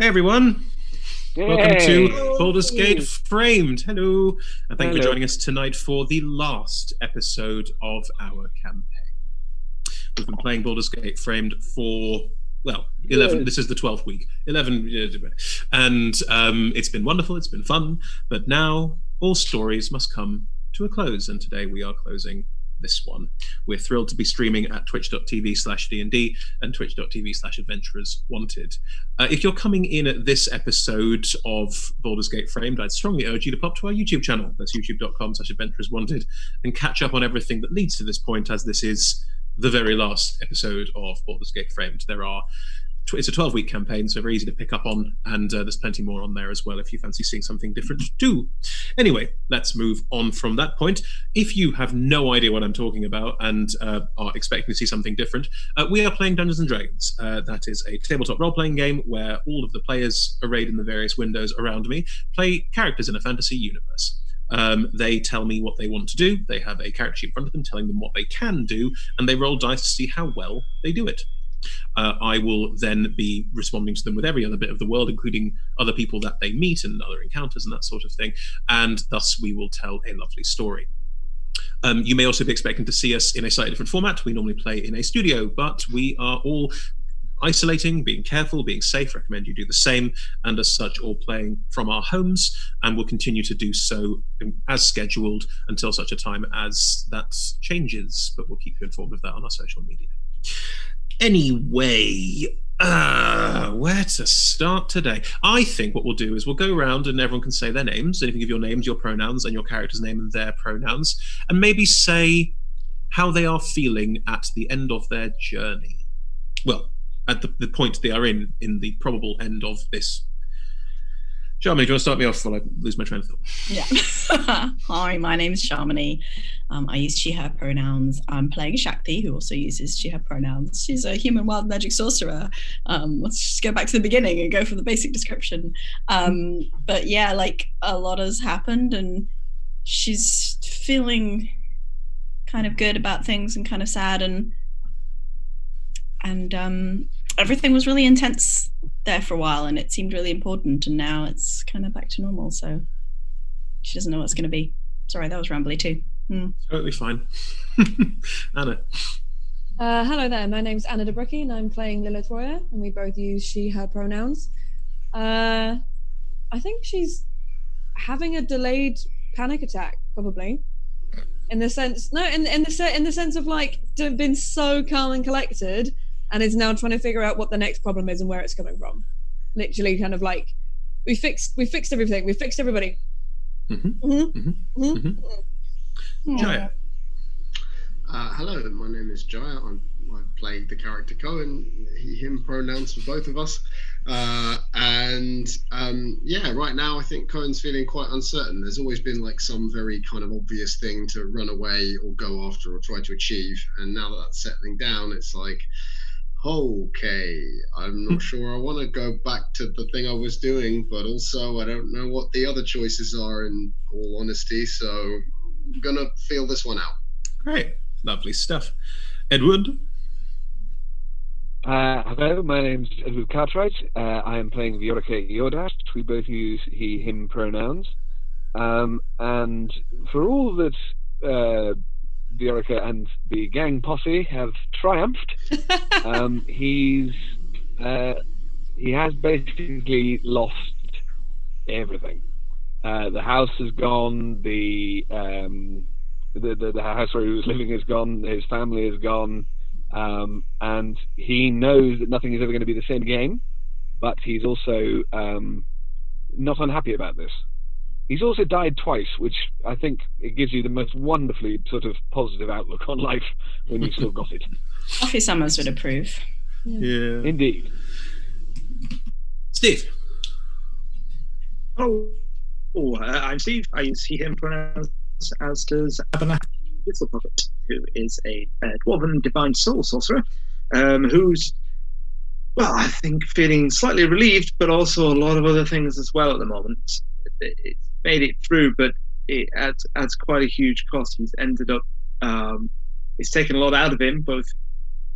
Hey everyone, welcome Yay! to Baldur's Gate Framed. Hello, and thank you for Hello. joining us tonight for the last episode of our campaign. We've been playing Baldur's Gate Framed for, well, 11. This is the 12th week. 11, and it's been wonderful, it's been fun, but now all stories must come to a close, and today we are closing this one. We're thrilled to be streaming at twitch.tv/DND and twitch.tv/adventurers wanted. If you're coming in at this episode of Baldur's Gate Framed, I'd strongly urge you to pop to our YouTube channel. That's youtube.com/adventurers wanted and catch up on everything that leads to this point, as this is the very last episode of Baldur's Gate Framed. It's a 12-week campaign, so very easy to pick up on, and there's plenty more on there as well if you fancy seeing something different too. Anyway, let's move on from that point. If you have no idea what I'm talking about and are expecting to see something different, we are playing Dungeons & Dragons. That is a tabletop role-playing game where all of the players arrayed in the various windows around me play characters in a fantasy universe. They tell me what they want to do, they have a character sheet in front of them telling them what they can do, and they roll dice to see how well they do it. I will then be responding to them with every other bit of the world, including other people that they meet and other encounters and that sort of thing, and thus we will tell a lovely story. You may also be expecting to see us in a slightly different format. We normally play in a studio, but we are all isolating, being careful, being safe. Recommend you do the same, and as such, all playing from our homes, and we'll continue to do so as scheduled until such a time as that changes, but we'll keep you informed of that on our social media. Anyway, where to start today? I think what we'll do is we'll go around and everyone can say their names, and you can give your names, your pronouns, and your character's name and their pronouns, and maybe say how they are feeling at the end of their journey. Well, at the point they are in the probable end of this. Sharmini, do you want to start me off while I lose my train of thought? Yeah. Hi, my name is Sharmini. I use she, her pronouns. I'm playing Shakti, who also uses she, her pronouns. She's a human wild magic sorcerer. Let's just go back to the beginning and go for the basic description. But yeah, like a lot has happened and she's feeling kind of good about things and kind of sad and everything was really intense there for a while and it seemed really important, and now it's kind of back to normal, so she doesn't know what's going to be. Sorry, that was rambly too. Totally fine. Anna. Hello there, my name's Anna DeBrucke and I'm playing Lilith Royer, and we both use she, her pronouns. I think she's having a delayed panic attack, probably. In the sense of like been so calm and collected, and is now trying to figure out what the next problem is and where it's coming from. Literally, kind of like we fixed everything. We fixed everybody. Jaya. Hello, my name is Jaya. I played the character Cohen, he, him pronouns for both of us. Yeah, right now I think Cohen's feeling quite uncertain. There's always been like some very kind of obvious thing to run away or go after or try to achieve. And now that that's settling down, it's like, okay, I'm not sure I want to go back to the thing I was doing, but also I don't know what the other choices are, in all honesty, so I'm gonna feel this one out. Great. Lovely stuff. Edward? Hello, my name's Edward Cartwright. I am playing Viorica Yordash. We both use he, him pronouns. And for all that Viorica and the gang posse have triumphed, he has basically lost everything. The house is gone, the house where he was living is gone, his family is gone, and he knows that nothing is ever going to be the same again, but he's also not unhappy about this. He's also died twice, which I think it gives you the most wonderfully sort of positive outlook on life when you've still got it. Coffee Summers would approve. Yeah. Indeed. Steve? I'm Steve. I use he, him pronouns, as does Abernathy Whistlepopet, who is a dwarven divine soul sorcerer, who's, well, I think feeling slightly relieved, but also a lot of other things as well at the moment. It's made it through, but it adds quite a huge cost. He's ended up, it's taken a lot out of him, both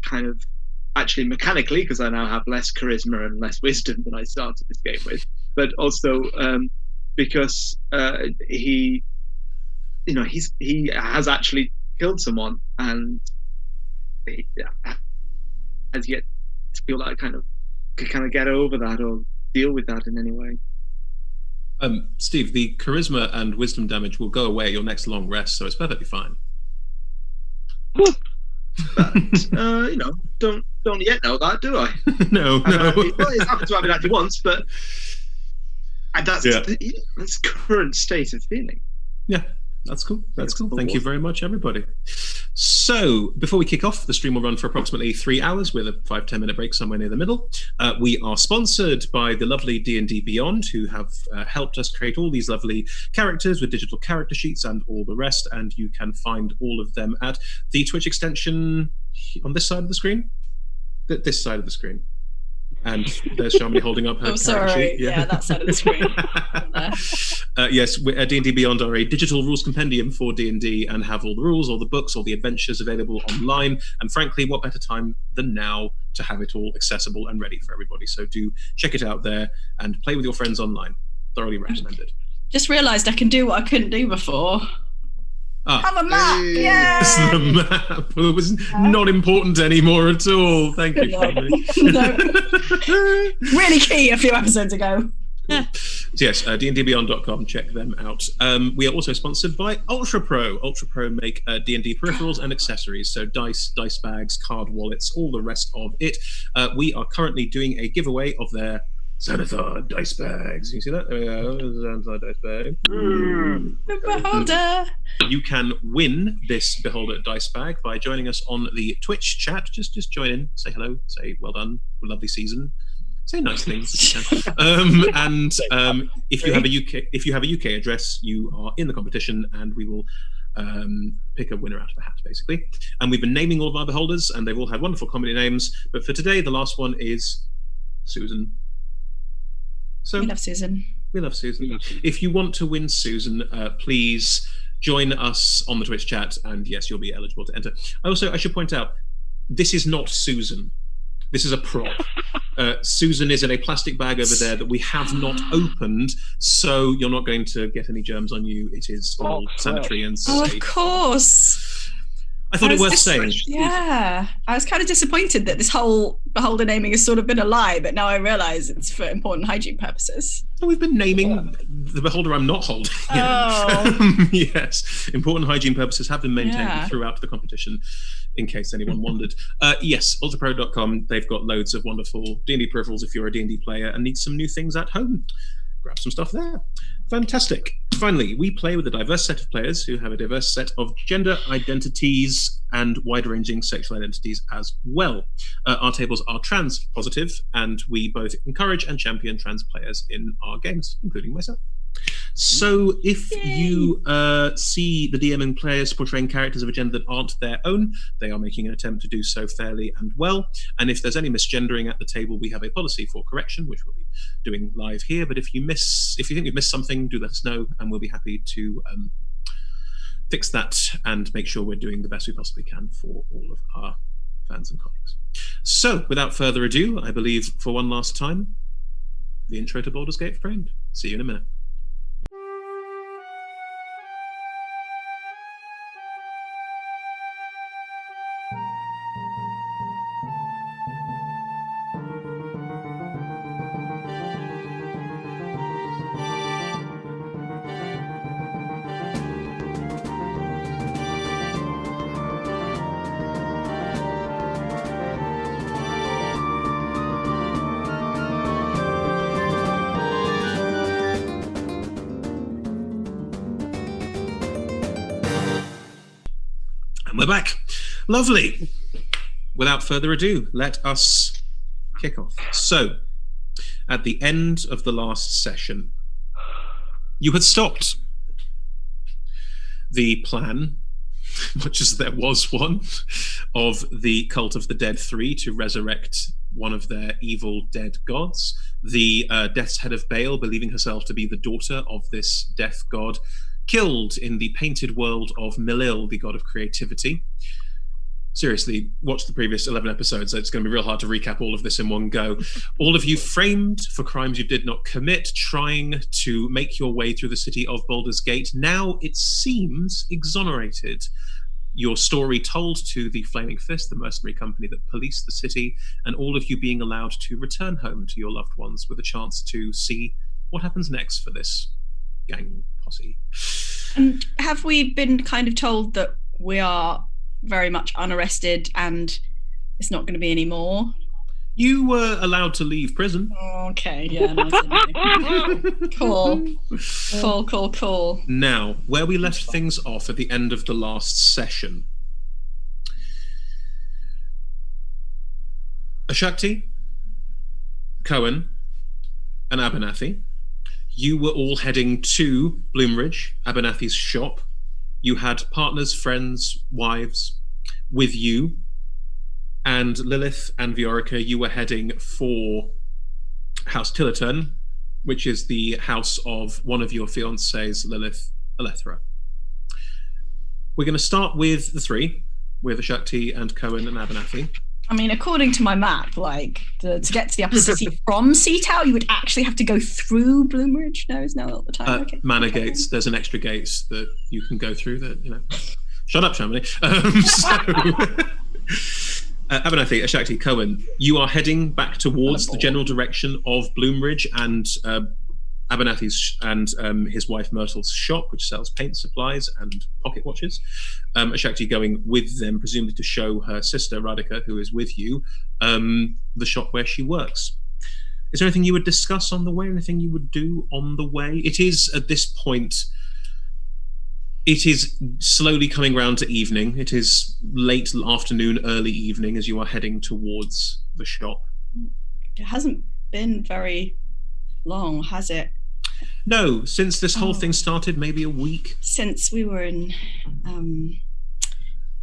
kind of actually mechanically, because I now have less charisma and less wisdom than I started this game with, but also because he has actually killed someone, and he has yet to feel like kind of get over that or deal with that in any way. Steve, the charisma and wisdom damage will go away at your next long rest, so it's perfectly fine. But don't yet know that, do I? No. It's happened to have it actually once, but that's current state of feeling. Yeah, that's cool. That's cool. Thank you very much, everybody. So, before we kick off, the stream will run for approximately 3 hours with a 5-10 minute break somewhere near the middle. We are sponsored by the lovely D&D Beyond, who have helped us create all these lovely characters with digital character sheets and all the rest, and you can find all of them at the Twitch extension on this side of the screen. This side of the screen. And there's Shamini holding up her character sorry. sheet. Yeah, that side of the screen. Yes, D&D Beyond are a digital rules compendium for D&D and have all the rules, all the books, all the adventures available online. And frankly, what better time than now to have it all accessible and ready for everybody? So do check it out there and play with your friends online. Thoroughly recommended. Just realised I can do what I couldn't do before. Have a map! Hey. Yeah. The map. It was not important anymore at all. Thank you, Shamini. Really key a few episodes ago. Yes, dndbeyond.com. Check them out. We are also sponsored by Ultra Pro. Ultra Pro make D&D peripherals and accessories, so dice bags, card wallets, all the rest of it. We are currently doing a giveaway of their Xanathar dice bags. You see that? There we go. Xanathar dice bag. The Beholder. You can win this Beholder dice bag by joining us on the Twitch chat. Just join in, say hello, say well done, lovely season. Say nice things if you can. And if you have a UK address, you are in the competition, and we will pick a winner out of a hat, basically. And we've been naming all of our beholders, and they've all had wonderful comedy names. But for today, the last one is Susan. So We love Susan. We love Susan. If you want to win Susan, please join us on the Twitch chat, and yes, you'll be eligible to enter. I should point out, this is not Susan. This is a prop. Susan is in a plastic bag over there that we have not opened, so you're not going to get any germs on you. It is all sanitary and safe. Oh, of course. I thought it worth saying. Yeah, I was kind of disappointed that this whole beholder naming has sort of been a lie, but now I realise it's for important hygiene purposes. So we've been naming the beholder I'm not holding. Oh. Yes, important hygiene purposes have been maintained throughout the competition, in case anyone wondered. Yes, ultrapro.com, they've got loads of wonderful D&D peripherals if you're a D&D player and need some new things at home. Grab some stuff there. Fantastic. Finally, we play with a diverse set of players who have a diverse set of gender identities and wide-ranging sexual identities as well. Our tables are trans positive, and we both encourage and champion trans players in our games, including myself. So if you see the DMing players portraying characters of a gender that aren't their own, they are making an attempt to do so fairly and well. And if there's any misgendering at the table, we have a policy for correction, which we'll be doing live here. But if you think we've missed something, do let us know, and we'll be happy to fix that and make sure we're doing the best we possibly can for all of our fans and colleagues. So without further ado, I believe for one last time, the intro to Baldur's Gate Framed. See you in a minute. We're back. Lovely. Without further ado, let us kick off. So, at the end of the last session, you had stopped the plan, much as there was one, of the Cult of the Dead 3 to resurrect one of their evil dead gods. The Death's Head of Baal, believing herself to be the daughter of this death god, killed in the painted world of Milil, the god of creativity. seriously, watch the previous 11 episodes. It's going to be real hard to recap all of this in one go. All of you framed for crimes you did not commit, trying to make your way through the city of Baldur's Gate. Now it seems exonerated. Your story told to the Flaming Fist, the mercenary company that policed the city, and all of you being allowed to return home to your loved ones with a chance to see what happens next for this gang posse. And have we been kind of told that we are very much unarrested and it's not going to be any more? You were allowed to leave prison. Okay, yeah. Nice. Cool. Now, where we left things off at the end of the last session. Ashakti, Cohen, and Abernathy, you were all heading to Bloomridge, Abernathy's shop. You had partners, friends, wives with you. And Lilith and Viorica, you were heading for House Tillerton, which is the house of one of your fiancées, Lilith Alethra. We're going to start with the three, with Ashakti and Cohen and Abernathy. I mean, according to my map, like, to get to the upper city from Seatow, you would actually have to go through Bloomridge. No, is now not the time. Okay. Manor gates. There's an extra gates that you can go through that, you know. Shut up, Shamini. Abernathy, Ashakti, Cohen, you are heading back towards the general direction of Bloomridge and Abernathy's and his wife Myrtle's shop, which sells paint supplies and pocket watches. Ashakti going with them, presumably to show her sister Radhika, who is with you, the shop where she works. Is there anything you would discuss on the way? Anything you would do on the way? It is at this point. It is slowly coming round to evening. It is late afternoon, early evening as you are heading towards the shop. It hasn't been very long, has it? No, since this whole thing started, maybe a week. Since we were in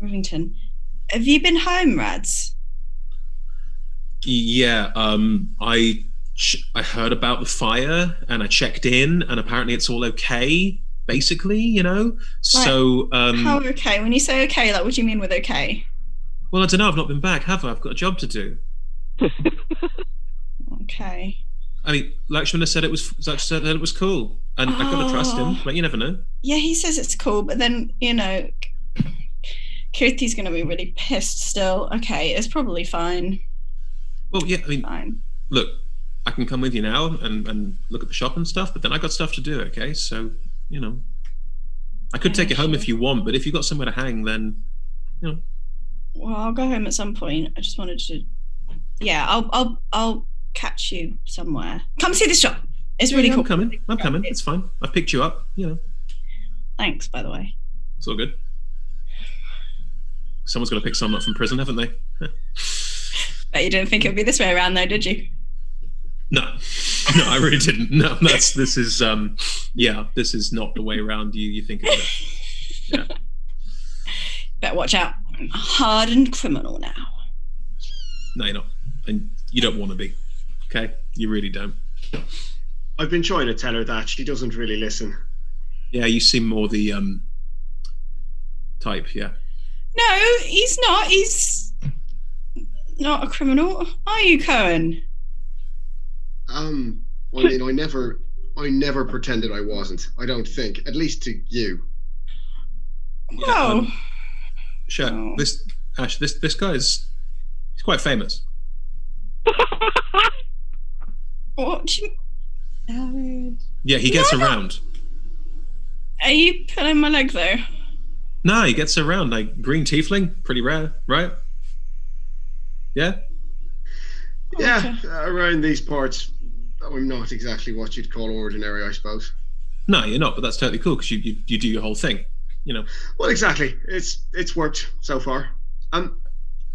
Rivington. Have you been home, Rads? Yeah, I heard about the fire and I checked in and apparently it's all okay. Basically, you know, so how okay? When you say okay, like, what do you mean with okay? Well, I don't know. I've not been back, have I? I've got a job to do. Okay. I mean, Lakshmana said it was cool, and I've got to trust him. But you never know. Yeah, he says it's cool, but then you know, Kirti's going to be really pissed. Still, okay, it's probably fine. Well, yeah, I mean, fine. Look, I can come with you now and look at the shop and stuff, but then I got stuff to do. Okay, so. You know, I could take you home if you want, but if you've got somewhere to hang, then, you know. Well, I'll go home at some point. I just wanted to. Yeah, I'll catch you somewhere. Come see this shop. It's really cool. I'm coming. It's fine. I've picked you up. You know. Thanks, by the way. It's all good. Someone's got to pick someone up from prison, haven't they? Bet you didn't think it would be this way around, though, did you? No, I really didn't. No, this is not the way around you think of it. Yeah. Better watch out. I'm a hardened criminal now. No, you're not. And you don't want to be. Okay? You really don't. I've been trying to tell her that. She doesn't really listen. Yeah, you seem more the type, yeah. No, he's not. He's not a criminal. Are you, Cohen? I mean, I never pretended I wasn't. I don't think, at least to you. Whoa. Sure. Oh. This guy's he's quite famous. What do you... Yeah, he gets around. Are you pulling my leg though? No, he gets around. Like green tiefling, pretty rare, right? Yeah. Yeah, okay. Around these parts, I'm not exactly what you'd call ordinary, I suppose. No, you're not, but that's totally cool because you do your whole thing, you know. Well, exactly. It's worked so far.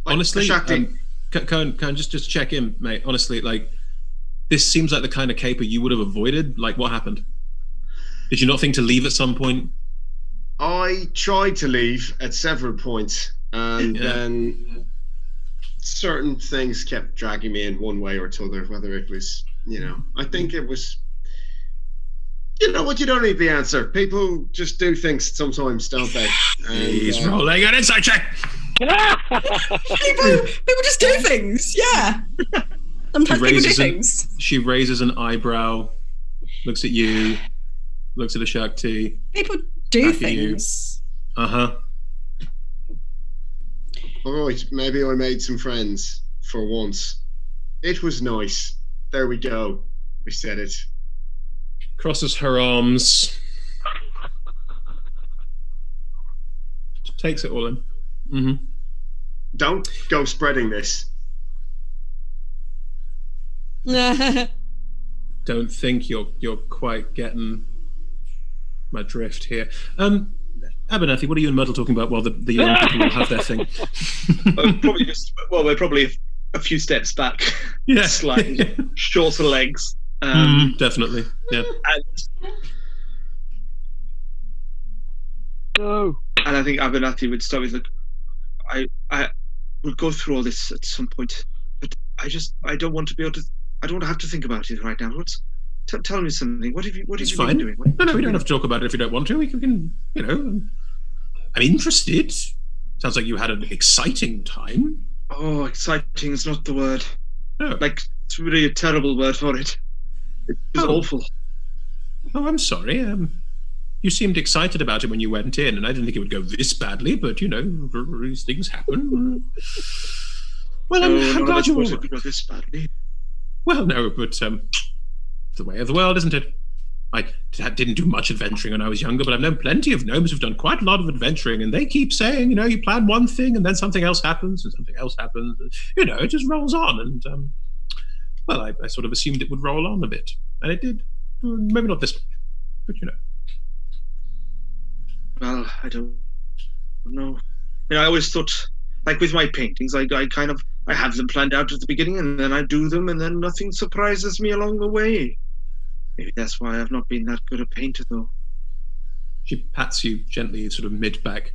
Honestly, Cohen, just check in, mate. Honestly, like, this seems like the kind of caper you would have avoided. Like, what happened? Did you not think to leave at some point? I tried to leave at several points, and then certain things kept dragging me in one way or t'other, whether it was, you know, I think it was, you know what, you don't need the answer. People just do things sometimes, don't they? And, he's rolling an insight check. People just do things. Yeah. Sometimes people do things. She raises an eyebrow, looks at you, looks at the Shakti. People do things. Uh-huh. All right, maybe I made some friends for once. It was nice. There we go. We said it. Crosses her arms. Takes it all in. Mm-hmm. Don't go spreading this. Don't think you're quite getting my drift here. Abernathy, what are you and Myrtle talking about while the young people will have their thing? We're probably a few steps back. Yeah. Slightly shorter legs. Definitely. Yeah. And I think Abernathy would start with, like, I would go through all this at some point, but I don't want to be able to. I don't have to think about it right now. Tell me something. What have you been doing? No, we don't have to talk about it if you don't want to. We can, I'm interested. Sounds like you had an exciting time. Oh, exciting is not the word. No. Like, it's really a terrible word for it. It was awful. Oh, I'm sorry. You seemed excited about it when you went in, and I didn't think it would go this badly, but, these things happen. Well, I'm glad you all... It would go this badly. Well, no, but the way of the world, isn't it? I didn't do much adventuring when I was younger, but I've known plenty of gnomes who've done quite a lot of adventuring, and they keep saying, you plan one thing, and then something else happens, and something else happens. And, it just rolls on, and, I sort of assumed it would roll on a bit, and it did. Maybe not this much, but, Well, I don't know. I always thought, like with my paintings, I have them planned out at the beginning, and then I do them, and then nothing surprises me along the way. Maybe that's why I've not been that good a painter, though. She pats you gently, sort of mid-back.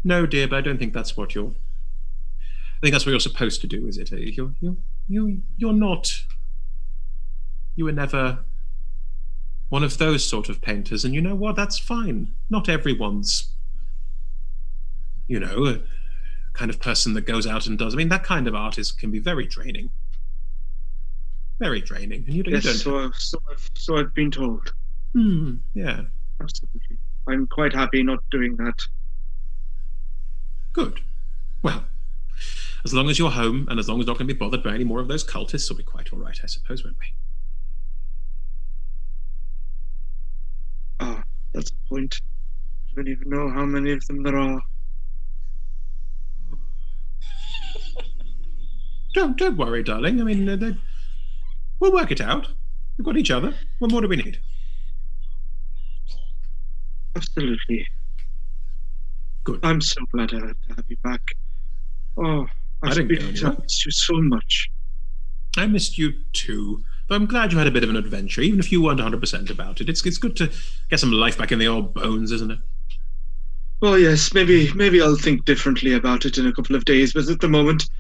No, dear, but I don't think that's what you're... I think that's what you're supposed to do, is it? You're not... You were never one of those sort of painters, and you know what? That's fine. Not everyone's... a kind of person that goes out and does. I mean, that kind of artist can be very draining. Very draining. And you don't... So I've been told. Yeah. Absolutely. I'm quite happy not doing that. Good. Well, as long as you're home, and as long as you're not going to be bothered by any more of those cultists, we'll be quite all right, I suppose, won't we? Oh, that's the point. I don't even know how many of them there are. Don't worry, darling. I mean, we'll work it out. We've got each other. What more do we need? Absolutely. Good. I'm so glad to have you back. Oh, I missed you so much. I missed you too. But I'm glad you had a bit of an adventure, even if you weren't 100% about it. It's good to get some life back in the old bones, isn't it? Well, yes. Maybe I'll think differently about it in a couple of days. But at the moment,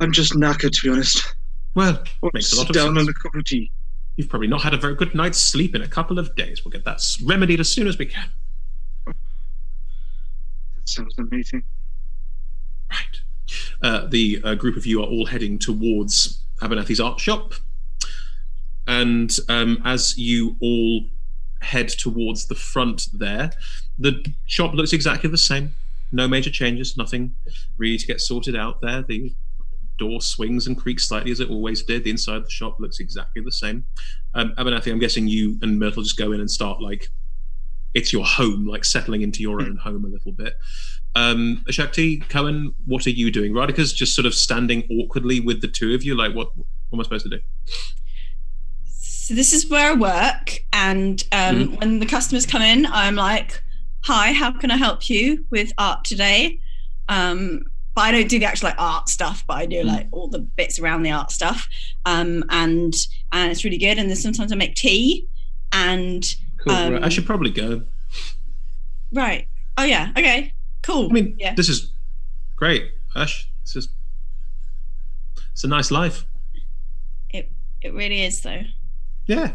I'm just knackered, to be honest. Well, makes a lot of sense. Down on a cup of tea. You've probably not had a very good night's sleep in a couple of days. We'll get that remedied as soon as we can. That sounds amazing. Right. The group of you are all heading towards Abernathy's art shop. And as you all head towards the front there, the shop looks exactly the same. No major changes, nothing really to get sorted out there. The door swings and creaks slightly as it always did. The inside of the shop looks exactly the same. Abernathy, I'm guessing you and Myrtle just go in and start, like, it's your home, like settling into your own home a little bit. Shakti, Cohen, what are you doing? Radhika's just sort of standing awkwardly with the two of you, like, what am I supposed to do? So this is where I work, and when the customers come in, I'm like, hi, how can I help you with art today? But I don't do the actual art stuff, but I do like all the bits around the art stuff. And it's really good. And then sometimes I make tea and... Cool, right. I should probably go. Right. Oh yeah, okay, cool. I mean, yeah. This is great, Ash. It's a nice life. It really is, though. Yeah.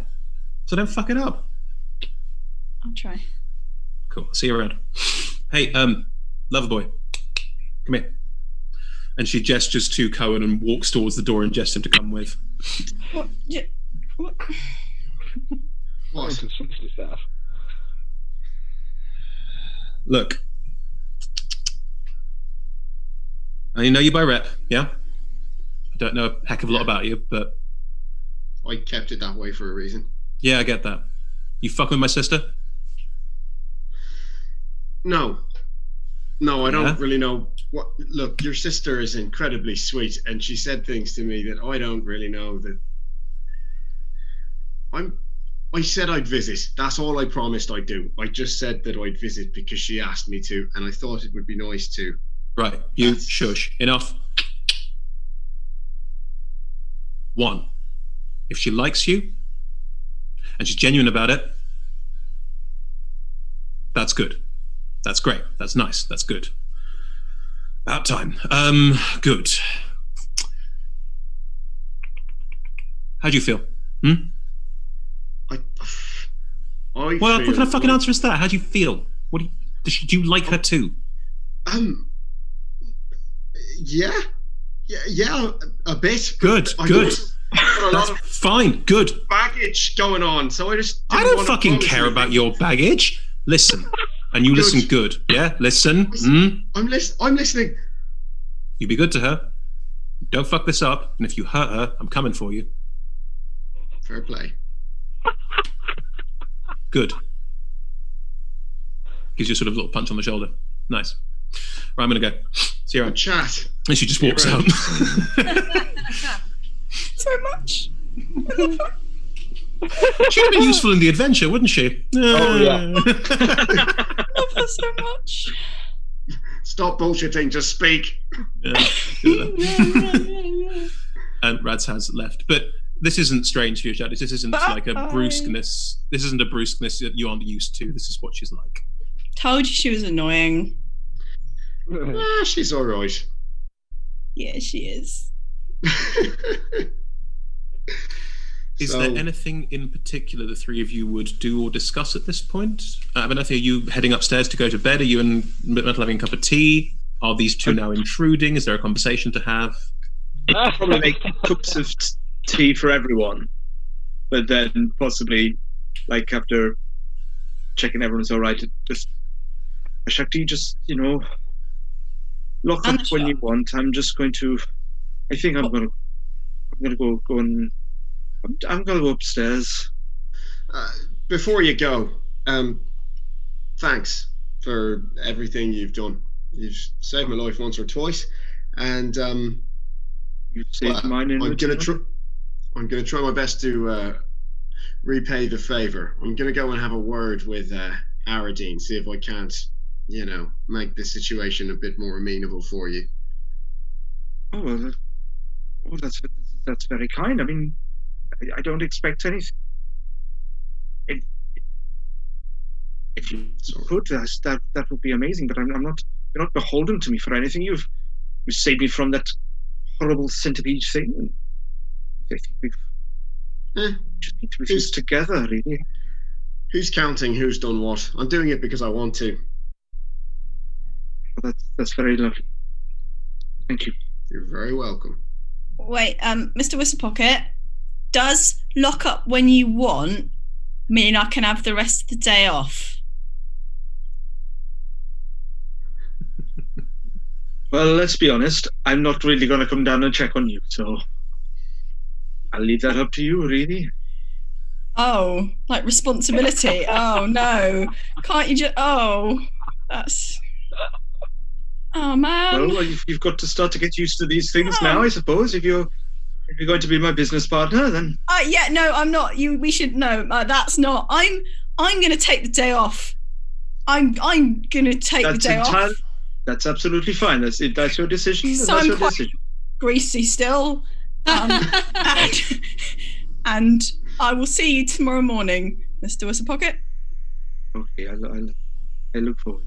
So don't fuck it up. I'll try. Cool. See you around. Hey, Loverboy. Come here. And she gestures to Cohen and walks towards the door and gestures him to come with. What? What? What? Look. I know you by rep, yeah? I don't know a heck of a lot about you, but... I kept it that way for a reason. Yeah, I get that. You fucking with my sister? No. No, I don't really know what... Look, your sister is incredibly sweet, and she said things to me that I don't really know that... I said I'd visit. That's all I promised I'd do. I just said that I'd visit because she asked me to, and I thought it would be nice to. Right, shush. Enough. 1. If she likes you, and she's genuine about it, that's good. That's great. That's nice. That's good. About time. Good. How do you feel? What kind of fucking answer is that? How do you feel? What do you like her too? Yeah, a bit. Good. That's fine. Good. Baggage going on, so I don't fucking care about your baggage. Listen, and you listen good. Yeah, listen. I'm listening. You be good to her. Don't fuck this up. And if you hurt her, I'm coming for you. Fair play. Good. Gives you a sort of little punch on the shoulder. Nice. Right, I'm gonna go. See you around. Chat. And she just walks out. So much. She'd have been useful in the adventure, wouldn't she? Oh, yeah. Love her so much. Stop bullshitting, just speak. And Rads has left. But this isn't strange for you, Shadis. This isn't like a brusqueness. This isn't a brusqueness that you aren't used to. This is what she's like. Told you she was annoying. She's all right. Yeah, she is. Is there anything in particular the three of you would do or discuss at this point? Are you heading upstairs to go to bed? Are you and Metal having a cup of tea? Are these two now intruding? Is there a conversation to have? I'd probably make cups of tea for everyone, but then possibly, like, after checking everyone's all right, just Shakti, just lock up when you want. I'm just going to. I think I'm gonna go and. I'm gonna go upstairs. Before you go, thanks for everything you've done. You've saved my life once or twice, and You've saved mine. I'm gonna try my best to repay the favor. I'm gonna go and have a word with Aradine, see if I can't, make the situation a bit more amenable for you. Oh, that's very kind. I mean, I don't expect anything. If you could, that would be amazing. But I'm not. You're not beholden to me for anything. You saved me from that horrible centipede thing. I think we've just need to refuse together, really. Who's counting who's done what? I'm doing it because I want to. Well, that's very lovely. Thank you. You're very welcome. Wait, Mr. Whistlepocket, does lock up when you want mean I can have the rest of the day off? Well, let's be honest. I'm not really going to come down and check on you, so I'll leave that up to you, really. Oh, like responsibility. Oh, no. Can't you just... Oh, that's... Oh, man. Well, you've got to start to get used to these things now, I suppose. If you're going to be my business partner, then... Yeah, no, I'm not. We should... No, that's not... I'm going to take the day off. I'm going to take the day off. That's absolutely fine. That's your decision. So that's I'm your quite decision. Greasy still. And I will see you tomorrow morning, Mr. Whistlepocket. Okay, I look forward.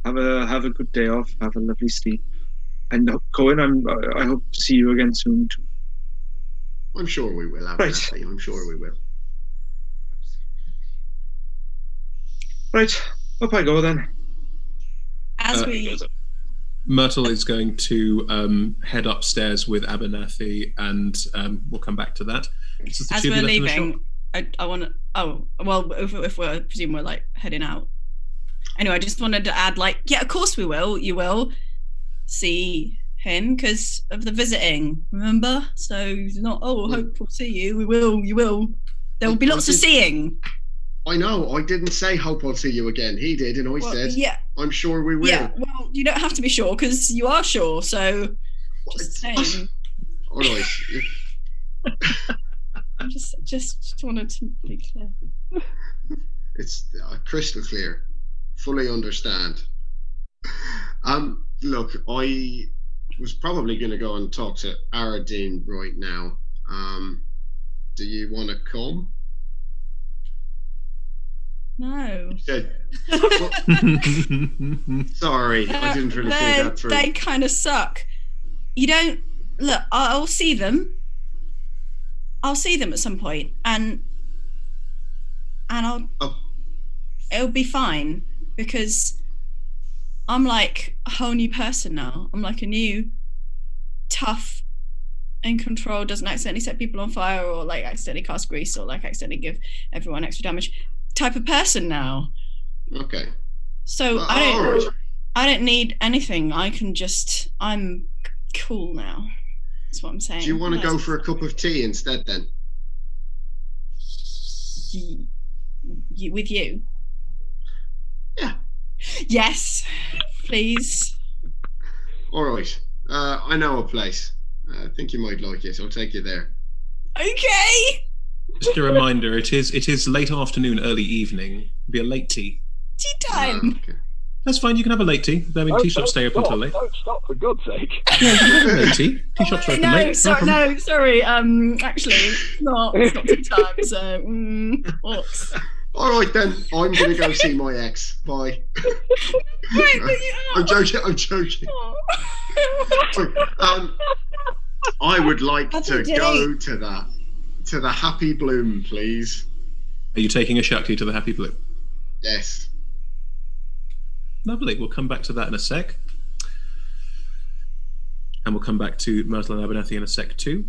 Have a good day off. Have a lovely sleep. And Cohen, I hope to see you again soon too. I'm sure we will. Right. I'm sure we will. Right. Up I go then. As we Myrtle is going to head upstairs with Abernathy, and we'll come back to that. As we're leaving, I want to. Oh, well, if we're presume we're like heading out. Anyway, I just wanted to add, like, yeah, of course we will. You will see him because of the visiting. Remember, so it's not. Oh, hope we'll see you. We will. You will. There will be lots of seeing. I know. I didn't say hope I'll see you again. He did, and I said, yeah, I'm sure we will. Yeah. Well, you don't have to be sure because you are sure. So, just saying. All right. I just wanted to be clear. It's crystal clear. Fully understand. Look, I was probably going to go and talk to Aradine right now. Do you want to come? No. Sorry, I didn't really think that through. They kind of suck. You don't look. I'll see them. I'll see them at some point, and it'll be fine because I'm like a whole new person now. I'm like a new, tough, in control, doesn't accidentally set people on fire or like accidentally cast grease or like accidentally give everyone extra damage type of person now. Okay. So I don't need anything. I'm cool now. That's what I'm saying. Do you want to go for a cup of tea instead then? With you? Yeah. Yes, please. All right. I know a place. I think you might like it. I'll take you there. Okay. Just a reminder, it is late afternoon, early evening. It'll be a late tea. Tea time. Okay. That's fine, you can have a late tea. I mean, tea shops stay open until late. Don't stop, for God's sake. Yeah, you can have a late tea. Tea shops are open late. Sorry. Actually, it's not tea time, so whoops. All right then, I'm going to go see my ex. Bye. Wait, I'm joking. I would like to go to the Happy Bloom, please. Are you taking a Shakti to the Happy Bloom? Yes. Lovely. We'll come back to that in a sec. And we'll come back to Myrtle and Abernathy in a sec too.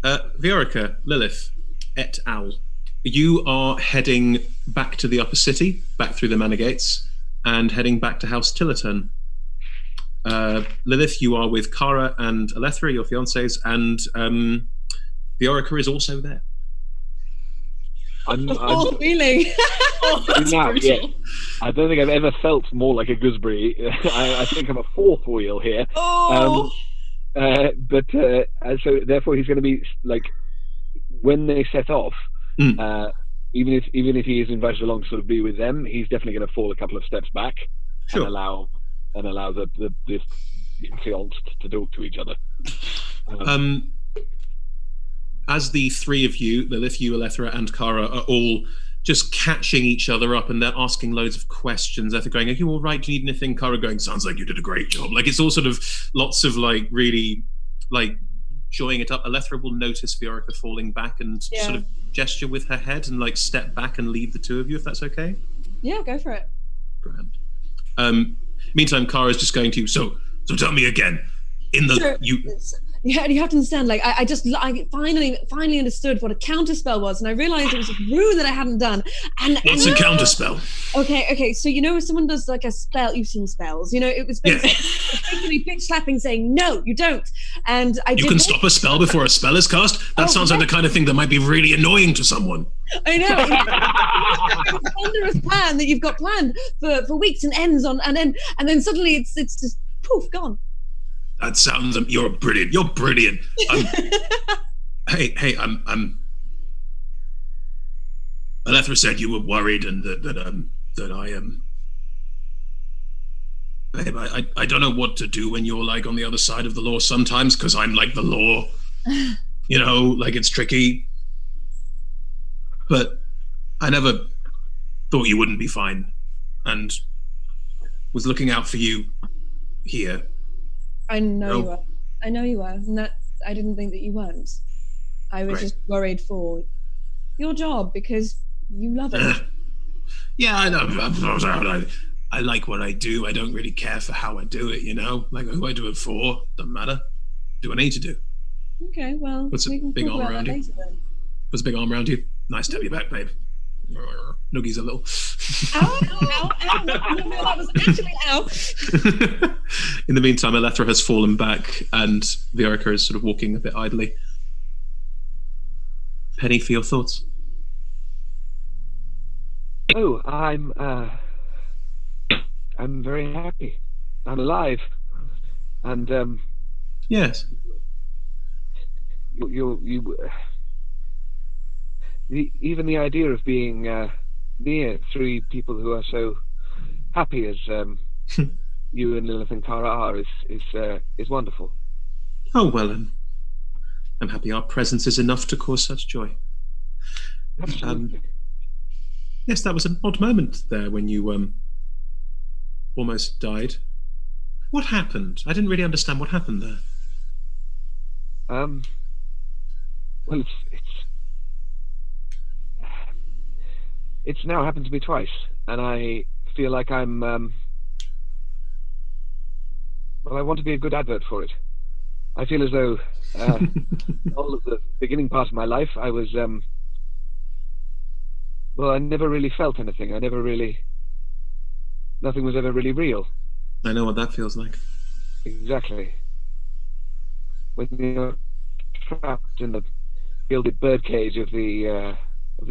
Viorica, Lilith, et al. You are heading back to the upper city, back through the manor gates, and heading back to House Tillerton. Lilith, you are with Kara and Alethra, your fiancés, and Viorica is also there. I'm feeling. Yeah. I don't think I've ever felt more like a gooseberry. I think I'm a fourth wheel here. Oh. So therefore he's going to be like, when they set off, even if he is invited along to sort of be with them, he's definitely going to fall a couple of steps back. Sure. and allow the fiancés to talk to each other. As the three of you, Lilith, you, Alethra, and Kara, are all just catching each other up, and they're asking loads of questions. Alethra going, "Are you all right? Do you need anything?" Kara going, "Sounds like you did a great job." Like, it's all sort of lots of like really like joying it up. Alethra will notice Viorica falling back and sort of gesture with her head and like step back and leave the two of you, if that's okay. Yeah, go for it. Grand. Meantime, Kara's just going to. So tell me again. You have to understand, like, I finally understood what a counterspell was, and I realized it was a rune that I hadn't done. What's a counterspell? Okay, so you know if someone does like a spell, you've seen spells, you know, it was basically bitch slapping saying, no, you don't. And You can stop a spell before a spell is cast? That sounds like the kind of thing that might be really annoying to someone. I know. It's a wondrous plan that you've got planned for weeks and ends on, and then suddenly it's just poof, gone. That sounds. You're brilliant. You're brilliant. Hey. I'm. Alethra said you were worried, and that I am. Babe, I don't know what to do when you're like on the other side of the law sometimes, because I'm like the law. You know, like it's tricky. But I never thought you wouldn't be fine, and was looking out for you here. I know you were. I know you were, and I didn't think that you weren't. I was just worried for your job because you love it. Yeah, I know. I like what I do. I don't really care for how I do it, you know? Like who I do it for, doesn't matter. Do what I need to do. Okay, well, What's a we can big talk arm about around that you? later then. Puts a big arm around you. Nice to have you back, babe. Noogies a little. Ow, ow, ow. No, that was actually ow. In the meantime, Elethra has fallen back and Viorica is sort of walking a bit idly. Penny, for your thoughts? Oh, I'm very happy. I'm alive, and Yes. even the idea of being near three people who are so happy as you and Lilith and Kara are is wonderful. Oh, well, I'm happy our presence is enough to cause such joy. Absolutely. Yes, that was an odd moment there when you almost died. What happened? I didn't really understand what happened there. Well, it's now happened to me twice, and I feel like I'm well, I want to be a good advert for it. I feel as though all of the beginning part of my life I was well, I never really felt anything. Nothing was ever really real. I know what that feels like. Exactly. When you're trapped in the gilded birdcage of the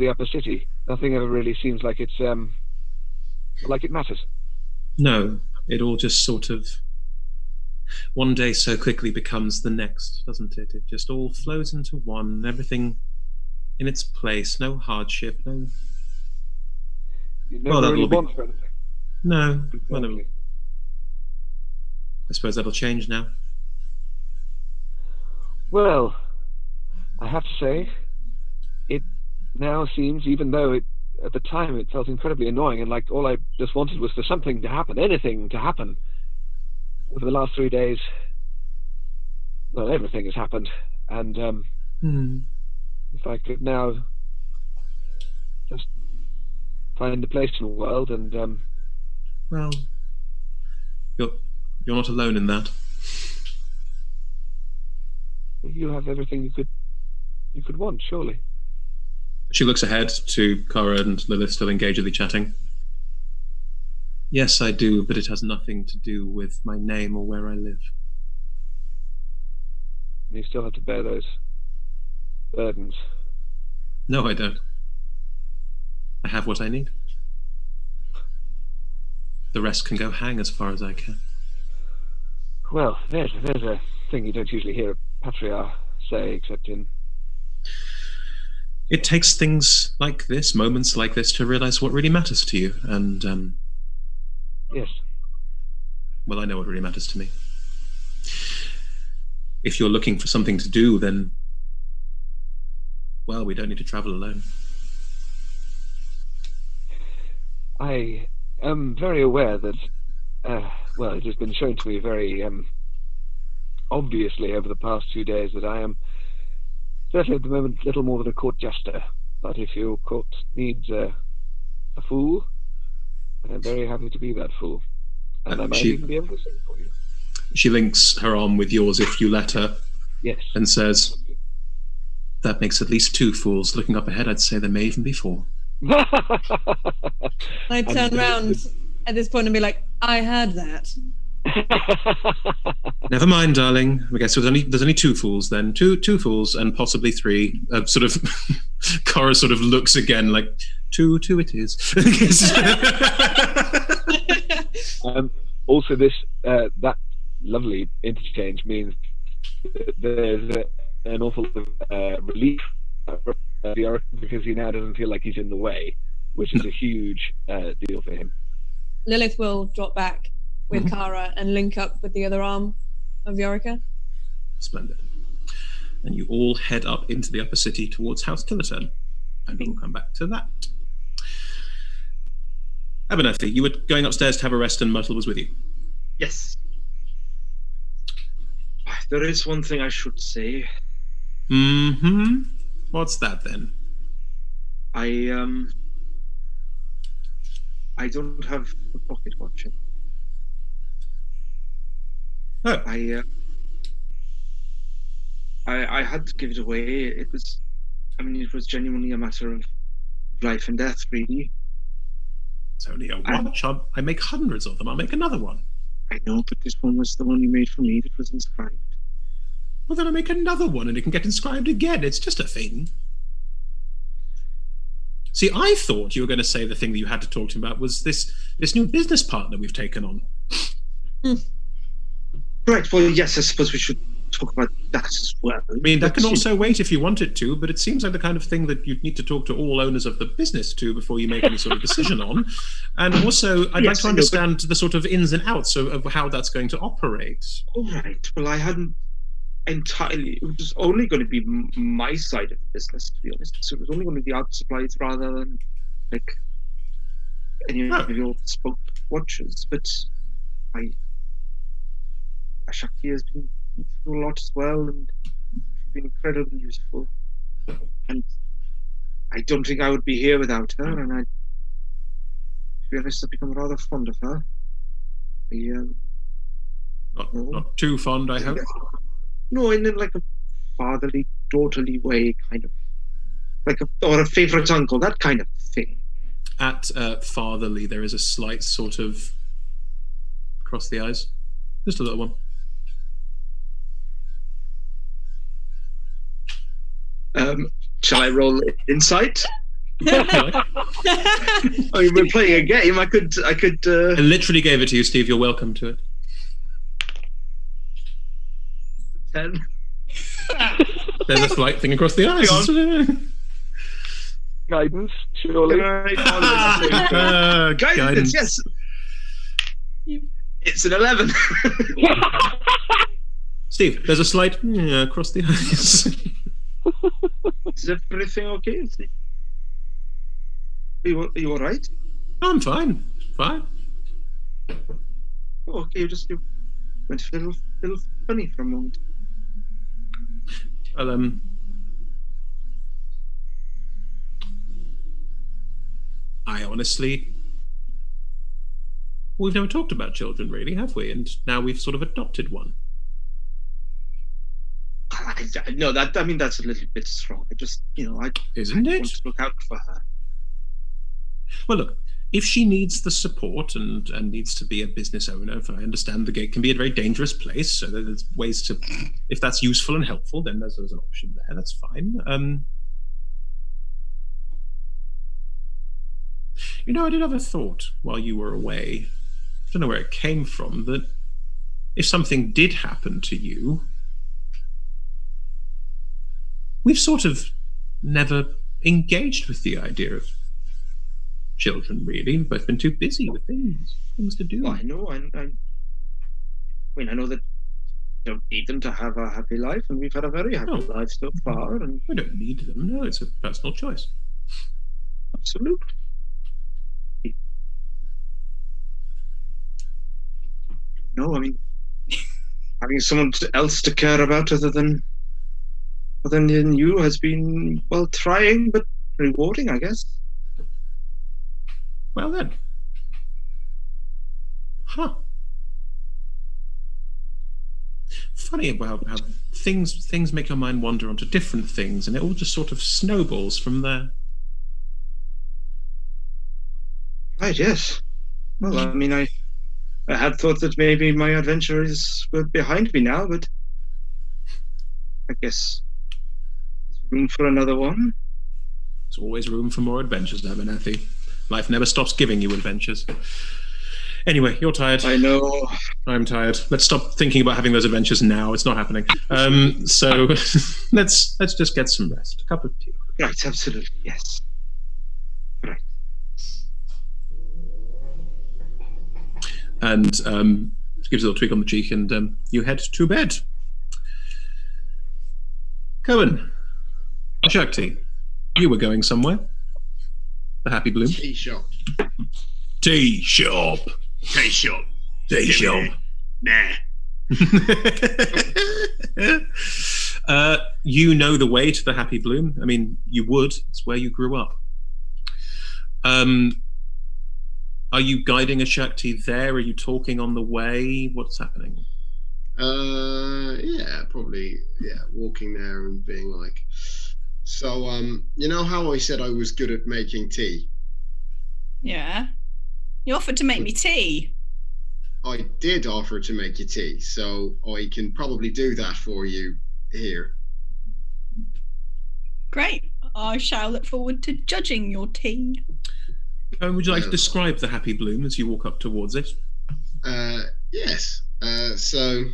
upper city, nothing ever really seems like it matters. No, it all just sort of one day so quickly becomes the next, doesn't it? It just all flows into one, everything in its place, no hardship, no... You never really want for anything. No. Exactly. Well, I suppose that'll change now. Well, I have to say, it now seems, even though at the time it felt incredibly annoying and like all I just wanted was for something to happen, anything to happen. Over the last 3 days, well, everything has happened, and if I could now just find a place in the world and well, you're not alone in that. you have everything you could want, surely. She looks ahead to Kara and Lilith still engagedly chatting. Yes, I do, but it has nothing to do with my name or where I live. And you still have to bear those burdens. No, I don't. I have what I need. The rest can go hang as far as I can. Well, there's a thing you don't usually hear a patriarch say, except in... It takes things like this, moments like this, to realize what really matters to you. And, Yes. well, I know what really matters to me. If you're looking for something to do, then, well, we don't need to travel alone. I am very aware that, well, it has been shown to me very obviously over the past 2 days that I am certainly at the moment little more than a court jester. But if your court needs a fool, I'm very happy to be that fool. And I might even be able to sing for you. She links her arm with yours if you let her. Yes. And says, that makes at least 2 fools. Looking up ahead, I'd say there may even be 4. I turn round at this point and be like, I heard that. Never mind, darling. I guess there's only 2 fools then. Two fools and possibly 3. Sort of, Cora sort of looks again like, 2 it is. Also, that lovely interchange means that there's an awful lot of relief because he now doesn't feel like he's in the way, which is a huge deal for him. Lilith will drop back with Kara and link up with the other arm of Viorica. Splendid. And you all head up into the upper city towards House Killerton. And we'll come back to that. Abernathy, you were going upstairs to have a rest and Myrtle was with you. Yes. There is one thing I should say. Mm-hmm. What's that then? I I don't have the pocket watch. Oh, I had to give it away. It was genuinely a matter of life and death, really. it's only a watch. I make hundreds of them. I'll make another one. I know, but this one was the one you made for me that was inscribed. Well, then I'll make another one and it can get inscribed again. It's just a thing. See, I thought you were going to say the thing that you had to talk to him about was this new business partner we've taken on. Right, well, yes, I suppose we should talk about that as well. I mean, that can also wait if you want it to, but it seems like the kind of thing that you'd need to talk to all owners of the business to before you make any sort of decision on. And also, I'd like to understand the sort of ins and outs of how that's going to operate. All right, well, I hadn't entirely, it was only going to be my side of the business, to be honest. So it was only going to be art supplies rather than, like, any of your bespoke watches. But Shakti has been through a lot as well, and she's been incredibly useful. And I don't think I would be here without her, and to be honest, I've become rather fond of her. Not too fond, I hope. No, in like a fatherly, daughterly way, kind of. Or a favourite uncle, that kind of thing. At fatherly, there is a slight sort of across the eyes. Just a little one. Shall I roll insight? I mean, we're playing a game. I could. I literally gave it to you, Steve. You're welcome to it. 10. There's a slight thing across the eyes. Guidance, surely. Guidance, yes. It's an 11. Steve, there's a slight across the eyes. Is everything okay? Are you all right? I'm fine. Fine. Oh, okay, you went a little funny for a moment. Well, I honestly, we've never talked about children, really, have we? And now we've sort of adopted one. No, that's a little bit strong. I just, Isn't I it? want to look out for her. Well, look, if she needs the support and needs to be a business owner, if I understand the gate can be a very dangerous place, so there's ways to, if that's useful and helpful, then there's an option there. That's fine. I did have a thought while you were away. I don't know where it came from, that if something did happen to you, we've sort of never engaged with the idea of children, really. We've both been too busy with things to do. Well, I know. I know that you don't need them to have a happy life, and we've had a very happy life so far. And we don't need them. No, it's a personal choice. Absolutely. No, I mean, having someone else to care about other than you has been, well, trying but rewarding, I guess. Well then. Huh. Funny about how things make your mind wander onto different things, and it all just sort of snowballs from there. Right, yes. Well, I mean, I had thought that maybe my adventures were behind me now, but I guess there's room for another one. There's always room for more adventures, Abernathy. Life never stops giving you adventures. Anyway, you're tired. I know. I'm tired. Let's stop thinking about having those adventures now. It's not happening. So let's just get some rest. A cup of tea. Right, absolutely, yes. Right. And gives a little tweak on the cheek, and you head to bed. Cohen, Shakti, you were going somewhere. The Happy Bloom. Tea shop. Tea shop. Tea shop. Tea shop. Nah. You know the way to the Happy Bloom. I mean, you would. It's where you grew up. Are you guiding a Shakti there? Are you talking on the way? What's happening? Yeah, probably. Yeah, walking there and being like, so, you know how I said I was good at making tea? Yeah. You offered to make me tea. I did offer to make you tea, so I can probably do that for you here. Great. I shall look forward to judging your tea. Would you like to describe the happy bloom as you walk up towards it? Yes. So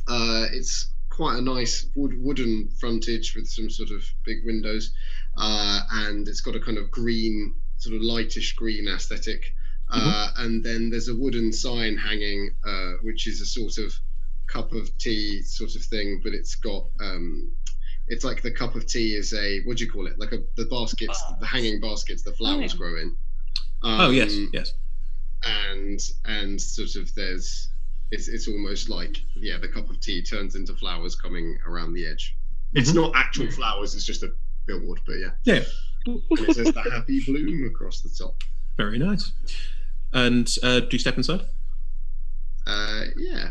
it's quite a nice wooden frontage with some sort of big windows, and it's got a kind of green, sort of lightish green aesthetic. And then there's a wooden sign hanging, which is a sort of cup of tea sort of thing, but it's got it's like the cup of tea is a, what do you call it? Like the baskets, the hanging baskets the flowers grow in. Yes. And sort of it's almost like, yeah, the cup of tea turns into flowers coming around the edge. It's not actual flowers, it's just a billboard, but yeah. Yeah. And it says the happy bloom across the top. Very nice. And do you step inside? Yeah.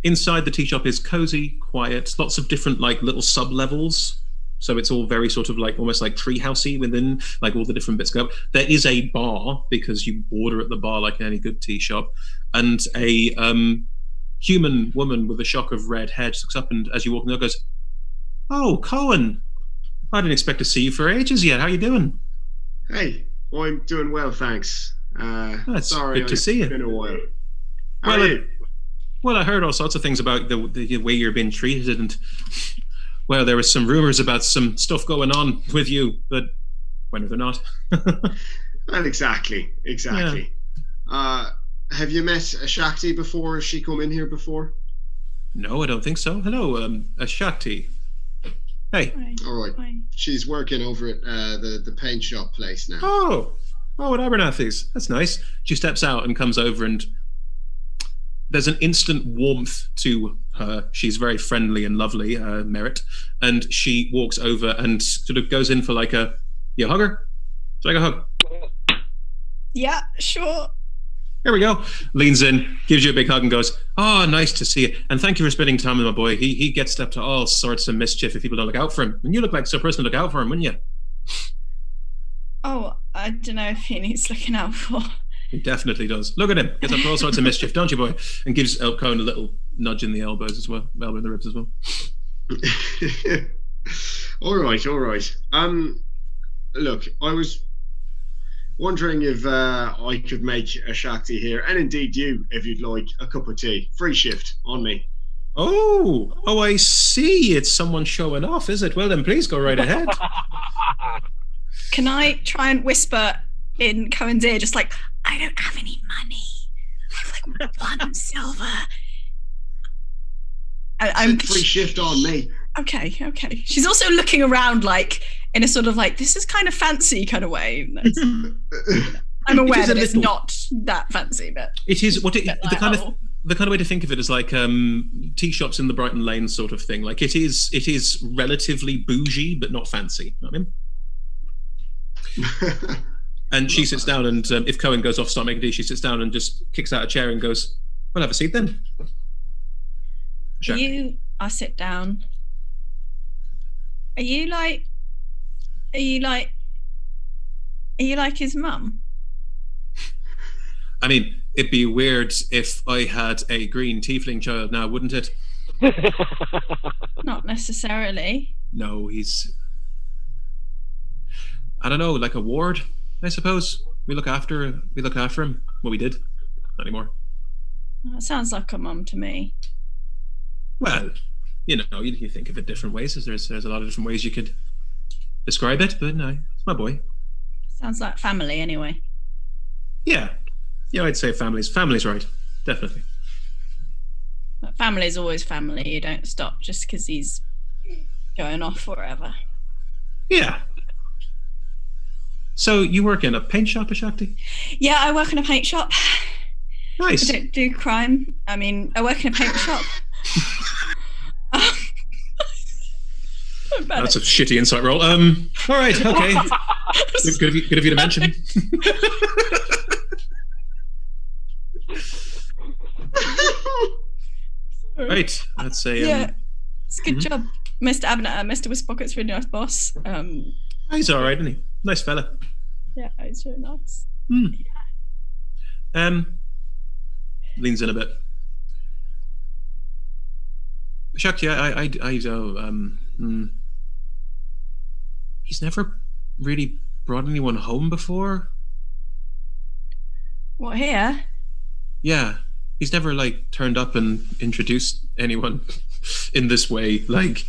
Inside the tea shop is cozy, quiet, lots of different like little sub-levels. So it's all very sort of like almost like treehousey within, like all the different bits go up. There is a bar, because you order at the bar like in any good tea shop, and a human woman with a shock of red hair just looks up and as you walk in there goes, "Oh, Cohen, I didn't expect to see you for ages yet. How you doing?" Hey, I'm doing well, thanks. That's sorry, good to see you. It's been a while. How are you? Well, I heard all sorts of things about the way you're being treated, and well, there was some rumors about some stuff going on with you, but when are there not? Well, exactly. Yeah. Have you met Shakti before? Has she come in here before? No, I don't think so. Hello, Shakti. Hey. Hi. All right. Hi. She's working over at the paint shop place now. Oh, at Abernathy's. That's nice. She steps out and comes over, and there's an instant warmth to her. She's very friendly and lovely, Merritt. And she walks over and sort of goes in for like a, you hug her? Take a hug. Yeah, sure. Here we go. Leans in, gives you a big hug and goes, "Oh, nice to see you. And thank you for spending time with my boy. He gets up to all sorts of mischief if people don't look out for him. And you look like the sort of person to look out for him, wouldn't you?" Oh, I don't know if he needs looking out for. He definitely does. Look at him. Gets up to all sorts of mischief, don't you, boy? And gives Cohen a little nudge in the elbows as well. Elbow in the ribs as well. All right. Look, I was wondering if I could make a Shakti here, and indeed you, if you'd like a cup of tea. Free shift on me. Oh, I see. It's someone showing off, is it? Well, then please go right ahead. Can I try and whisper in Cohen's ear, just like, "I don't have any money. I have like 1 silver." I'm free shift on me. Okay. She's also looking around like in a sort of like, this is kind of fancy kind of way. I'm aware that it's not that fancy, but it is the kind of way to think of it is like tea shops in the Brighton Lane sort of thing. Like it is relatively bougie but not fancy. You know what I mean? And she sits down, and if Cohen goes off to start making tea, she sits down and just kicks out a chair and goes, "Well, have a seat then." I sit down. Are you like his mum? I mean, it'd be weird if I had a green tiefling child now, wouldn't it? Not necessarily. No, he's, I don't know, like a ward, I suppose. We look after him. Well, we did. Not anymore. That sounds like a mum to me. Well, you think of it different ways. There's a lot of different ways you could describe it, but no, it's my boy. Sounds like family anyway. Yeah, I'd say family's right, definitely. But family's always family. You don't stop just because he's going off forever. Yeah. So you work in a paint shop, Shakti? Yeah, I work in a paint shop. Nice. I don't do crime. I mean, I work in a paint shop. That's a shitty insight roll. All right, okay. Good of you to mention. Right. I'd say. Yeah, it's a good job, Mr. Abner. Mr. Whispocket's really nice boss. He's all right, isn't he? Nice fella. Yeah, it's really nice. Leans in a bit. Shakti, I he's never really brought anyone home before. What, here? Yeah, he's never like turned up and introduced anyone in this way. Like,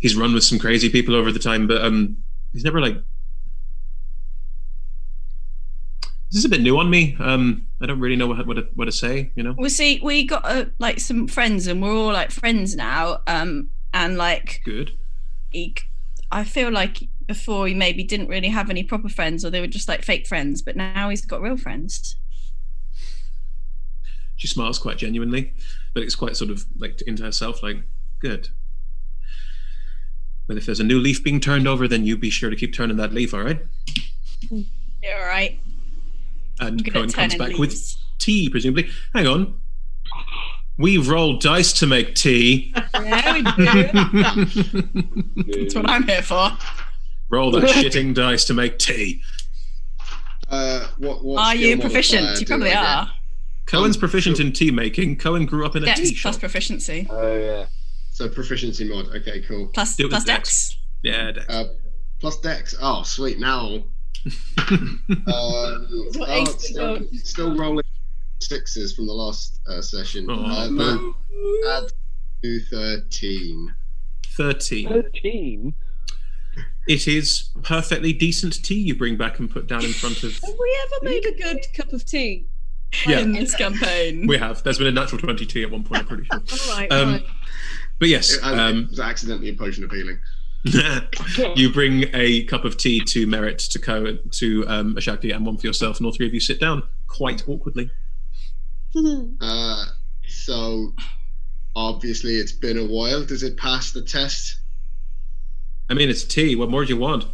he's run with some crazy people over the time, but he's never like. This is a bit new on me. I don't really know what to say. You know. Well, see, we got like some friends, and we're all like friends now. And like, good. I feel like before he maybe didn't really have any proper friends, or they were just like fake friends. But now he's got real friends. She smiles quite genuinely, but it's quite sort of like into herself, like, good. But if there's a new leaf being turned over, then you be sure to keep turning that leaf, all right? Yeah, all right. And Cohen comes back with tea, presumably. Hang on. We roll dice to make tea. Yeah, we do. That's what I'm here for. Roll that shitting dice to make tea. What Are you proficient? You probably are. Cohen's proficient in tea making. Cohen grew up in a tea Dex shop. plus proficiency. Oh yeah. So proficiency mod. Okay, cool. Plus Do it with Dex. Yeah, Dex. Plus Dex. Oh, sweet. Now. Still rolling sixes from the last session. Add to 13. 13. It is perfectly decent tea you bring back and put down in front of. Have we ever made a good cup of tea? Yeah, In this campaign. we have. There's been a natural 20 tea at one point, I'm pretty sure. All right. But yes, It was accidentally a potion of healing. you bring a cup of tea to Merit, to Cohen, to Ashakti, and one for yourself, and all three of you sit down quite awkwardly. So obviously it's been a while. Does it pass the test? I mean, it's tea. What more do you want?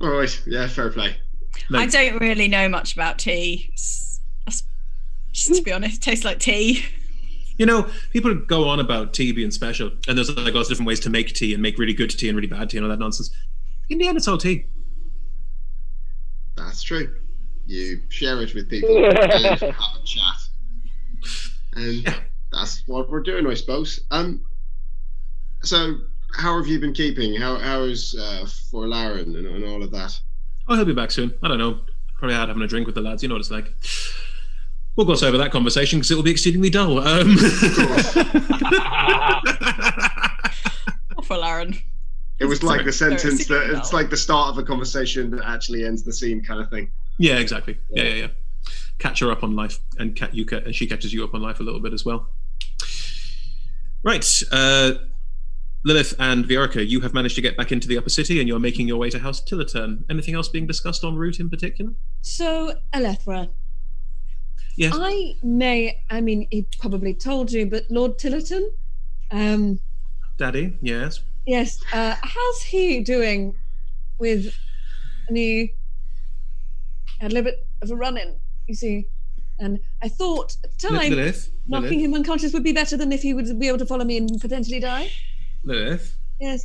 All right. Yeah, fair play. I don't really know much about tea. Just to be honest, it tastes like tea. You know, people go on about tea being special, and there's like lots of different ways to make tea and make really good tea and really bad tea and all that nonsense. In the end, it's all tea. That's true. You share it with people and have a chat, and that's what we're doing, I suppose. So how have you been keeping? How is for Laren and all of that? Oh, he'll be back soon. I don't know. Probably out having a drink with the lads. You know what it's like. We'll gloss over that conversation because it will be exceedingly dull. For Laren. It was like the sentence that it's like the start of a conversation that actually ends the scene, kind of thing. Yeah, exactly. Yeah. Catch her up on life, and she catches you up on life a little bit as well. Right, Lilith and Viorica, you have managed to get back into the upper city, and you're making your way to House Tillerton. Anything else being discussed en route in particular? So, Alethra. Yes. I mean, he probably told you, but Lord Tillerton, Daddy, yes. Yes, how's he doing with he had a little bit of a run-in, you see, and I thought at the time knocking him unconscious would be better than if he would be able to follow me and potentially die. Lilith? Yes.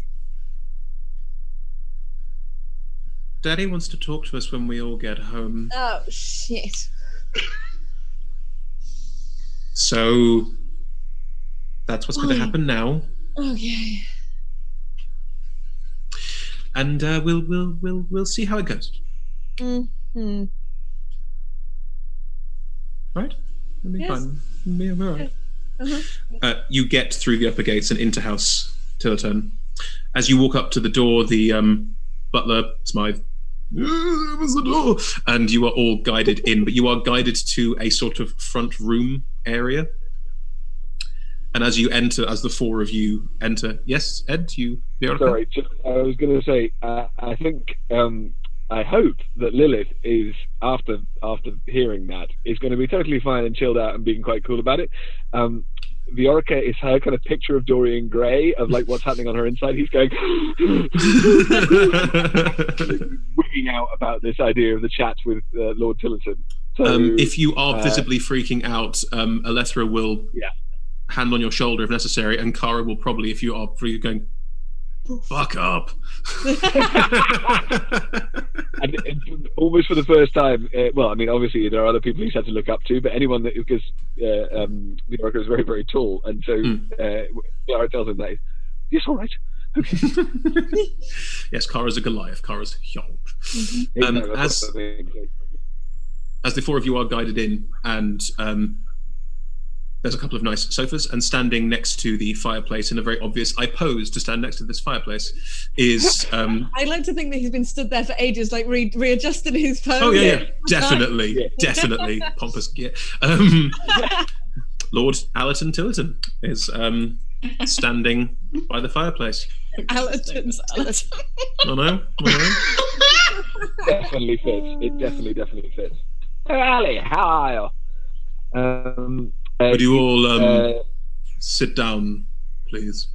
Daddy wants to talk to us when we all get home. Oh, shit. So that's what's going to happen now. Okay. And we'll see how it goes. Mm-hmm. Right? It'll be fun. Yeah, all right. Uh-huh. You get through the upper gates and into House Tillerton. As you walk up to the door, the butler, Smythe, was the door, and you are all guided in, but you are guided to a sort of front room area. And as you enter, as the four of you enter, yes, Ed, you. Sorry, I was going to say, I think, I hope that Lilith is after hearing that is going to be totally fine and chilled out and being quite cool about it. Viorica is her kind of picture of Dorian Gray of like what's happening on her inside. He's going wigging out about this idea of the chat with Lord Tillerton. So, if you are visibly freaking out, Alethra will hand on your shoulder if necessary, and Kara will probably, if you are free, going, fuck up. And almost for the first time, well, I mean, obviously there are other people he's had to look up to, but anyone that, because the Oracle is very, very tall, and so Clara tells him that, yes, all right. Okay. Yes, Kara's a Goliath. Kara's huge. As the four of you are guided in, and there's a couple of nice sofas, and standing next to the fireplace in a very obvious, I pose to stand next to this fireplace, is... I like to think that he's been stood there for ages, like readjusting his pose. Oh, yeah. Definitely. Definitely. Pompous. Yeah. Lord Allerton Tillerton is standing by the fireplace. Allerton's Allerton. I know. Definitely fits. It definitely fits. Oh, Ali, how are you? Would you all sit down, please?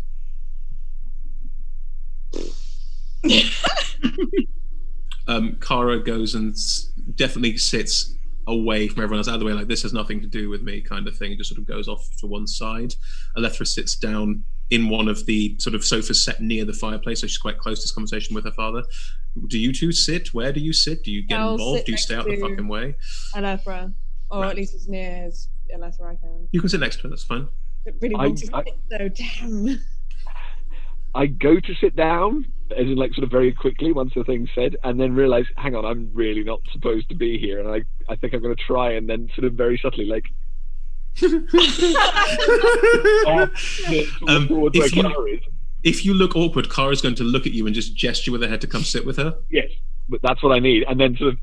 Kara goes and definitely sits away from everyone else, out of the way, like this has nothing to do with me kind of thing. It just sort of goes off to one side. Alethra sits down in one of the sort of sofas set near the fireplace, so she's quite close to this conversation with her father. Do you two sit? Where do you sit? Do you get involved? Do you stay out the fucking way? Alethra, or at least as near as Alethra I can. You can sit next to her, that's fine. I really want to sit, though, damn. I go to sit down, as in like sort of very quickly once the thing's said, and then realise, hang on, I'm really not supposed to be here, and I think I'm going to try, and then sort of very subtly, like, if you look awkward, Kara's going to look at you and just gesture with her head to come sit with her. Yes, but that's what I need, and then sort of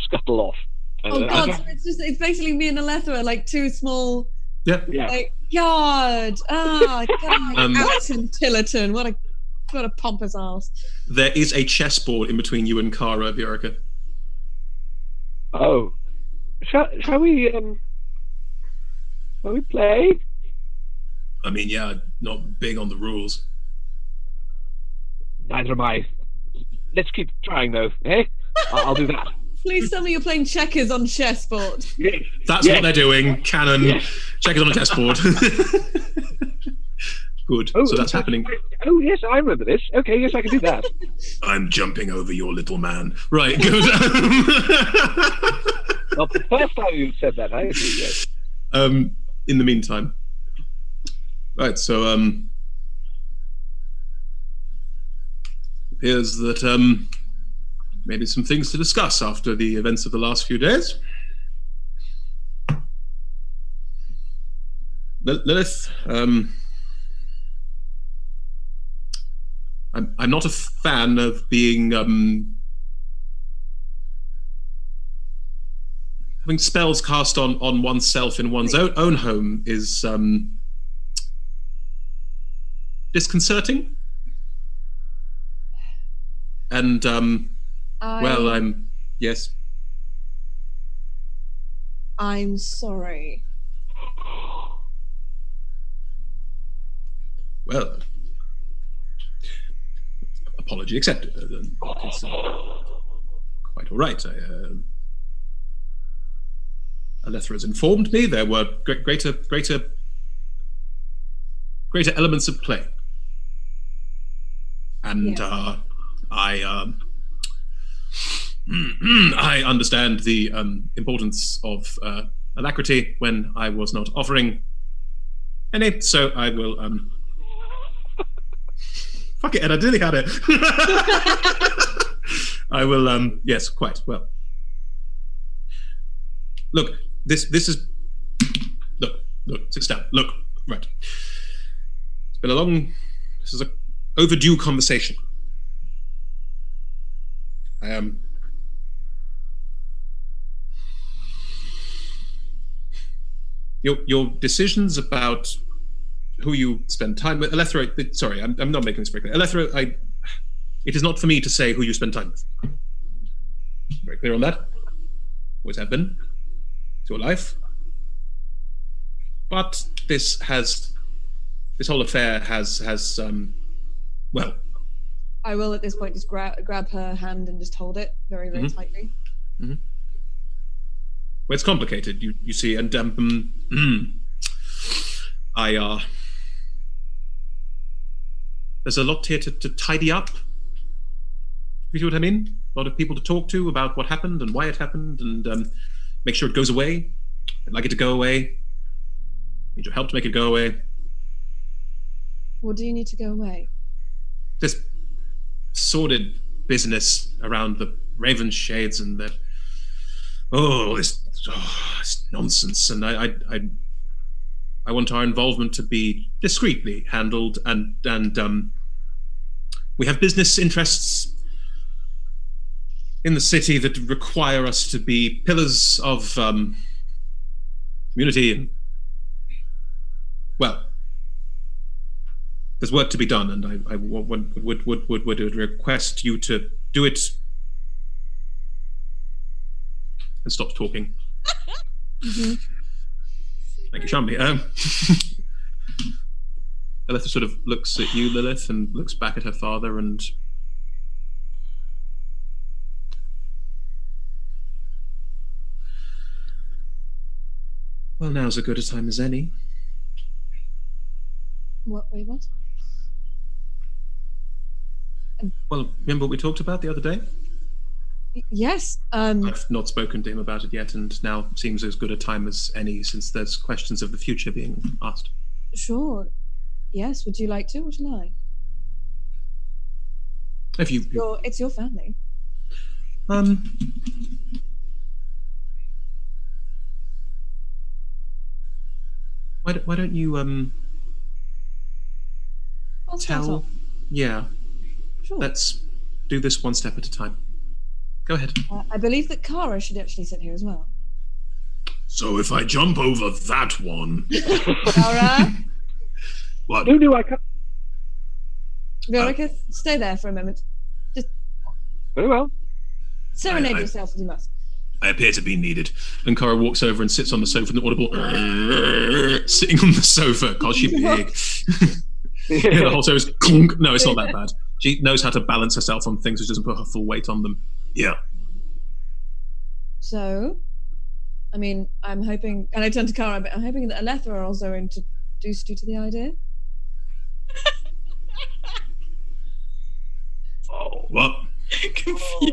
scuttle off. Oh god, so it's basically me and Alethra, like two small. Yeah. Like, God. God. Allerton Tillerton. What a pompous ass. There is a chessboard in between you and Kara, Bjorka. Oh. Shall we play? I mean, yeah, not big on the rules. Neither am I. Let's keep trying, though, eh? I'll do that. Please tell me you're playing checkers on chessboard. Yes. That's what they're doing. Cannon. Yes. Checkers on a chessboard. Good. Oh, so that's happening. Oh, yes, I remember this. Okay, yes, I can do that. I'm jumping over your little man. Right, good. Not the first time you said that, I agree, yes. In the meantime. Right, so appears that maybe some things to discuss after the events of the last few days. Lilith, I'm not a fan of being having spells cast on oneself in one's own home is disconcerting. And yes. I'm sorry. Well, apology accepted. It's quite all right. Alethra has informed me there were greater elements of play, and yes. I understand the importance of alacrity when I was not offering any, so I will fuck it, Ed, I nearly had it. I will yes, quite well. Look, this is look, sit down. Look, right. It's been this is a overdue conversation. Your decisions about who you spend time with, Alethra. Sorry, I'm not making this very clear. Alethra, it is not for me to say who you spend time with. Very clear on that. Always have been. It's your life. But this whole affair has well. I will at this point just grab her hand and just hold it very, very tightly. Mm-hmm. Well, it's complicated, you see, and there's a lot here to tidy up. You see what I mean? A lot of people to talk to about what happened and why it happened, and make sure it goes away. I'd like it to go away. Need your help to make it go away. What do you need to go away? This sordid business around the Raven Shades and the this nonsense. And I want our involvement to be discreetly handled, and we have business interests in the city that require us to be pillars of community, and well, there's work to be done, and I would request you to do it and stop talking. Mm-hmm. Thank you, Shambi. Lilith sort of looks at you, Lilith, and looks back at her father, and well, now's as good a time as any. What? Well, remember what we talked about the other day? Yes. I've not spoken to him about it yet, and now seems as good a time as any, since there's questions of the future being asked. Sure. Yes. Would you like to, or shall I? If you It's your family. Why don't you I'll start tell? off. Yeah. Sure. Let's do this one step at a time. Go ahead. I believe that Kara should actually sit here as well. So if I jump over that one, Kara, what? No, I can't. Veronica, stay there for a moment. Just Very well. serenade I- yourself as you must. I appear to be needed. And Kara walks over and sits on the sofa, and the audible sitting on the sofa. God, she's big. The whole sofa's clunk. No, it's not that bad. She knows how to balance herself on things, which doesn't put her full weight on them. Yeah. So, I mean, I'm hoping, and I turn to Kara, but I'm hoping that Alethra are also introduced you to the idea. What? Confused.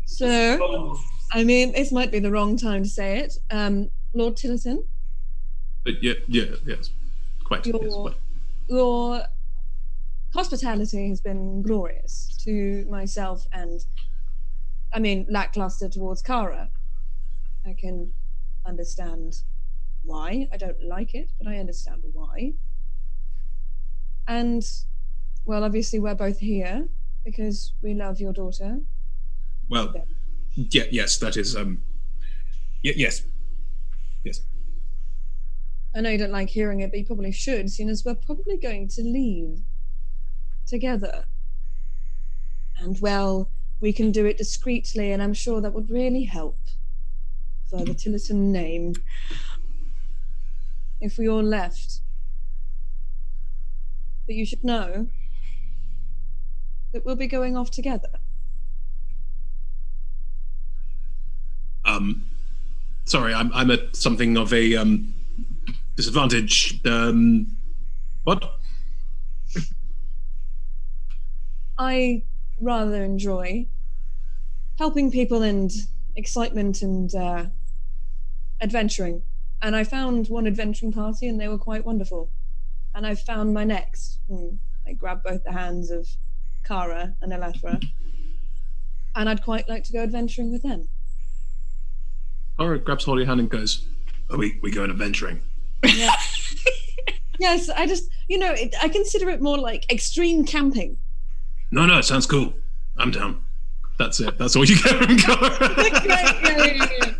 So, I mean, this might be the wrong time to say it. Lord Tillotson, Yes. Quite. Your- Yes, quite. your hospitality has been glorious to myself and, I mean, lackluster towards Kara. I can understand why. I don't like it, but I understand why. And, well, obviously we're both here because we love your daughter. Well, yeah, yes, that is, yes. I know you don't like hearing it, but you probably should, seeing as we're probably going to leave together. And, well, we can do it discreetly, and I'm sure that would really help for the Tillotson name if we all left. But you should know that we'll be going off together. Sorry, I'm at something of a, disadvantage. What? I rather enjoy helping people and excitement and adventuring. And I found one adventuring party and they were quite wonderful. And I've found my next. I grabbed both the hands of Kara and Alethra. And I'd quite like to go adventuring with them. Kara grabs hold of your hand and goes, "Are we going adventuring?" Yeah. Yes, I just, I consider it more like extreme camping. No, it sounds cool. I'm down. That's it. That's all you get from Kara. Yeah.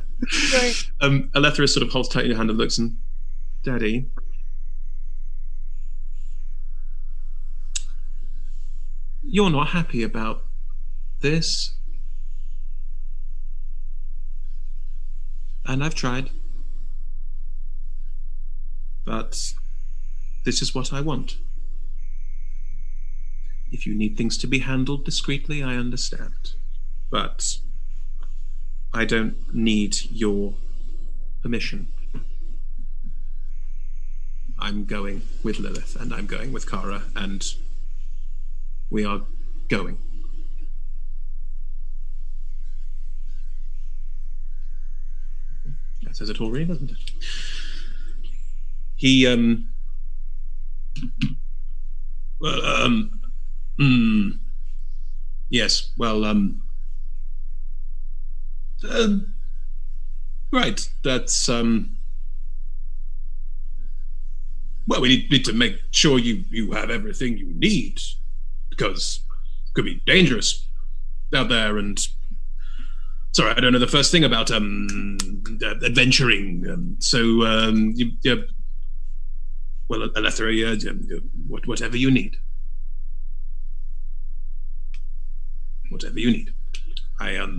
Great. Alethra sort of holds tight in your hand and looks, and Daddy, you're not happy about this, and I've tried, but this is what I want. If you need things to be handled discreetly, I understand, but I don't need your permission. I'm going with Lilith, and I'm going with Kara, and we are going. That says it all, really, doesn't it? He, yes, well, right, that's, well, we need to make sure you have everything you need, because it could be dangerous out there, and sorry, I don't know the first thing about adventuring. Well, Alethra, whatever you need. Whatever you need. I've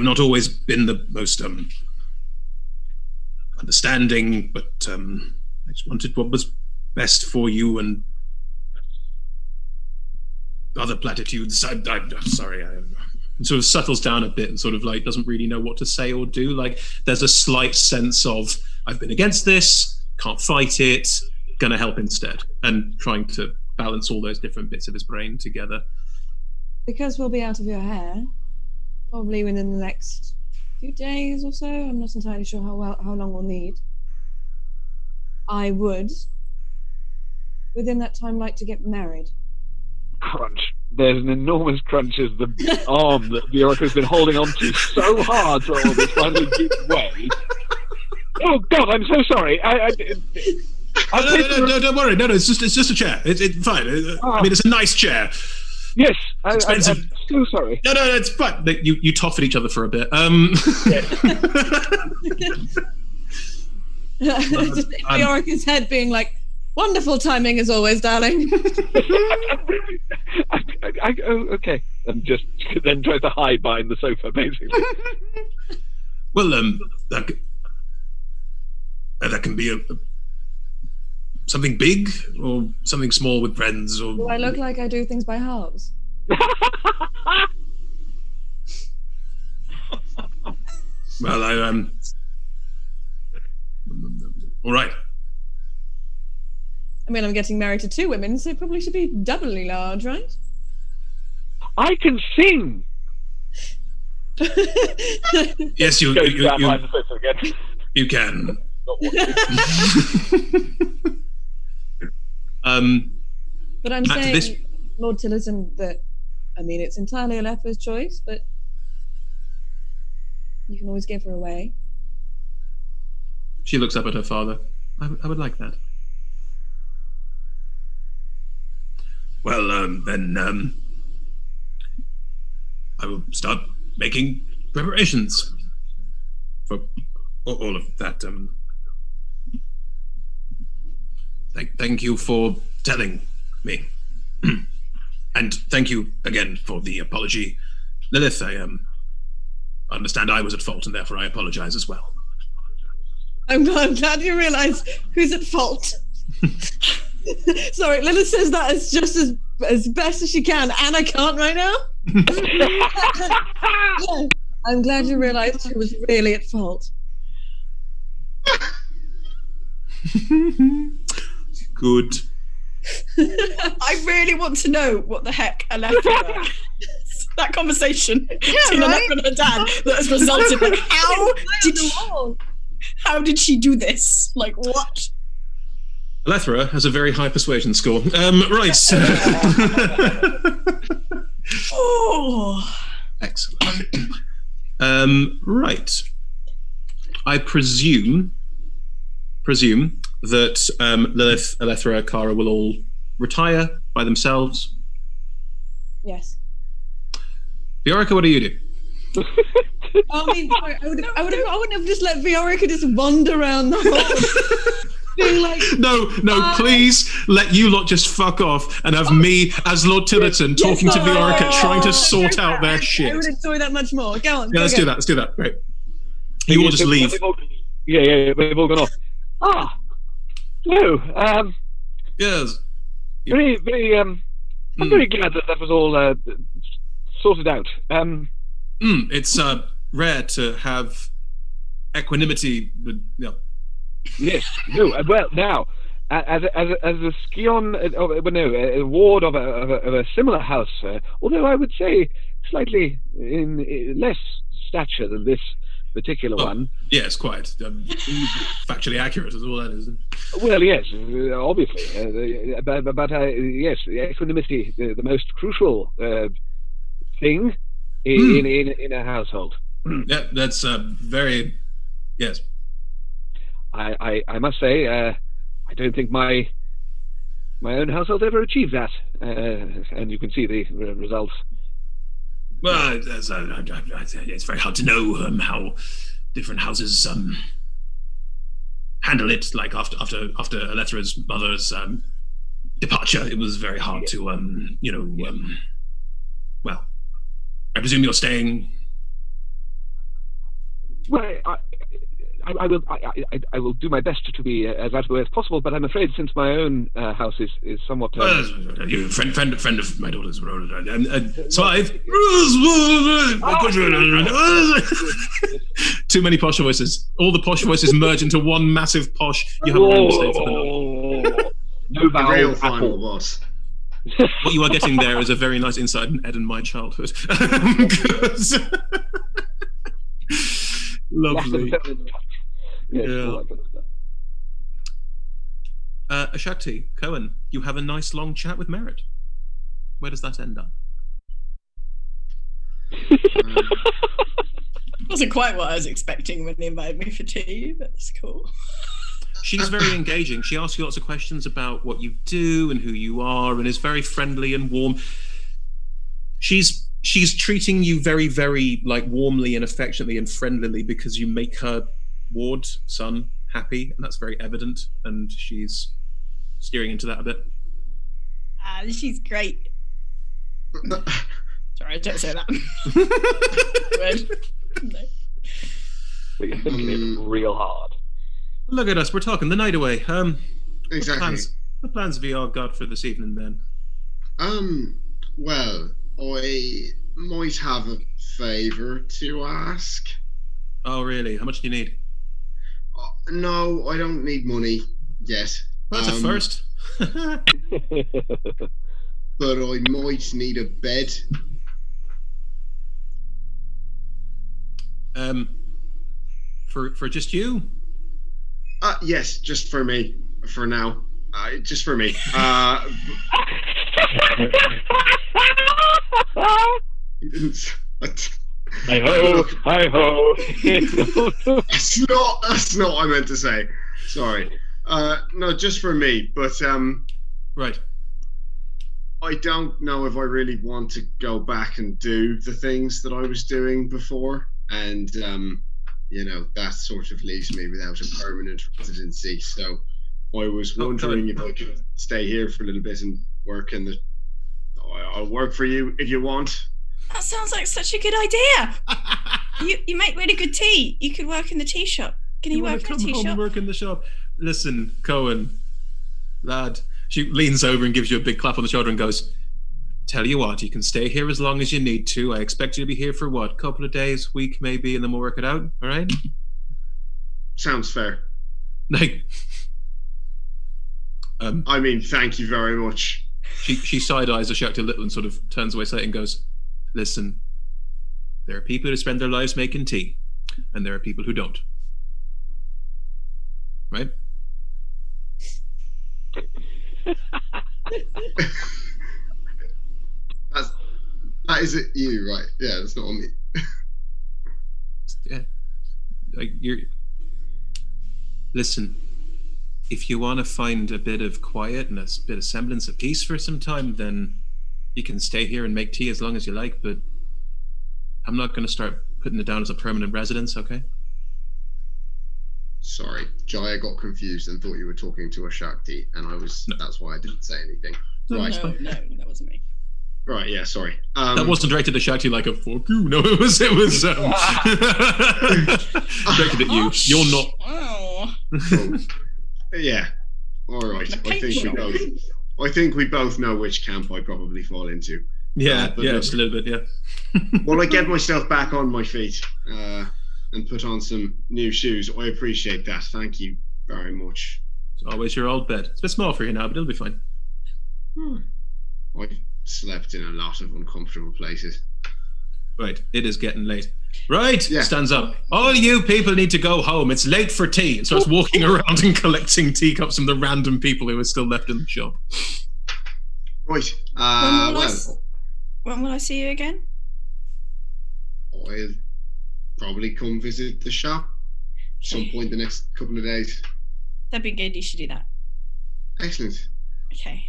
not always been the most understanding, but I just wanted what was best for you and other platitudes. I'm sorry. It sort of settles down a bit and sort of like doesn't really know what to say or do. Like there's a slight sense of I've been against this, can't fight it, gonna help instead, and trying to balance all those different bits of his brain together. Because we'll be out of your hair, probably within the next few days or so. I'm not entirely sure how long we'll need. I would, within that time, like to get married. Crunch. There's an enormous crunch as the arm that Viorica's been holding on to so hard for all this finally gives way. Oh God, I'm so sorry. No, don't worry. No, it's just a chair. It's fine. I mean, it's a nice chair. Yes, I'm so sorry. No, it's fine. You toff at each other for a bit. Just Viorica's head being like, wonderful timing as always, darling. Okay. And just then tries to hide behind the sofa, basically. Well, that can be something big or something small with friends. Or do I look like I do things by halves? Well, all right. I mean, I'm getting married to 2 women, so it probably should be doubly large, right? I can sing. Yes, you can. But I'm saying, Lord Tillotson, that I mean, it's entirely Alethra's choice, but you can always give her away. She looks up at her father. I would like that. Well, then I will start making preparations for all of that. Thank you for telling me. And thank you again for the apology. Lilith, I understand I was at fault, and therefore I apologize as well. I'm glad you realise who's at fault. Sorry, Lilith says that as just as best as she can, and I can't right now. Yeah, I'm glad you realised who was really at fault. Good. I really want to know what the heck Alethra that conversation between Alethra and her dad that has resulted. Like, how did she do this? Like, what? Alethra has a very high persuasion score. Right. Oh, excellent. Right. I presume that Lilith, Alethra, Kara will all retire by themselves. Yes. Viorica, what do you do? I mean, sorry, I wouldn't have just let Viorica just wander around the hall. Being like, no, please let you lot just fuck off and have me as Lord Tillotson talking to Viorica, trying to sort out their shit. I would enjoy that much more. Go on. Yeah, let's do that. Right. You all just leave. Yeah, they've all gone off. No. Yes. Very, I'm very glad that was all sorted out. It's rare to have equanimity would, Yes. No. Well, now, as a scion, a ward of a similar house, although I would say slightly in less stature than this particular one. Yes, quite. Factually accurate is all that is. Well, yes, obviously, but yes, equanimity, the most crucial thing in a household. Yeah, that's very. Yes. I must say, I don't think my own household ever achieved that, and you can see the results. Well, it's very hard to know how different houses handle it. Like after Alethra's mother's departure, it was very hard to well, I presume you're staying. Well, I will do my best to be as out of the way as possible, but I'm afraid since my own house is somewhat. You're a friend of my daughter's. Slive. Too many posh voices. All the posh voices merge into one massive posh. You have a room to stay for the night. No vowel. Real final boss. What you are getting there is a very nice insight in Ed and my childhood. Lovely. Yeah. Ashakti, Cohen, you have a nice long chat with Merritt. Where does that end up? Wasn't quite what I was expecting when they invited me for tea. That's cool. She's very engaging. She asks you lots of questions about what you do and who you are, and is very friendly and warm. She's treating you very, very like warmly and affectionately and friendlily because you make her ward son happy, and that's very evident. And she's steering into that a bit. She's great. Sorry, don't say that. No. You're thinking it real hard. Look at us, we're talking the night away. Exactly. What plans have you all got for this evening then? Well, I might have a favour to ask. Oh, really? How much do you need? No, I don't need money yet. Well, that's a first. But I might need a bed. For just you? Yes, just for me. For now. Just for me. Hi ho, hi ho. That's not what I meant to say. Sorry. No, just for me. But right. I don't know if I really want to go back and do the things that I was doing before, and that sort of leaves me without a permanent residency. So I was wondering if I could stay here for a little bit and work in the. I'll work for you if you want. That sounds like such a good idea. You make really good tea. You could work in the tea shop. Can you work in the tea shop? Work in the shop. Listen, Cohen, lad. She leans over and gives you a big clap on the shoulder and goes, "Tell you what, you can stay here as long as you need to. I expect you to be here for what, couple of days, week maybe, and then we'll work it out. All right?" Sounds fair. Like, I mean, thank you very much. She side eyes Ashakti a little and sort of turns away slightly and goes, "Listen, there are people who spend their lives making tea, and there are people who don't. Right?" That is it. You right? Yeah, that's not on me. Yeah, like Listen, if you want to find a bit of quiet and a bit of semblance of peace for some time, then you can stay here and make tea as long as you like. But I'm not going to start putting it down as a permanent residence, okay? Sorry, Jaya got confused and thought you were talking to Ashakti, and that's why I didn't say anything. No, that wasn't me. Right, yeah, sorry. That wasn't directed at Shakti like a fuck you. No, it was directed at you. You're not. Wow. Cool. Yeah. All right. I think we both know which camp I probably fall into. Yeah, just a little bit. Yeah. Well, I get myself back on my feet. and put on some new shoes. I appreciate that. Thank you very much. It's always your old bed. It's a bit small for you now, but it'll be fine. I've slept in a lot of uncomfortable places. Right, it is getting late. Right, Yeah. stands up. All you people need to go home. It's late for tea. And starts walking around and collecting teacups from the random people who are still left in the shop. Right. When will I see you again? I'll probably come visit the shop some point the next couple of days. That'd be good. You should do that. Excellent. Okay.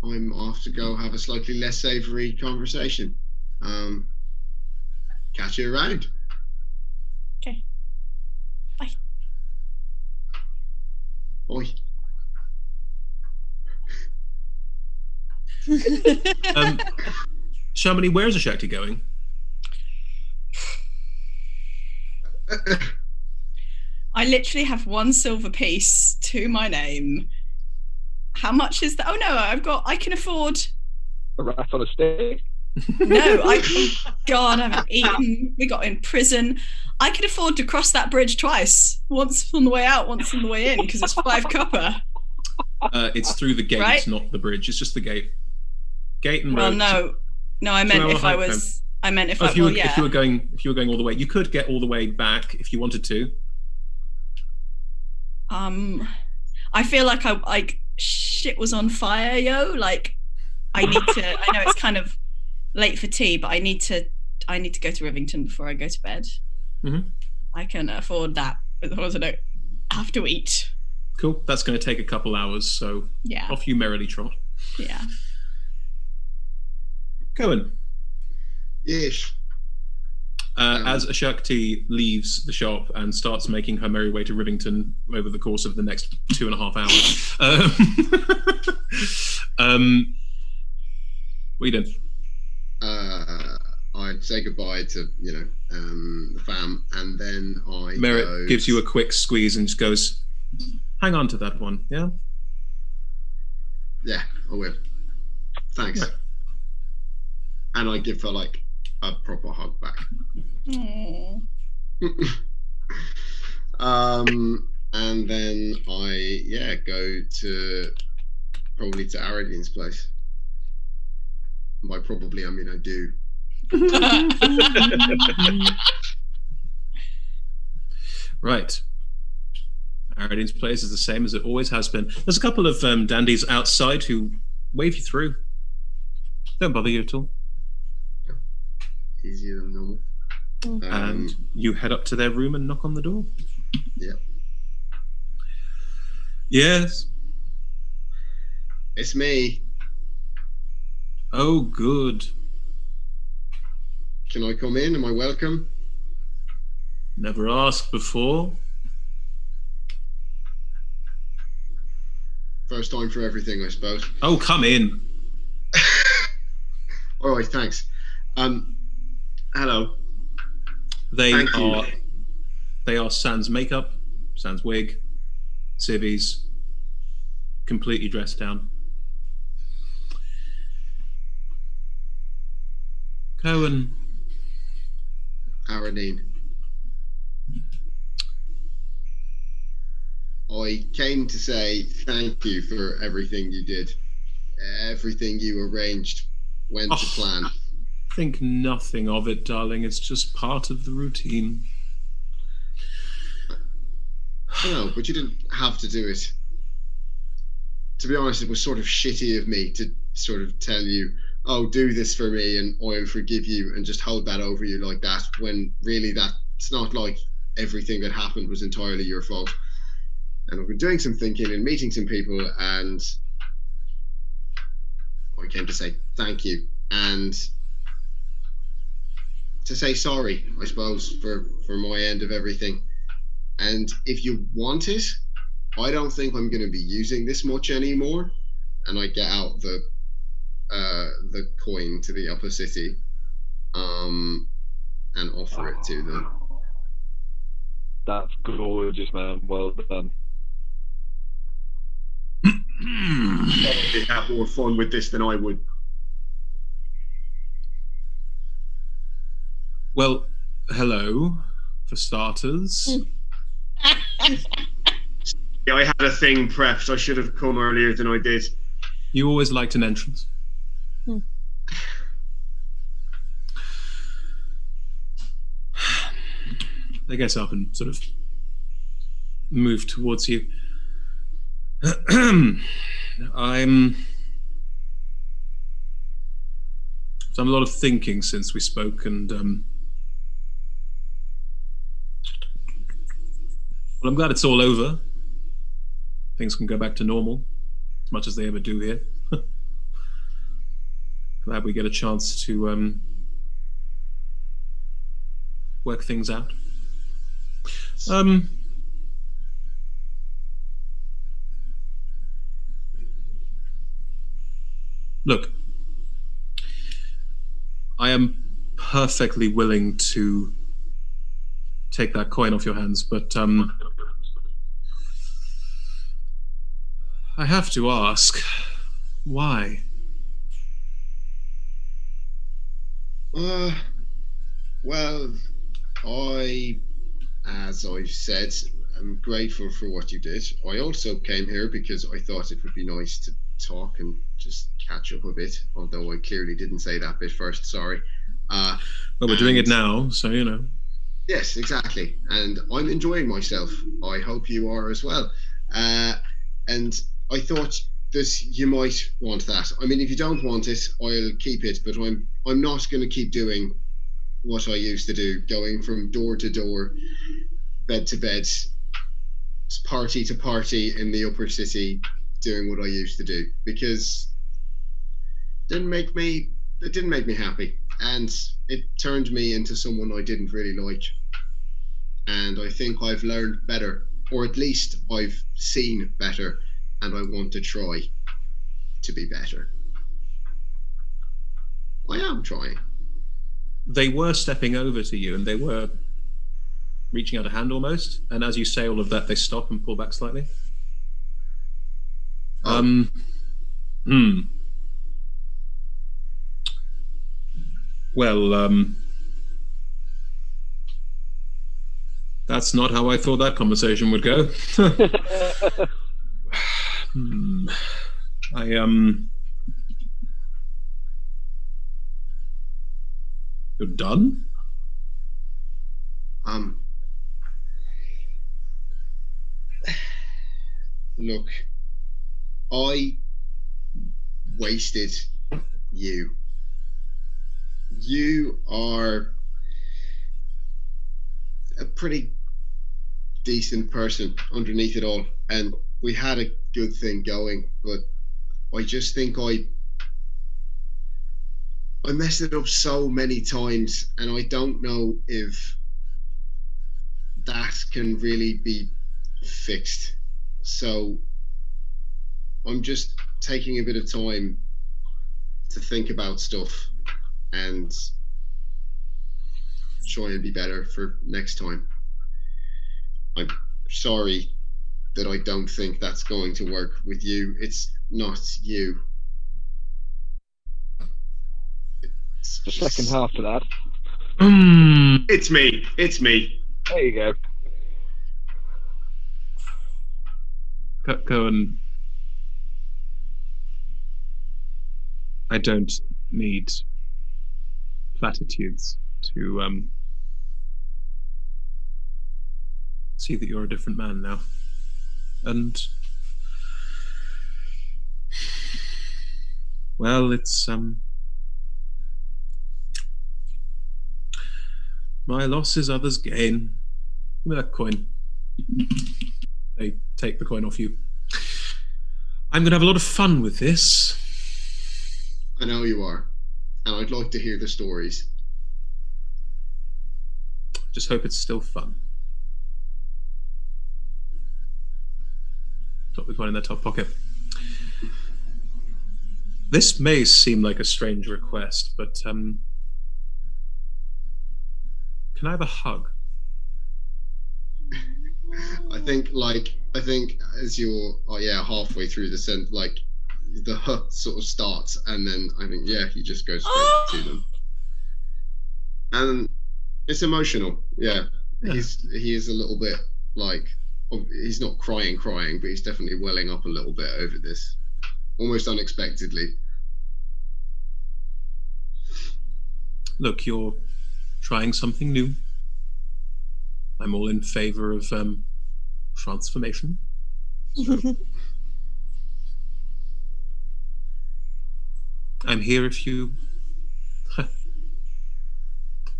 I'm off to go have a slightly less savoury conversation. Catch you around. Okay. Bye. Bye. Shamini, where's Ashakti going? I literally have 1 silver piece to my name. How much is that? Oh no, I can afford. A rat on a stick. No, God, I haven't eaten. We got in prison. I could afford to cross that bridge twice. Once on the way out, once on the way in, because it's 5 copper. It's through the gate, Right? not the bridge. It's just the gate. Gate and Well, road. no, I meant 2 hour if I hike was. I meant if Oh, I. if you Well, were, yeah. if you were going all the way, you could get all the way back if you wanted to. I feel like shit was on fire, yo. Like, I need to. I know it's kind of late for tea, but I need to go to Rivington before I go to bed. Mm-hmm. I can afford that as long as I don't have to eat. Cool. That's going to take a couple hours, so Yeah. off you merrily trot. Yeah. Cohen. Yes. As Ashakti leaves the shop and starts making her merry way to Rivington over the course of the next 2.5 hours, what are you doing? I'd say goodbye to the fam, and then Merritt gives you a quick squeeze and just goes, "Hang on to that one, yeah." Yeah, I will. Thanks. Right. And I give her like a proper hug back. Aww. And then I go probably to Aradin's place. And by probably I mean I do. Right. Aradin's place is the same as it always has been. There's a couple of dandies outside who wave you through. Don't bother you at all. Easier than normal. And you head up to their room and knock on the door. Yeah. Yes. It's me. Oh, good. Can I come in? Am I welcome? Never asked before. First time for everything, I suppose. Oh, come in. All right, thanks. Hello. They Thank you. are sans makeup, sans wig, civvies, completely dressed down. Cohen. Aradine. I came to say thank you for everything you did. Everything you arranged went to plan. Think nothing of it, darling. It's just part of the routine. No, but you didn't have to do it. To be honest, it was sort of shitty of me to sort of tell you, oh, do this for me and I'll forgive you, and just hold that over you like that, when really that's not like everything that happened was entirely your fault. And I've been doing some thinking and meeting some people, and I came to say thank you and to say sorry, I suppose, for my end of everything. And if you want it, I don't think I'm going to be using this much anymore. And I get out the coin to the upper city, and offer it to them. That's gorgeous, man. Well done. They'd have more fun with this than I would. Well, hello, for starters. Yeah, I had a thing prepped. I should have come earlier than I did. You always liked an entrance. They get up and sort of move towards you. I've done a lot of thinking since we spoke, and well, I'm glad it's all over. Things can go back to normal, as much as they ever do here. Glad we get a chance to work things out. Look, I am perfectly willing to take that coin off your hands, but I have to ask, why? Well, as I've said, I'm grateful for what you did. I also came here because I thought it would be nice to talk and just catch up a bit, although I clearly didn't say that bit first, sorry. Well, we're doing it now, so you know. Yes, exactly. And I'm enjoying myself. I hope you are as well. And I thought that you might want that. I mean, if you don't want it, I'll keep it, but I'm not going to keep doing what I used to do, going from door to door, bed to bed, party to party in the upper city, doing what I used to do, because it didn't make me happy, and it turned me into someone I didn't really like. And I think I've learned better, or at least I've seen better, and I want to try to be better. I am trying. They were stepping over to you, and they were reaching out a hand almost, and as you say all of that, they stop and pull back slightly. Well, that's not how I thought that conversation would go. You're done? Look, I wasted you. You are a pretty decent person underneath it all, and we had a good thing going, but I just think I messed it up so many times, and I don't know if that can really be fixed. So I'm just taking a bit of time to think about stuff and try and be better for next time. I'm sorry that I don't think that's going to work with you. It's not you. The second half to that. It's me. It's me. There you go. Cohen, I don't need platitudes to see that you're a different man now. And well, it's my loss is others' gain. Give me that coin. They take the coin off you. I'm going to have a lot of fun with this. I know you are. And I'd like to hear the stories. Just hope it's still fun. Drop the coin in their top pocket. This may seem like a strange request, but can I have a hug? I think as you're halfway through the sentence, like the sort of starts, and then I think he just goes straight to them, and it's emotional. Yeah, Yeah. he is a little bit like, he's not crying, but he's definitely welling up a little bit over this, almost unexpectedly. Look, you're trying something new. I'm all in favor of transformation. So I'm here if you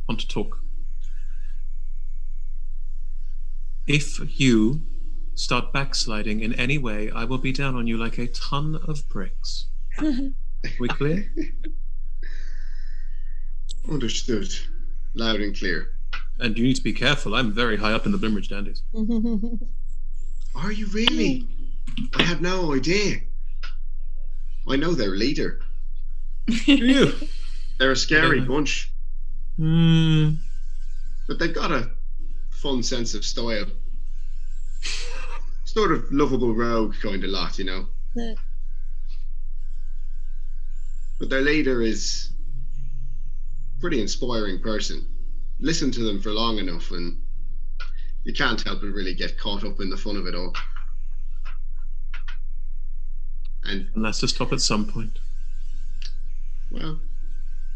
want to talk. If you start backsliding in any way, I will be down on you like a ton of bricks. We clear? Understood. Loud and clear. And you need to be careful. I'm very high up in the Blimridge Dandies. Are you really? I had no idea. I know their leader. Do you? They're a scary bunch. But they've got a fun sense of style. Sort of lovable rogue kind of lot, you know. Yeah. But their leader is a pretty inspiring person. Listen to them for long enough and you can't help but really get caught up in the fun of it all. And Unless to stop at some point. well,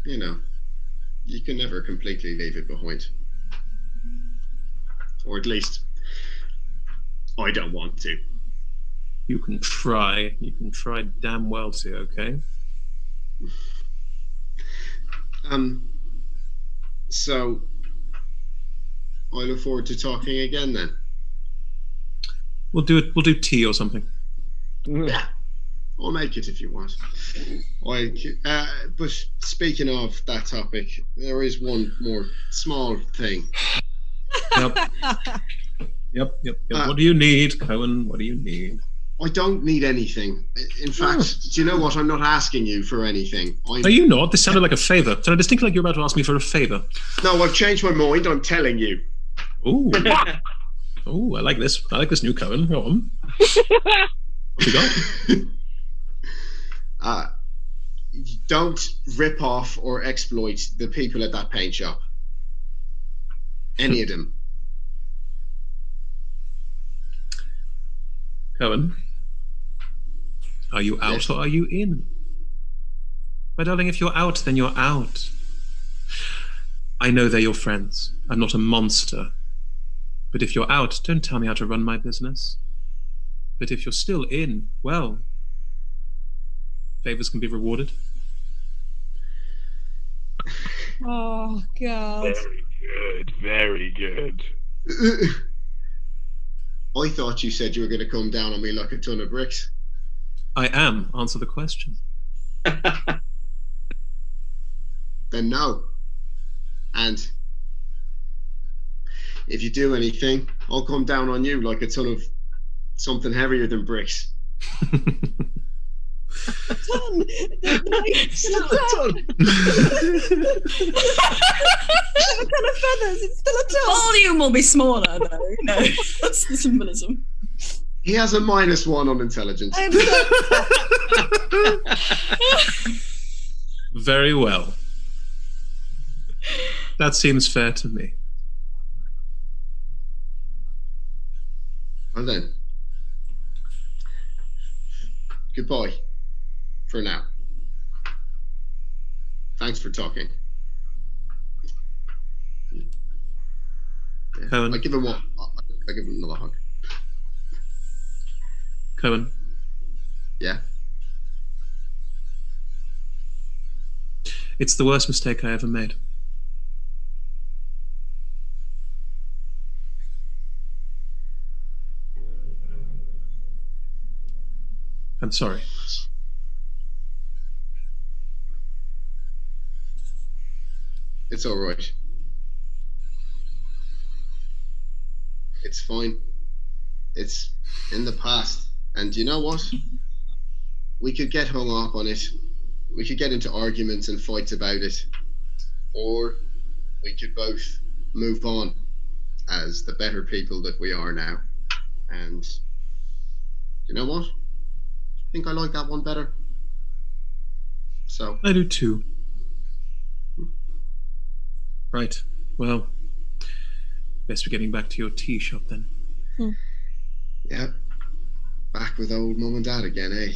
you know, you can never completely leave it behind. Or at least, I don't want to. You can try. You can try damn well to, okay? So, I look forward to talking again then. We'll do it. We'll do tea or something. Yeah, I'll make it if you want. But speaking of that topic, there is one more small thing. Yep. What do you need, Cohen? What do you need? I don't need anything. In fact, do you know what? I'm not asking you for anything. Are you not? This sounded like a favour. It sounded distinctly like you're about to ask me for a favour. No, I've changed my mind. I'm telling you. Ooh. Oh, I like this. I like this new Cohen. Go on. What you got? Don't rip off or exploit the people at that paint shop. Any of them. Cohen, are you out Yes. or are you in? My darling, if you're out, then you're out. I know they're your friends. I'm not a monster. But if you're out, don't tell me how to run my business. But if you're still in, well, favors can be rewarded. Oh God. Very good. I thought you said you were going to come down on me like a ton of bricks. I am. Answer the question. Then no. And if you do anything, I'll come down on you like a ton of something heavier than bricks. Ton. Still a ton. A ton of feathers. It's still a ton. Volume will be smaller, though. No, that's the symbolism. He has a -1 on intelligence. Very well. That seems fair to me. Well then. Goodbye. For now. Thanks for talking. Yeah. Cohen. I give him another hug. Cohen, Yeah. it's the worst mistake I ever made. I'm sorry. It's all right. It's fine. It's in the past. And you know what? We could get hung up on it. We could get into arguments and fights about it. Or we could both move on as the better people that we are now. And you know what? I think I like that one better. So I do too. Right. Well, Best be getting back to your tea shop then. Yep. Back with old mum and dad again, eh?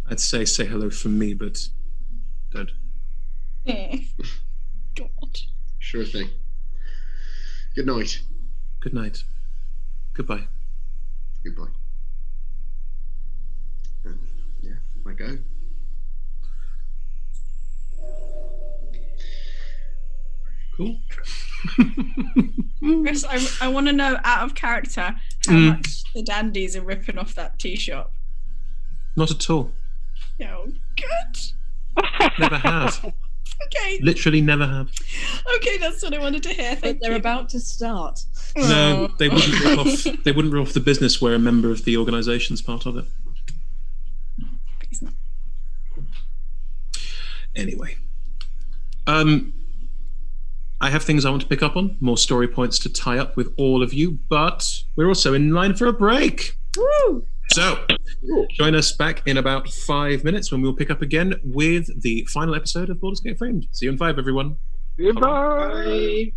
I'd say hello from me, but don't. God. Sure thing. Good night. Good night. Goodbye. Goodbye. Yeah, I go. Cool. Chris, I want to know, out of character, how much the dandies are ripping off that tea shop. Not at all. Oh, good. Never have. Okay. Literally never have. Okay, that's what I wanted to hear. But Thank they're you. about to start. No, they wouldn't rip off. They wouldn't rip off the business where a member of the organisation's part of it. Please not. Anyway, I have things I want to pick up on, more story points to tie up with all of you, but we're also in line for a break. Woo! So join us back in about 5 minutes when we'll pick up again with the final episode of Baldur's Gate Framed. See you in 5, everyone. Goodbye.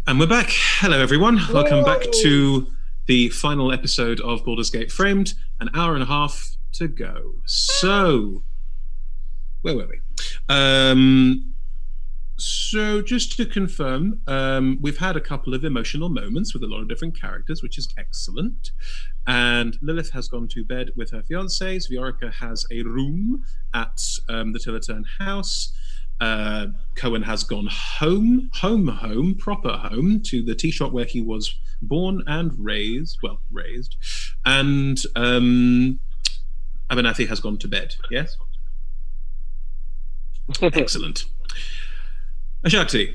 And we're back. Hello, everyone. Welcome back to the final episode of Baldur's Gate Framed. An hour and a half to go. So, where were we? So, just to confirm, we've had a couple of emotional moments with a lot of different characters, which is excellent. And Lilith has gone to bed with her fiancés. Viorica has a room at the Tillerturn house. Cohen has gone home, proper home, to the tea shop where he was born and raised. And Abernathy has gone to bed. Yes? Excellent. Ashakti,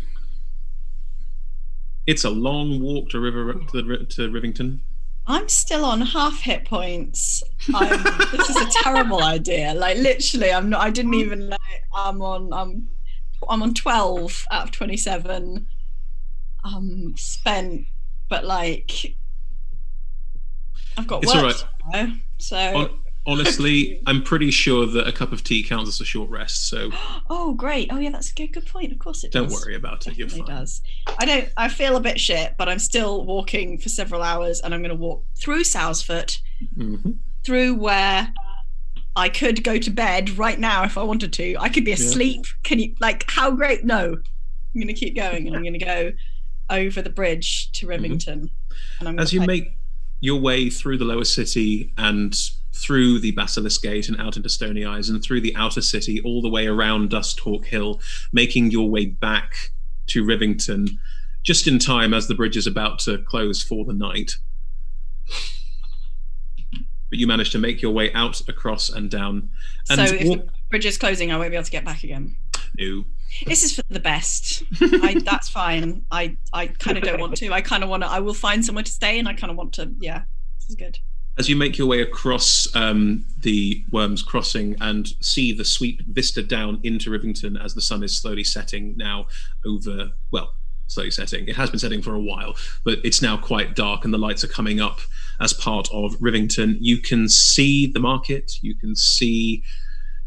it's a long walk to Rivington. I'm still on half hit points. This is a terrible idea. Like literally, I'm not. I didn't even like. I'm on 12 out of 27. Spent, but like, I've got it's work. All right. To do, so honestly, I'm pretty sure that a cup of tea counts as a short rest. So. Oh great! Oh yeah, that's a good point. Of course it does. Don't worry about it. You're fine. It does. I feel a bit shit, but I'm still walking for several hours, and I'm going to walk through Sowsfoot, through where I could go to bed right now if I wanted to. I could be asleep. Can you how great? No, I'm going to keep going, and I'm going to go over the bridge to Rivington. And as you make your way through the lower city and through the Basilisk Gate and out into Stony Eyes and through the outer city, all the way around Dusthawk Hill, making your way back to Rivington, just in time as the bridge is about to close for the night. But you manage to make your way out, across, and down. And so if the bridge is closing, I won't be able to get back again? No. This is for the best. That's fine. I kind of don't want to. I kind of want to. I will find somewhere to stay, and I kind of want to. Yeah, this is good. As you make your way across the Worms Crossing and see the sweep vista down into Rivington as the sun is slowly setting now slowly setting. It has been setting for a while, but it's now quite dark and the lights are coming up as part of Rivington. You can see the market. You can see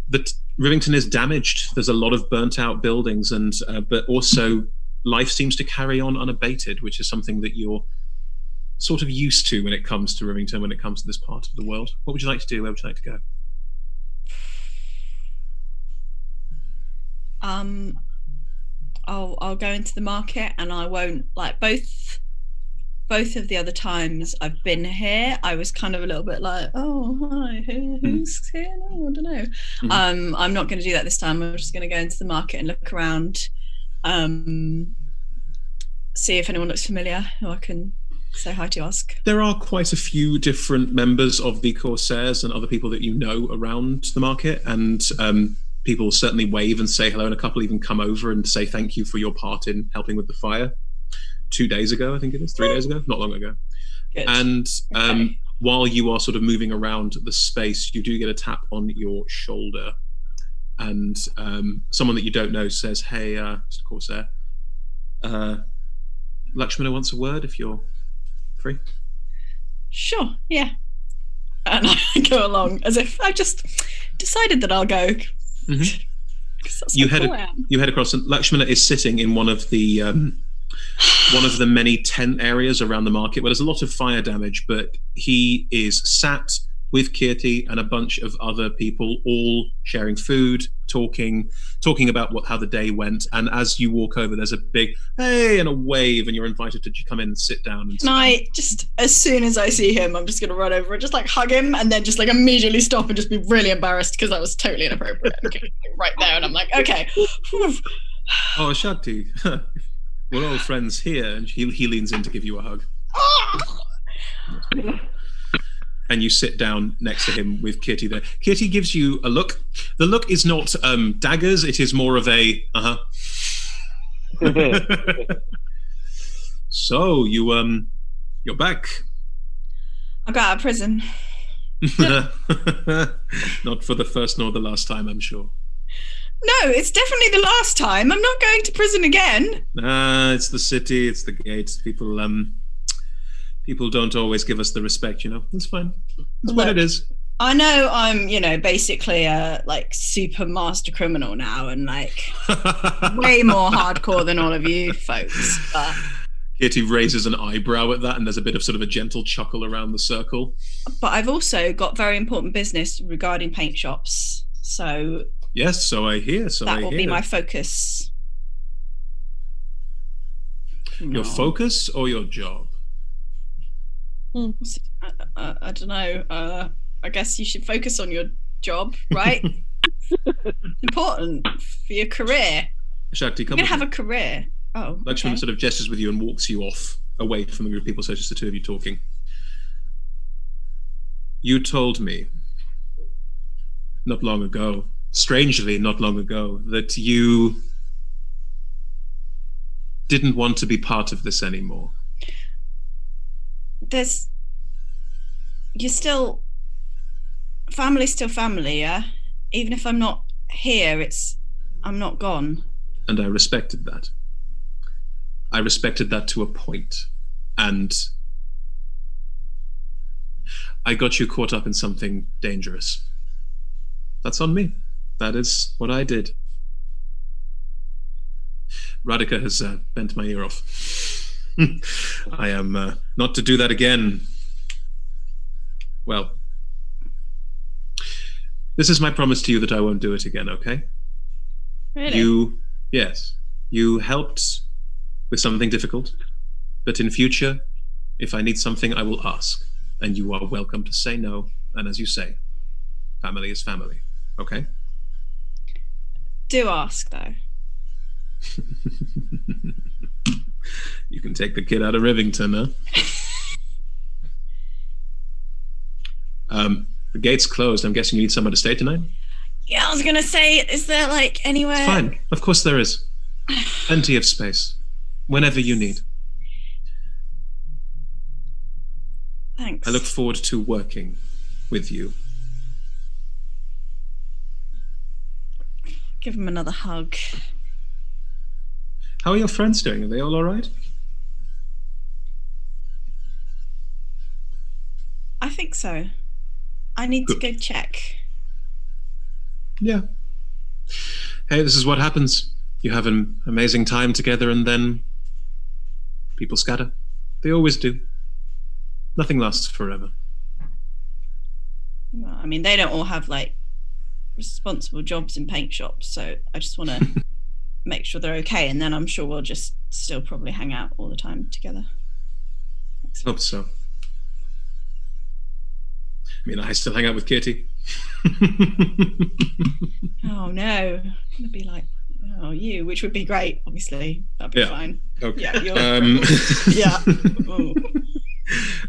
that Rivington is damaged. There's a lot of burnt out buildings, and but also life seems to carry on unabated, which is something that you're sort of used to when it comes to Rivington, when it comes to this part of the world. What would you like to do? Where would you like to go? I'll go into the market, and I won't both of the other times I've been here, I was kind of a little bit like, oh hi, who's here? No, I don't know. I'm not going to do that this time. I'm just going to go into the market and look around, see if anyone looks familiar who I can say hi to, ask. There are quite a few different members of the Corsairs and other people that you know around the market, and people certainly wave and say hello, and a couple even come over and say thank you for your part in helping with the fire 2 days ago, I think it is, 3 days ago, not long ago. Good. And while you are sort of moving around the space, you do get a tap on your shoulder, and someone that you don't know says, hey, Mr. Corsair, Lakshmana wants a word if you're free. Sure, yeah. And I go along as if I just decided that I'll go. You head across, and Lakshmana is sitting in one of the many tent areas around the market where there's a lot of fire damage, but he is sat with Kirti and a bunch of other people, all sharing food, talking about how the day went. And as you walk over, there's a big hey and a wave, and you're invited to come in and sit down. And I just, as soon as I see him, I'm just going to run over and just hug him, and then just immediately stop and just be really embarrassed because that was totally inappropriate. Right there, and I'm like, okay. Oh, Shakti, we're all friends here, and he leans in to give you a hug. And you sit down next to him with Kitty there. Kitty gives you a look. The look is not daggers, it is more of a So you're back. I got out of prison. Not for the first nor the last time, I'm sure. No, it's definitely the last time. I'm not going to prison again. It's the city, it's the gates. People don't always give us the respect, It's fine. It's what it is. I know I'm, basically a super master criminal now, and way more hardcore than all of you folks. But Kitty raises an eyebrow at that, and there's a bit of sort of a gentle chuckle around the circle. But I've also got very important business regarding paint shops. So yes, so I hear. That will be my focus. Your focus or your job? I don't know. I guess you should focus on your job, right? Important for your career. Shakti, come. You're gonna have a career. Oh, Lakshman sort of gestures with you and walks you off away from the group of people, so it's just the two of you talking. You told me not long ago, strangely not long ago, that you didn't want to be part of this anymore. Family's still family, yeah? Even if I'm not here, I'm not gone. And I respected that. I respected that to a point. And I got you caught up in something dangerous. That's on me. That is what I did. Radhika has bent my ear off. I am not to do that again. Well, this is my promise to you that I won't do it again, okay? Really? You helped with something difficult, but in future, if I need something, I will ask, and you are welcome to say no, and as you say, family is family, okay? Do ask, though. You can take the kid out of Rivington, huh? The gate's closed. I'm guessing you need somewhere to stay tonight? Yeah, I was going to say, is there, anywhere... It's fine. Of course there is. Plenty of space. Whenever you need. Thanks. I look forward to working with you. Give him another hug. How are your friends doing? Are they all right? I think so. I need to go check. Yeah. Hey, this is what happens. You have an amazing time together and then people scatter. They always do. Nothing lasts forever. Well, I mean, they don't all have responsible jobs in paint shops, so I just want to make sure they're okay, and then I'm sure we'll just still probably hang out all the time together. I hope so. I mean, I still hang out with Kitty. Oh no, I'm gonna be you, which would be great. Obviously, that'd be fine. Okay. Yeah. Yeah. Ooh.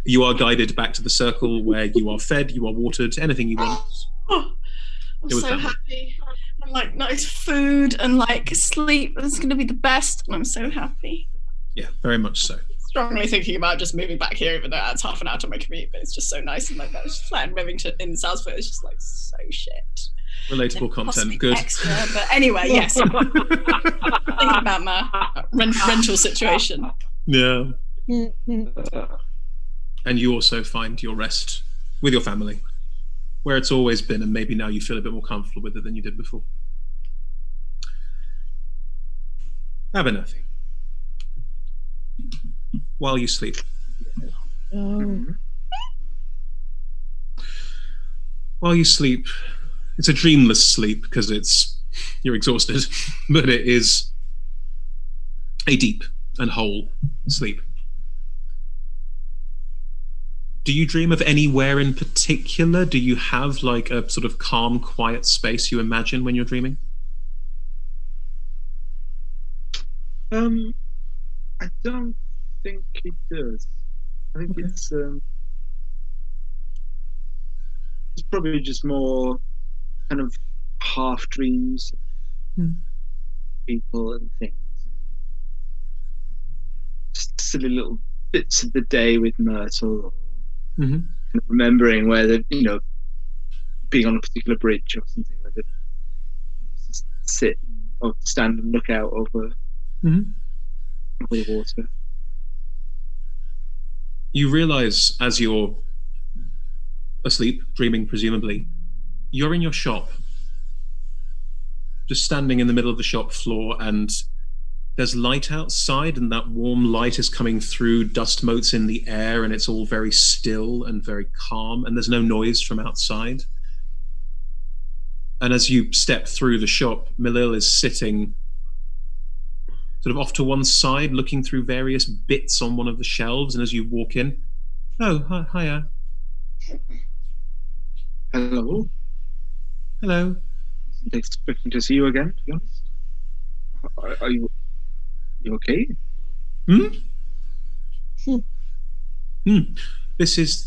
You are guided back to the circle where you are fed, you are watered, anything you want. Oh, I'm so happy. And nice food and sleep. It's going to be the best, and I'm so happy. Yeah, very much so. Strongly thinking about just moving back here, even though that's half an hour to my commute. But it's just so nice and that. It's just moving to in Southfield. It's just so shit. Relatable content, good. Extra, but anyway, yes. Thinking about my rental situation. Yeah. And you also find your rest with your family, where it's always been, and maybe now you feel a bit more comfortable with it than you did before. Abernathy, while you sleep. While you sleep, it's a dreamless sleep because you're exhausted, but it is a deep and whole sleep. Do you dream of anywhere in particular? Do you have a sort of calm, quiet space you imagine when you're dreaming? I don't think it does. I think it's probably just more kind of half dreams of people and things. Just silly little bits of the day with Myrtle. Mm-hmm. Kind of remembering where being on a particular bridge or something, where they just sit or stand and look out over the water. You realize as you're asleep, dreaming presumably, you're in your shop, just standing in the middle of the shop floor, and there's light outside, and that warm light is coming through dust motes in the air, and it's all very still and very calm, and there's no noise from outside. And as you step through the shop, Milil is sitting sort of off to one side, looking through various bits on one of the shelves. And as you walk in, oh, hiya. Hello. Hello. Wasn't expecting to see you again, to be honest. Are you okay? This is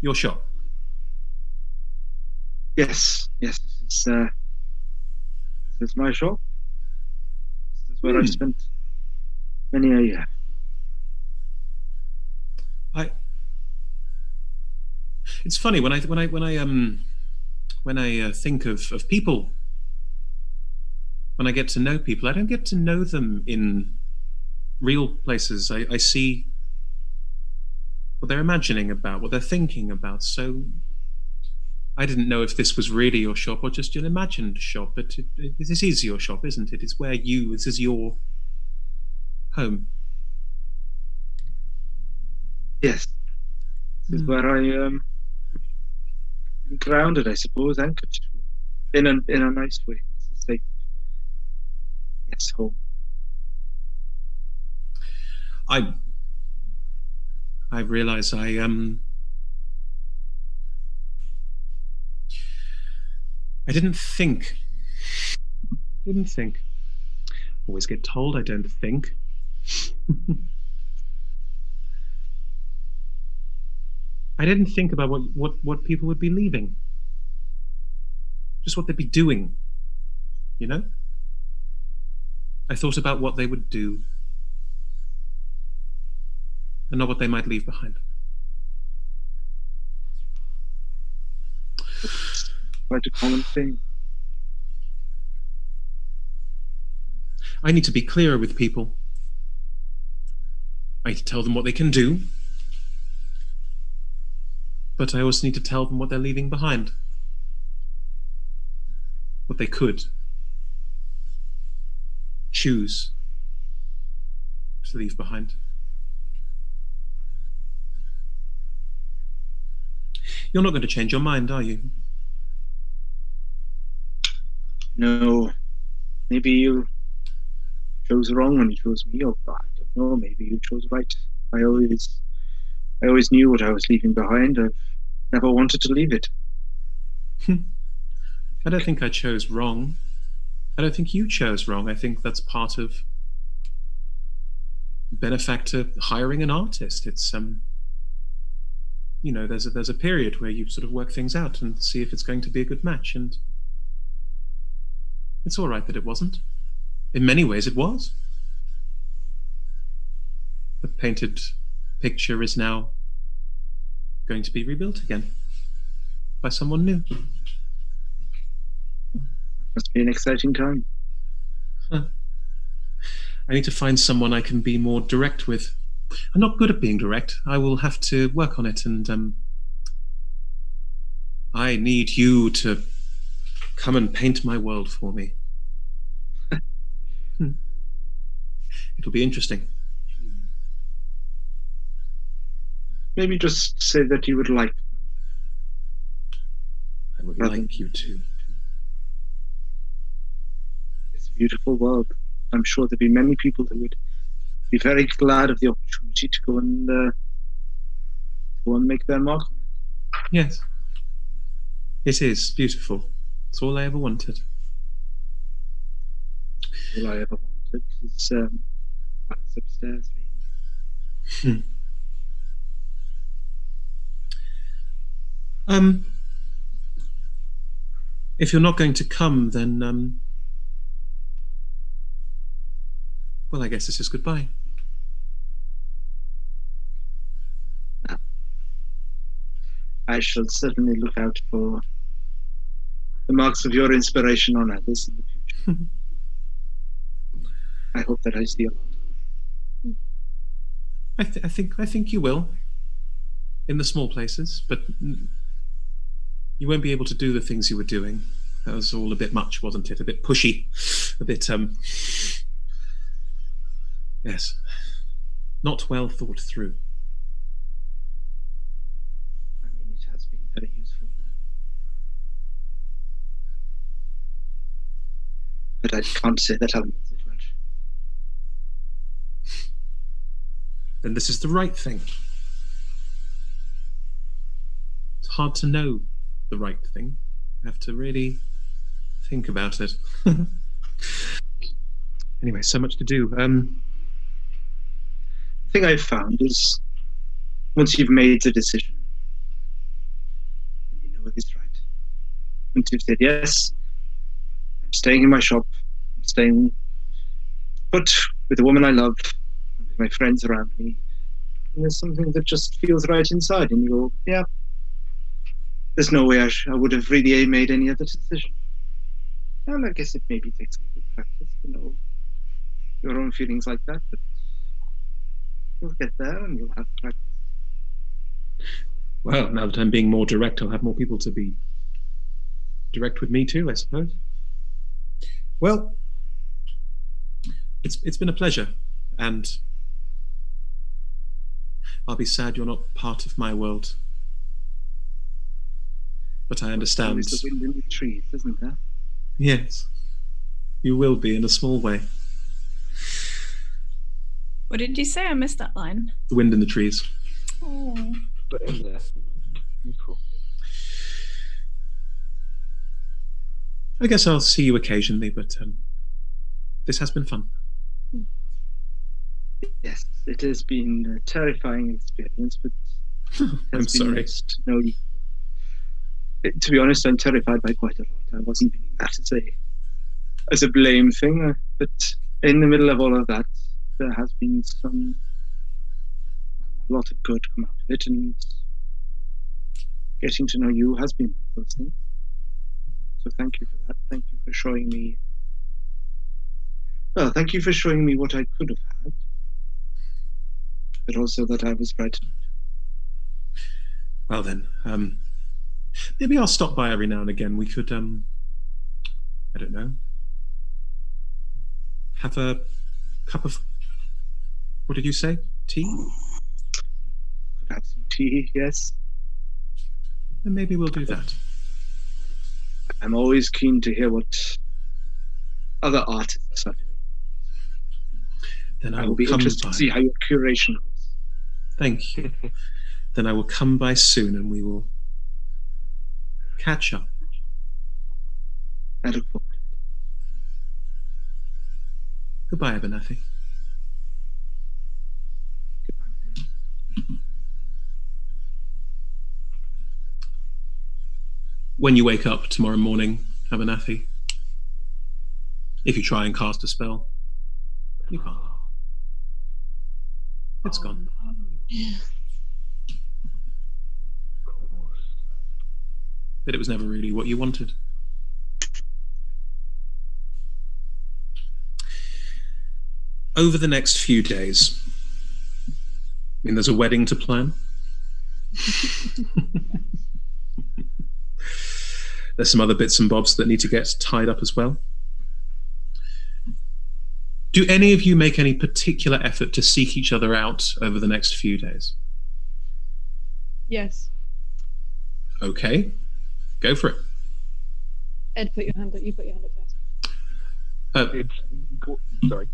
your shop. Yes. This is my shop. This is where I've spent many a year. It's funny when I think of people. When I get to know people, I don't get to know them in real places. I see what they're imagining about, what they're thinking about. So I didn't know if this was really your shop or just an imagined shop, but this is your shop, isn't it? It's where this is your home. Yes. This is where I am grounded, I suppose, anchored to, in a nice way. It's a safe, yes, home. I realize I didn't think. Always get told I don't think. I didn't think about what people would be leaving. Just what they'd be doing, you know? I thought about what they would do and not what they might leave behind. Quite a common thing. I need to be clearer with people. I need to tell them what they can do, but I also need to tell them what they're leaving behind. What they could choose to leave behind. You're not going to change your mind, are you? No. Maybe you chose wrong when you chose me, or I don't know, maybe you chose right. I always knew what I was leaving behind. I've never wanted to leave it. I don't think I chose wrong. I don't think you chose wrong. I think that's part of benefactor hiring an artist. It's there's a period where you sort of work things out and see if it's going to be a good match, and it's all right that it wasn't. In many ways it was. The painted picture is now going to be rebuilt again by someone new. Must be an exciting time. I need to find someone I can be more direct with. I'm not good at being direct. I will have to work on it, and I need you to come and paint my world for me. It'll be interesting. Maybe just say that you would like. I would like you to. It's a beautiful world. I'm sure there'd be many people who would be very glad of the opportunity to go and make their mark on it. Yes. It is beautiful. It's all I ever wanted. All I ever wanted is what's upstairs. If you're not going to come, then well, I guess this is goodbye. I shall certainly look out for the marks of your inspiration on others in the future. I hope that I see a lot. I think you will, in the small places, but you won't be able to do the things you were doing. That was all a bit much, wasn't it? A bit pushy, a bit Yes. Not well thought through. I mean, it has been very useful. But I can't say that I'll miss it much. Then this is the right thing. It's hard to know the right thing. You have to really think about it. Anyway, so much to do. The thing I've found is once you've made the decision, and you know it's right. Once you've said, yes, I'm staying in my shop, I'm staying put with the woman I love, and with my friends around me, and there's something that just feels right inside, and you go, yeah, there's no way I would have really made any other decision. And I guess it maybe takes a little practice to know your own feelings like that, but you'll get there and you'll have practice. Well, now that I'm being more direct, I'll have more people to be direct with me too, I suppose. Well, it's been a pleasure, and I'll be sad you're not part of my world. But I understand. There's the wind in the trees, isn't there? Yes, you will be in a small way. What did you say? I missed that line. The wind in the trees. Oh. But in there. Beautiful. I guess I'll see you occasionally, but this has been fun. Yes, it has been a terrifying experience, but I'm sorry. To be honest, I'm terrified by quite a lot. I wasn't meaning that as a blame thing, but in the middle of all of that, there has been a lot of good come out of it, and getting to know you has been one of those things. So thank you for that. Thank you for showing me. Well, thank you for showing me what I could have had, but also that I was right. Well then, maybe I'll stop by every now and again. We could, I don't know, have a cup of, what did you say? Tea? Could have some tea, yes. Then maybe we'll do that. I'm always keen to hear what other artists are doing. Then I I will be come interested by. to see how your curation goes. Thank you. Then I will come by soon and we will catch up. I look forward to it. Goodbye, Abernathy. When you wake up tomorrow morning, Abernathy, if you try and cast a spell, you can't. It's gone. But it was never really what you wanted. Over the next few days, I mean, there's a wedding to plan. There's some other bits and bobs that need to get tied up as well. Do any of you make any particular effort to seek each other out over the next few days? Yes. Okay, go for it. Ed, put your hand up. You put your hand up first. Sorry.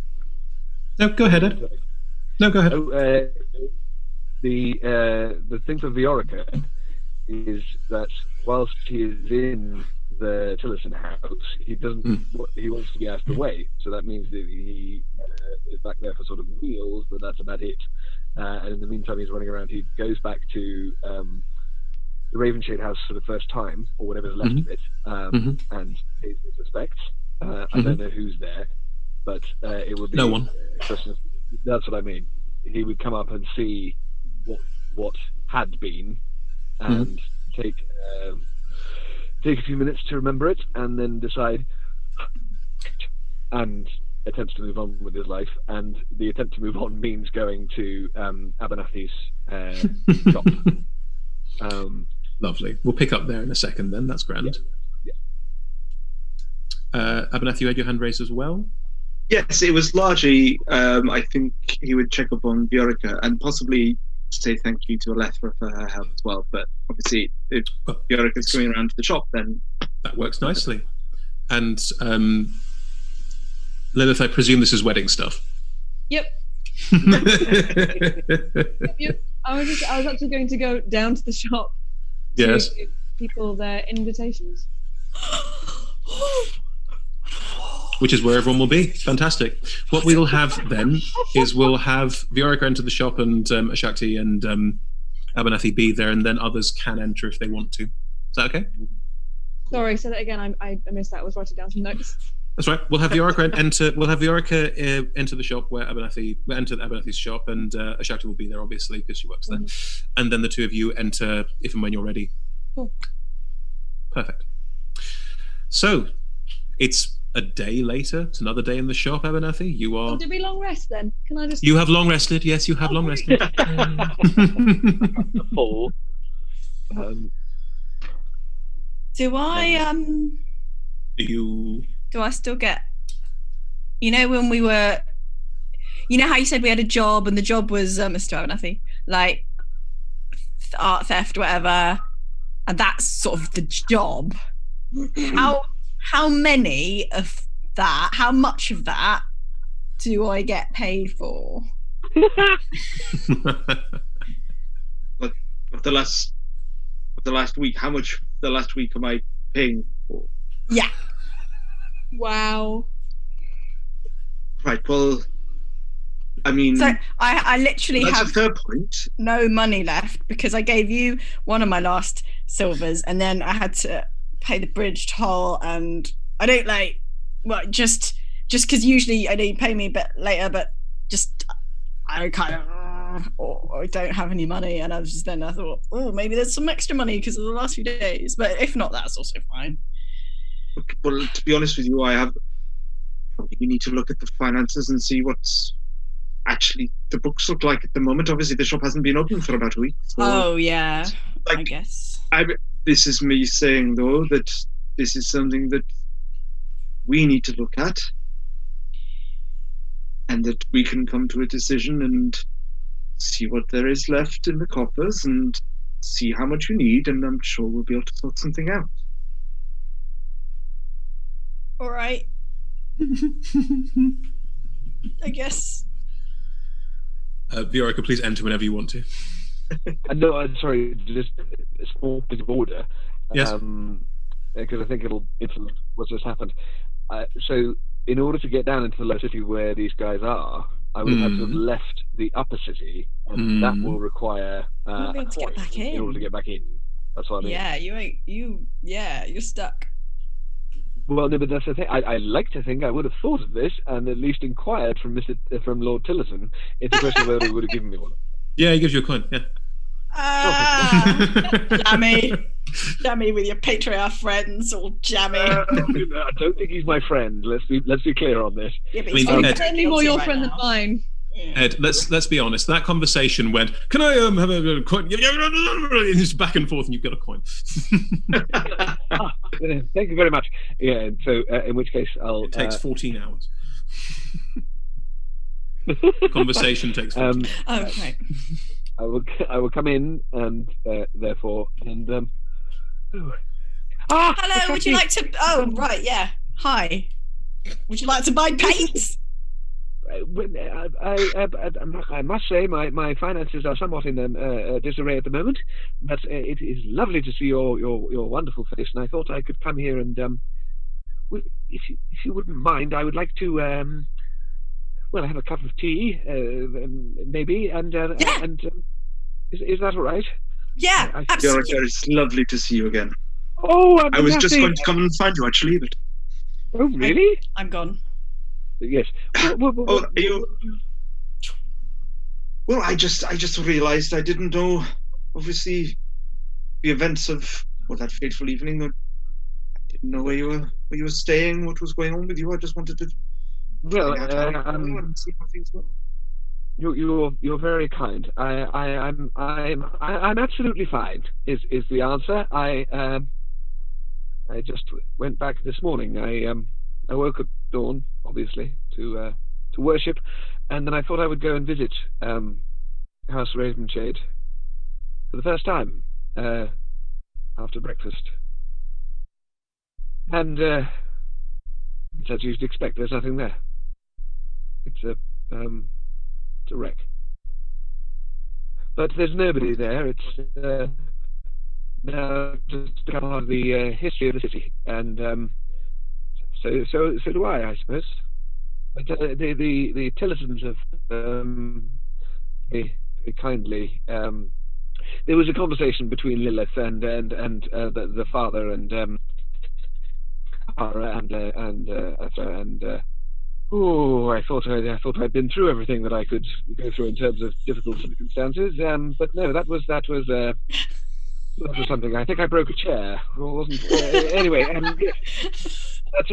No, go ahead, Ed. No, go ahead. Oh, the thing for Viorica is that whilst he is in the Tillerson house, he doesn't. He wants to be asked away, so that means that he is back there for sort of meals, but that's about it. And in the meantime, he's running around. He goes back to the Ravenshade house for the first time, or whatever's left of it, and pays his respects. I don't know who's there, but it would be no one. That's what I mean. He would come up and see what had been, and take a few minutes to remember it, and then decide and attempts to move on with his life. And the attempt to move on means going to Abernathy's shop. Lovely. We'll pick up there in a second then. That's grand. Yeah. Abernathy, you had your hand raised as well? Yes, it was largely. I think he would check up on Viorica and possibly say thank you to Alethra for her help as well. But obviously, if Viorica's coming around to the shop, then that works nicely. And Lilith, I presume this is wedding stuff. Yep. Yep. I was actually going to go down to the shop. Yes. To give people their invitations. Which is where everyone will be. Fantastic. What we'll have then is we'll have Viorica enter the shop and Ashakti and Abernathy be there, and then others can enter if they want to. Is that okay? Sorry, say that again. I missed that. I was writing down some notes. That's right. We'll have Viorica enter. We'll have Viorica enter the shop where Abernathy enter Abernathy's shop, and Ashakti will be there obviously because she works there. And then the two of you enter if and when you're ready. Cool. Perfect. So it's a day later. It's another day in the shop, Abernathy. You are. Oh, did we long rest then? Can I just? You have long rested. Yes, you have long rested. Full. Do I You. do I still get, when we were, how you said we had a job and the job was Mr. Abernathy, like art theft, whatever, and that's sort of the job. How many of that, how much of that do I get paid for? Of the last week, how much the last week am I paying for? Yeah. Wow. Right, well, I mean... So I literally that's have a fair point. no money left because I gave you one of my last silvers and then I had to pay the bridge toll, and I don't just because usually I know you pay me a bit later, but just I kind of or I don't have any money, and I thought, oh, maybe there's some extra money because of the last few days, but if not, that's also fine. Well, to be honest with you, we need to look at the finances and see what's actually the books look like at the moment. Obviously, the shop hasn't been open for about a week. So, oh yeah, I guess. This is me saying though that this is something that we need to look at, and that we can come to a decision and see what there is left in the coffers and see how much you need, and I'm sure we'll be able to sort something out. All right. I guess. Viorica, please enter whenever you want to. No, sorry, just a small bit of order. Yes. Because I think it'll influence what's just happened. So, in order to get down into the lower city where these guys are, I would have to have left the upper city, and that will require You'll be able to get back in order to get back in. That's what I mean. Yeah, you're stuck. Well, no, but that's the thing. I like to think I would have thought of this and at least inquired from Lord Tillotson. It's a question of whether he would have given me one. Yeah, he gives you a coin. Yeah. Jammy with your patriarch friends, all jammy. I don't think he's my friend. Let's be clear on this. Yeah, but he's certainly more your friend than mine. Yeah. Ed, let's be honest. That conversation went, "Can I have a coin?" And it's back and forth, and you've got a coin. Thank you very much. Yeah. So, in which case, I'll. It takes 14 hours. The conversation takes 14. Okay. I will come in and therefore and. Hello. Would you like to? Oh, right. Yeah. Hi. Would you like to buy paints? I must say my finances are somewhat in disarray at the moment, but it is lovely to see your wonderful face, and I thought I could come here and if you wouldn't mind, I would like to have a cup of tea maybe and is that all right? Yeah, absolutely. It's lovely to see you again. Oh, I was just going to come and find you actually, but oh really? I'm gone. Yes. Are you? Well, I just realised I didn't know. Obviously, the events of that fateful evening. I didn't know where you were staying. What was going on with you? I just wanted to. Well, see how things were. You're very kind. I'm absolutely fine. Is the answer? I just went back this morning. I woke at dawn, obviously, to worship, and then I thought I would go and visit House Ravenshade for the first time after breakfast. And as you'd expect, there's nothing there. It's a wreck. But there's nobody there. It's now just become part of the history of the city, and so do I suppose. But the Tillertons have very kindly. There was a conversation between Lilith and the father and Cara and I thought I'd been through everything that I could go through in terms of difficult circumstances. But no, that was something. I think I broke a chair. Or wasn't anyway. But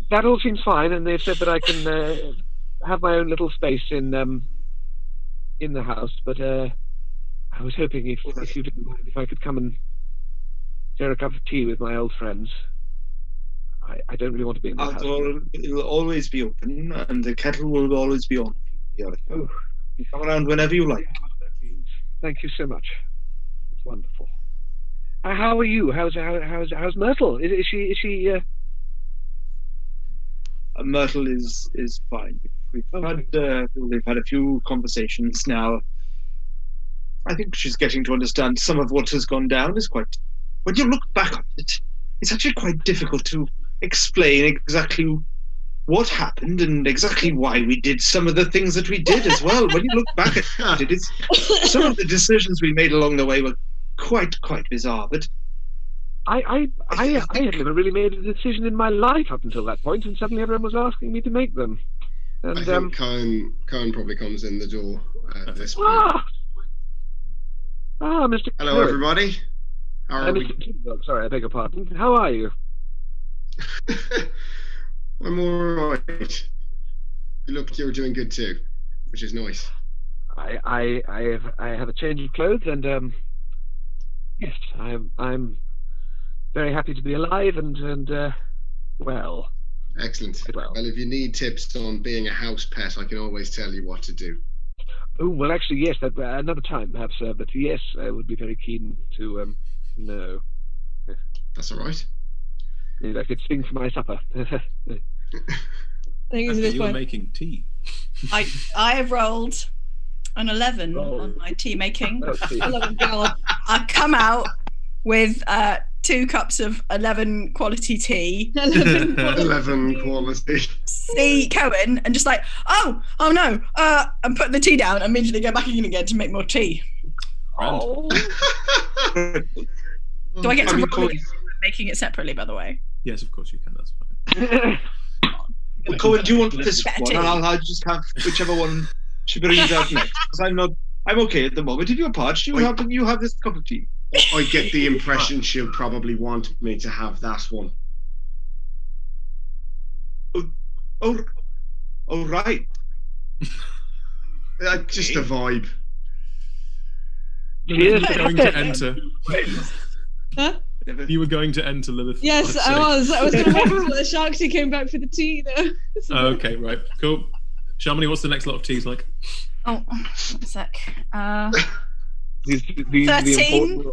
that all seems fine, and they've said that I can have my own little space in the house. But I was hoping if you didn't mind, if I could come and share a cup of tea with my old friends. I don't really want to be in the house. It'll always be open, and the kettle will always be on. Oh, you come around whenever you like. Thank you so much. It's wonderful. How are you? How's Myrtle? Is she? Myrtle is fine. We've had a few conversations now. I think she's getting to understand some of what has gone down. Is quite. When you look back on it, it's actually quite difficult to explain exactly what happened and exactly why we did some of the things that we did as well. When you look back at it, some of the decisions we made along the way were quite bizarre. But I had never really made a decision in my life up until that point, and suddenly everyone was asking me to make them. And I think Cohen probably comes in the door at this point. Mr. Hello, Cohen. everybody. How are we? Mr. Timberg, sorry, I beg your pardon. How are you? I'm all right. You look like you're doing good too, which is nice. I have a change of clothes, and yes, I'm very happy to be alive and well. Excellent. Well, if you need tips on being a house pet, I can always tell you what to do. Oh well, actually, yes. That another time, perhaps. But yes, I would be very keen to know. That's all right. Maybe I could sing for my supper. I think it's You were making tea. I have rolled an 11 on my tea making. 11 God. I come out with 2 cups of 11 quality tea. 11 quality. See Cohen and just like, oh no, and put the tea down and immediately go back in again to make more tea. Oh. Do I get to roll making it separately, by the way? Yes, of course you can. That's fine. Cohen, do you want this one? And I'll just have whichever one she brings out next. Because I'm okay at the moment. If you're parched, you have this cup of tea. I get the impression she'll probably want me to have that one. Oh, right. Just a vibe. You were going to enter. Huh? You were going to enter, Lilith. Yes, I was. I was going to wait until the shark tea came back for the tea, though. Oh, okay, right, cool. Shamini, what's the next lot of teas like? Oh, one sec. These 13.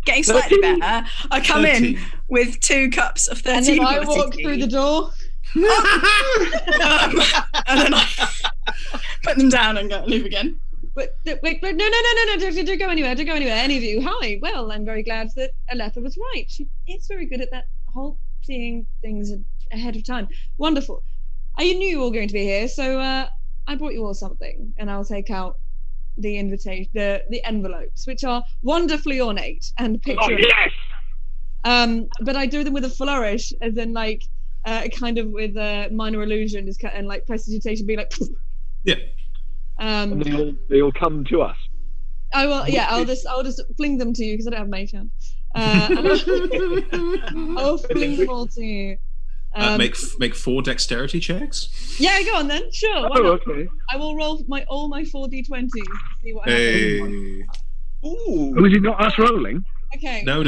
Getting slightly better. I come 13. In with 2 cups of 13. And then I walk through the door. And then I put them down and leave again. But no, don't go anywhere, any of you. Hi, well, I'm very glad that Aletha was right. She is very good at that whole seeing things ahead of time. Wonderful. I knew you were all going to be here, so I brought you all something, and I'll take out the invitation, the envelopes, which are wonderfully ornate and picturesque. Oh, yes! But I do them with a flourish, as in like kind of with a minor illusion, just and like prestidigitation, being like. Yeah. And they all come to us. I will. Yeah, I'll just fling them to you because I don't have mage hand. I'll fling them all to you. Make 4 dexterity checks. Yeah, go on then. Sure. Oh, okay. I will roll all my 4d20s. See what Hey. happens. Ooh. Was it not us rolling? Okay. No.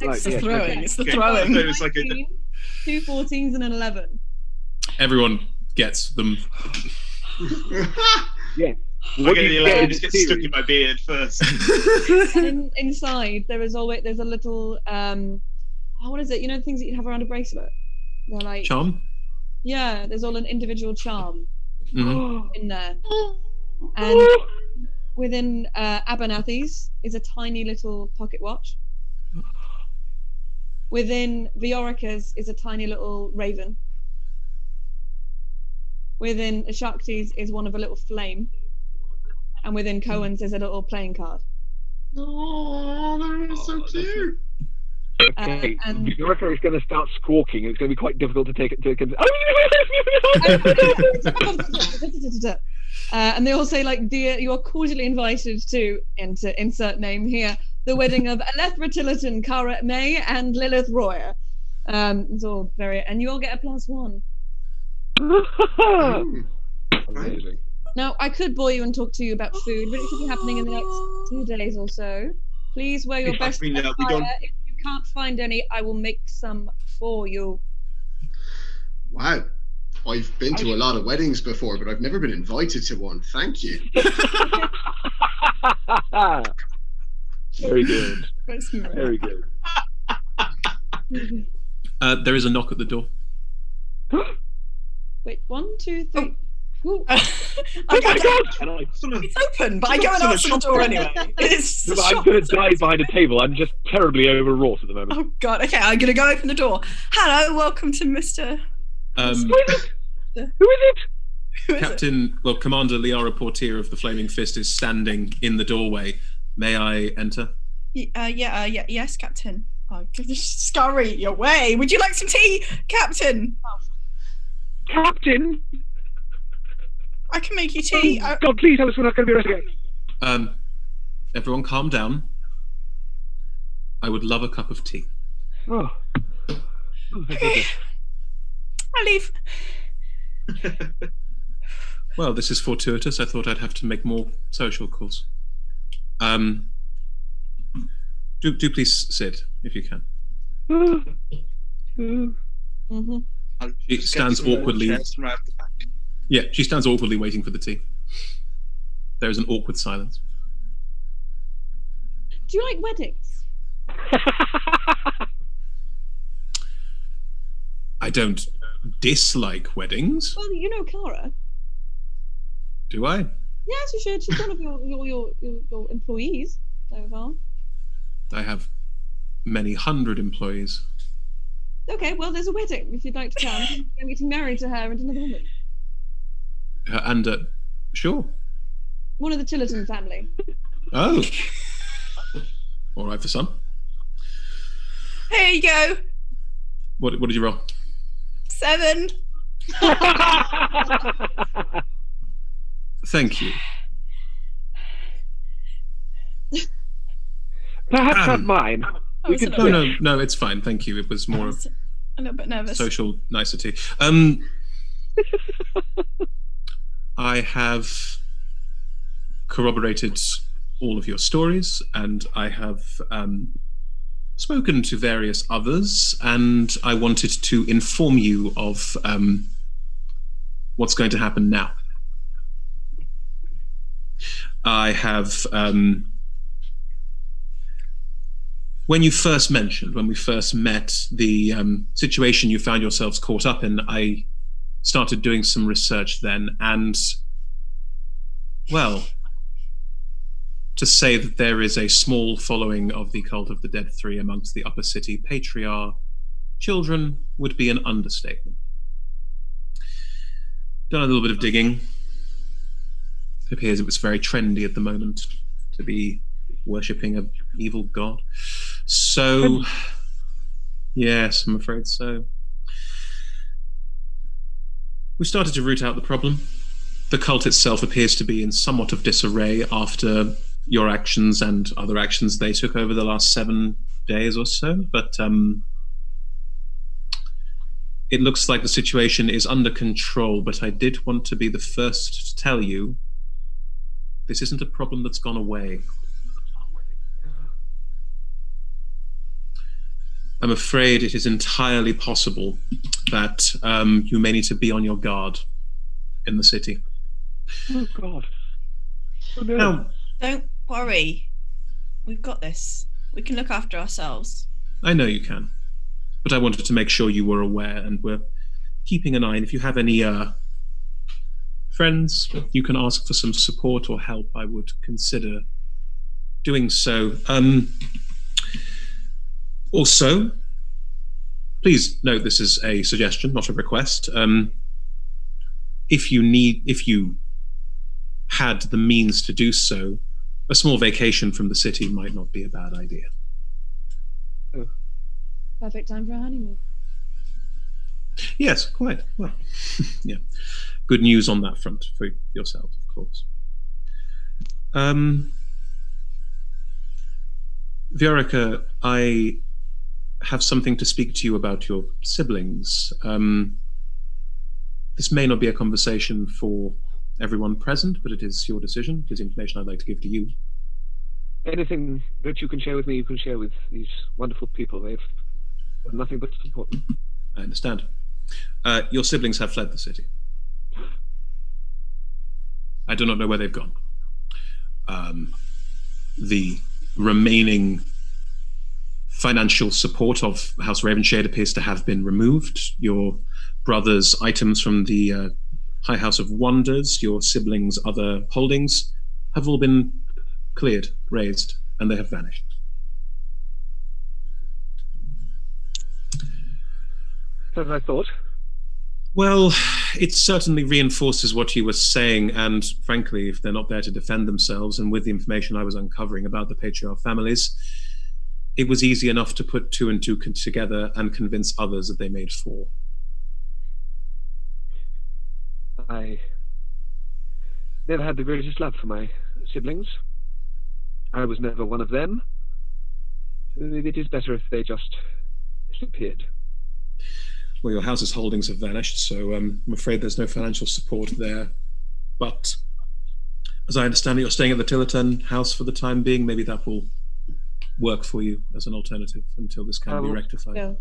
It's the throwing. It's the throwing. It's like 2 14s and an 11. everyone gets them. Yeah. I What get do the you alert, get it in just the gets stuck series? in my beard first. And inside there's a little what is it? You know the things that you have around a bracelet? They're like Charm? yeah, there's all an individual charm Mhm. in there. And within Abernathy's is a tiny little pocket watch. Within Viorica's is a tiny little raven. Within Shakti's is one of a little flame. And within Cohen's is a little playing card. Oh, they're so cute. Okay, and- Viorica is going to start squawking, and it's going to be quite difficult to take it to. And they all say, like, dear, you are cordially invited to insert name here, the wedding of Alethra Tillotson, Cara May, and Lilith Royer. It's all very, and you all get a +1. Amazing. Now, I could bore you and talk to you about food, but it should be happening in the next 2 days or so. Please wear your best We attire. don't. If you can't find any, I will make some for you. Wow. I've been to a lot of weddings before, but I've never been invited to one. Thank you. Very good. Very good. There is a knock at the door. Wait, 1, 2, 3. Ooh. I Oh go my down. god! It's open, but I go and answer the door anyway. It's No, but I'm going to dive behind a table. I'm just terribly overwrought at the moment. Oh god. Okay, I'm gonna go open the door. Hello, welcome to Mr. Who is it? Who is it? Who is it? Captain, well, Commander Liara Portier of the Flaming Fist is standing in the doorway. May I enter? Yes, Captain. Oh, just scurry your way. Would you like some tea, Captain? Captain? I can make you tea. Oh, God, please tell us we're not going to be arrested again. Everyone calm down. I would love a cup of tea. Oh. Oh, thank goodness. I leave. Well, this is fortuitous. I thought I'd have to make more social calls. Do please sit, if you can. Mm-hmm. She stands awkwardly. Yeah, she stands awkwardly waiting for the tea. There is an awkward silence. Do you like weddings? I don't dislike weddings, Well, you know Cara. do I? Yes, you should. She's one of your employees so far. I have many hundred employees. Okay, well, there's a wedding if you'd like to come. I'm getting married to her and another woman. And sure. One of the Tillotson family. Oh. All right for some. Here you go. What did you roll? 7. Thank you. Perhaps not mine. I We was a can little switch. No, it's fine. Thank you. It was more of a little bit nervous. social nicety. I have corroborated all of your stories, and I have spoken to various others, and I wanted to inform you of what's going to happen now. I have, when we first met, the situation you found yourselves caught up in, I started doing some research then, and, well, to say that there is a small following of the Cult of the Dead Three amongst the upper city patriarch children would be an understatement. Done a little bit of digging. It appears it was very trendy at the moment to be worshipping an evil god. So, yes, I'm afraid so. We started to root out the problem. The cult itself appears to be in somewhat of disarray after your actions and other actions they took over the last 7 days or so, but it looks like the situation is under control, but I did want to be the first to tell you this isn't a problem that's gone away. I'm afraid it is entirely possible that you may need to be on your guard in the city. Oh God. Oh, no. Now, Don't worry. We've got this. We can look after ourselves. I know you can, but I wanted to make sure you were aware, and we're keeping an eye. And if you have any friends you can ask for some support or help, I would consider doing so. Also, please note this is a suggestion, not a request. If you had the means to do so, a small vacation from the city might not be a bad idea. Perfect time for a honeymoon. Yes, quite. Well, yeah. Good news on that front for yourself, of course. Viorica, I have something to speak to you about your siblings. This may not be a conversation for everyone present, but it is your decision. It is information I'd like to give to you. Anything that you can share with me, you can share with these wonderful people. They've done nothing but support me. I understand. Your siblings have fled the city. I do not know where they've gone. The remaining financial support of House Ravenshade appears to have been removed. Your brother's items from the High House of Wonders, your siblings' other holdings, have all been cleared, razed, and they have vanished. As I thought. Well, it certainly reinforces what you were saying, and frankly, if they're not there to defend themselves, and with the information I was uncovering about the patriarch families, it was easy enough to put two and two together and convince others that they made four. I never had the greatest love for my siblings. I was never one of them. Maybe it is better if they just disappeared. Well, your house's holdings have vanished, so I'm afraid there's no financial support there. But as I understand it, you're staying at the Tillerton house for the time being. Maybe that will work for you as an alternative until this can be rectified. Yeah.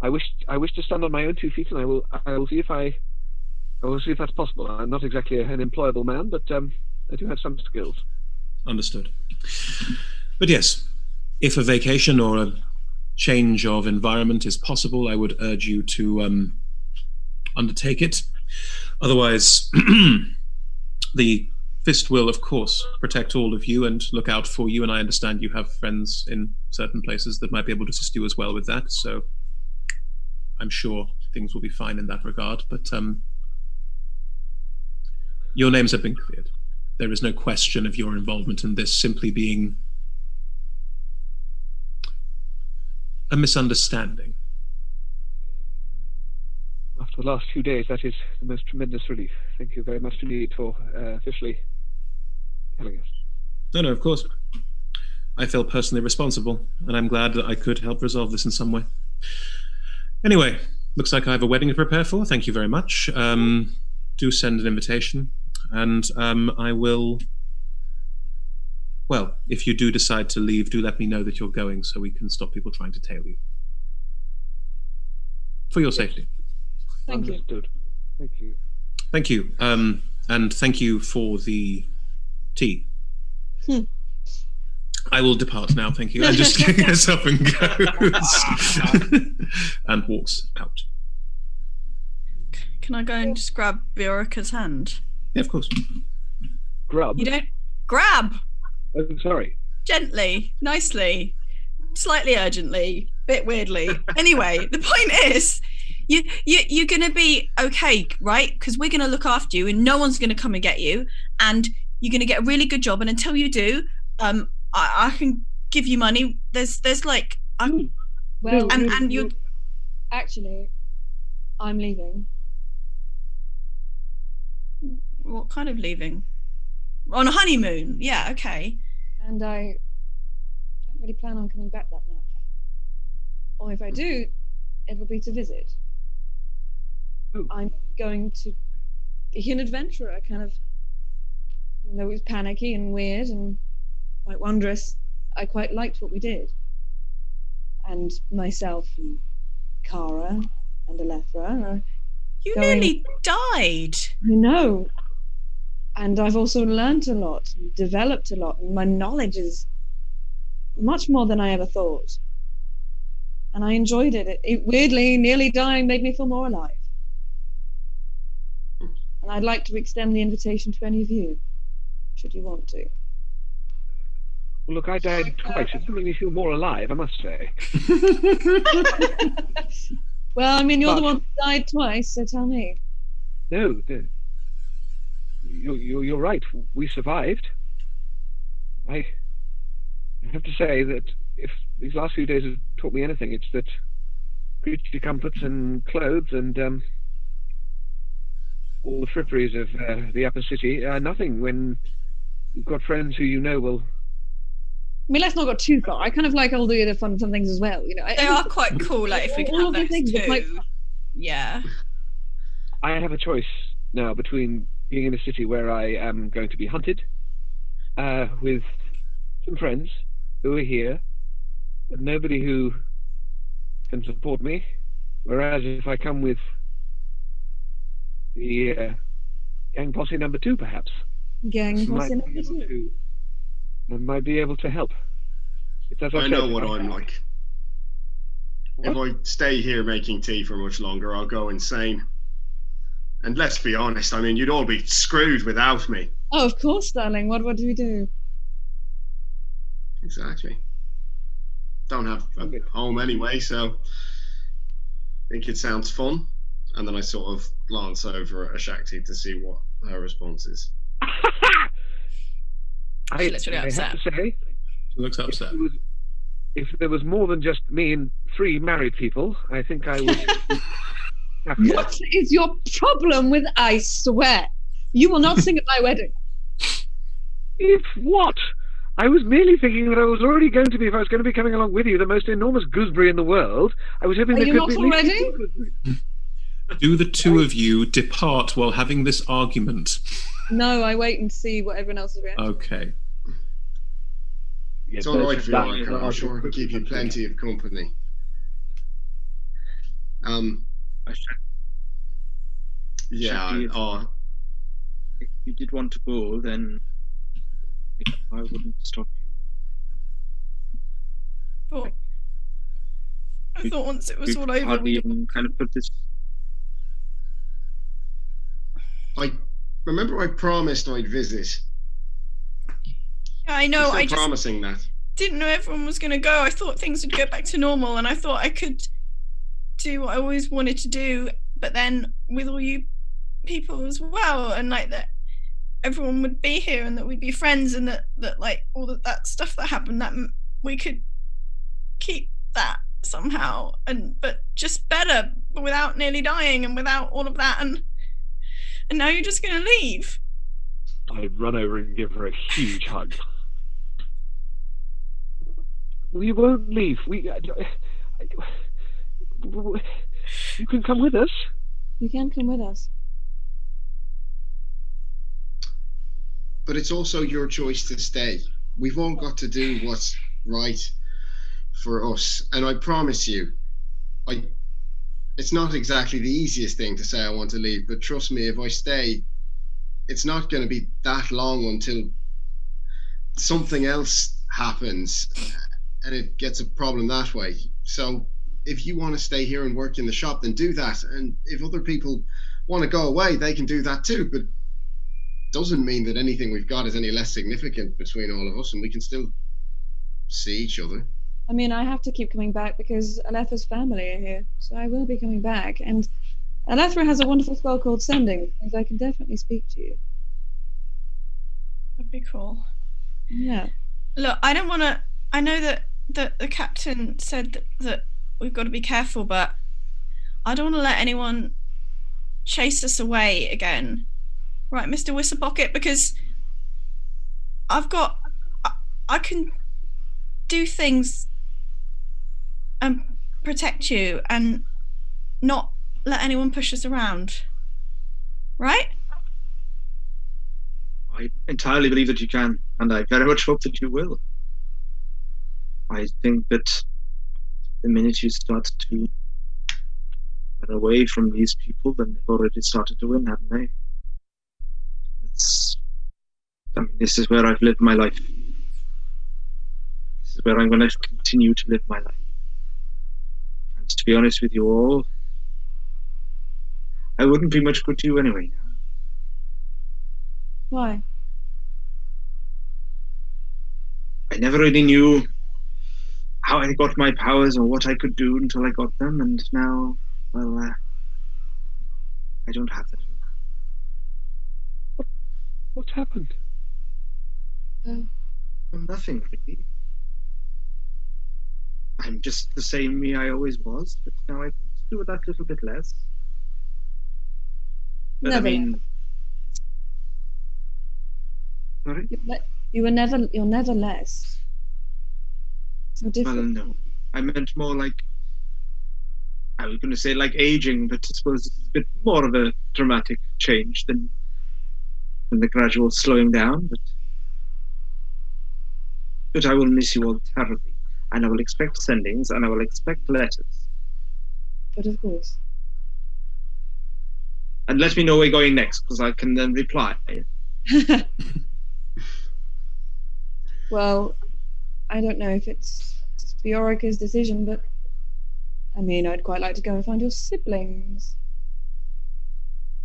I wish to stand on my own 2 feet, and I will see if that's possible. I'm not exactly an employable man, but I do have some skills. Understood. But yes, if a vacation or a change of environment is possible, I would urge you to undertake it. Otherwise, the Fist will, of course, protect all of you and look out for you, and I understand you have friends in certain places that might be able to assist you as well with that, so I'm sure things will be fine in that regard. But your names have been cleared. There is no question of your involvement in this simply being a misunderstanding. After the last few days, that is the most tremendous relief. Thank you very much indeed for officially telling us. No, of course. I feel personally responsible, and I'm glad that I could help resolve this in some way. Anyway, looks like I have a wedding to prepare for. Thank you very much. Do send an invitation, and I will... Well, if you do decide to leave, do let me know that you're going so we can stop people trying to tail you. For your safety. Thank you. Understood. Thank you. Thank you. And thank you for the tea. I will depart now, thank you. And just gets up and goes. And walks out. Can I go and just grab Viorica's hand? Yeah, of course. Grub. You don't grab Oh, sorry. gently, nicely, slightly urgently, bit weirdly. Anyway, the point is, you're gonna be okay, right? Because we're gonna look after you, and no one's gonna come and get you, and you're gonna get a really good job. And until you do, I can give you money. There's like, Well, and you. Actually, I'm leaving. What kind of leaving? On a honeymoon? Yeah, okay. And I don't really plan on coming back that much. Or if I do, it'll be to visit. Ooh. I'm going to be an adventurer, kind of. Even though it was panicky and weird and quite wondrous, I quite liked what we did. And myself and Kara and Alethra. You Going- nearly died. I know. And I've also learned a lot, and developed a lot, and my knowledge is much more than I ever thought. And I enjoyed it. It weirdly, nearly dying made me feel more alive. And I'd like to extend the invitation to any of you, should you want to. Well, look, I died twice. It doesn't make me feel more alive, I must say. Well, I mean, you're the But- one who died twice, so tell me. No, you're right. We survived. I have to say that if these last few days have taught me anything, it's that creature comforts and clothes and all the fripperies of the upper city are nothing when you've got friends who you know will. I mean, let's not go too far. I kind of like all the other fun things as well. You know, They are quite cool. Like if we can all have of the those things are quite too. Yeah. I have a choice now between being in a city where I am going to be hunted with some friends who are here, but nobody who can support me. Whereas if I come with the gang posse number 2, perhaps, gang I posse might be number able 2. I might be able to help. It's as I said, know what I'm like. If I stay here making tea for much longer, I'll go insane. And let's be honest, I mean, you'd all be screwed without me. Oh, of course, darling. What do we do? Exactly. Don't have a home anyway, so I think it sounds fun. And then I sort of glance over at Shakti to see what her response is. I literally have upset. to say, She looks upset. if there was more than just me and 3 married people, I think I would. happier. What is your problem with I swear? You will not sing at my wedding. If what? I was merely thinking that I was already going to be, if I was going to be coming along with you, the most enormous gooseberry in the world. I was hoping Are there you could not be. already? Do the two of you depart while having this argument? No, I wait and see what everyone else is reacting. Okay. Yeah, It's all right, that- Veronica. I'm sure I can keep you plenty of company. Yeah. Shakti, Oh, if you did want to go, then I wouldn't stop you. But I thought once it was You'd all over, hardly we'd even kind of put this. I remember I promised I'd visit. Yeah, I I'm know. still I just promising that. didn't know everyone was going to go. I thought things would go back to normal, and I thought I could do what I always wanted to do, but then with all you people as well, and like that everyone would be here, and that we'd be friends, and that like all of that stuff that happened, that we could keep that somehow, and but just better, without nearly dying, and without all of that, and now you're just going to leave. I'd run over and give her a huge hug. We won't leave. You can come with us. You can come with us. But it's also your choice to stay. We've all got to do what's right for us. And I promise you, it's not exactly the easiest thing to say I want to leave, but trust me, if I stay, it's not going to be that long until something else happens and it gets a problem that way. So if you want to stay here and work in the shop, then do that. And if other people want to go away, they can do that too. But doesn't mean that anything we've got is any less significant between all of us, and we can still see each other. I mean, I have to keep coming back because Alethra's family are here, so I will be coming back. And Alethra has a wonderful spell called Sending, which means I can definitely speak to you. That'd be cool. Yeah. Look, I don't want to. I know that the captain said that we've got to be careful, but I don't want to let anyone chase us away again, right, Mr. Whistlepocket? Because I can do things and protect you and not let anyone push us around, right? I entirely believe that you can, and I very much hope that you will. I think that the minute you start to been away from these people, then they've already started to win, haven't they? This is where I've lived my life. This is where I'm going to continue to live my life. And to be honest with you all, I wouldn't be much good to you anyway now. Why? I never really knew how I got my powers or what I could do until I got them, and now, well, I don't have them. What's happened? Well, nothing really. I'm just the same me I always was, but now I can do that little bit less. But Never. I mean, sorry? You're never less. You're Well, different. no. I meant more like, I was going to say like aging, but I suppose it's a bit more of a dramatic change than the gradual slowing down. But I will miss you all terribly, and I will expect sendings, and I will expect letters. But of course. And let me know where you're going next, because I can then reply. Well, I don't know if it's Fiorica's decision, but I mean, I'd quite like to go and find your siblings.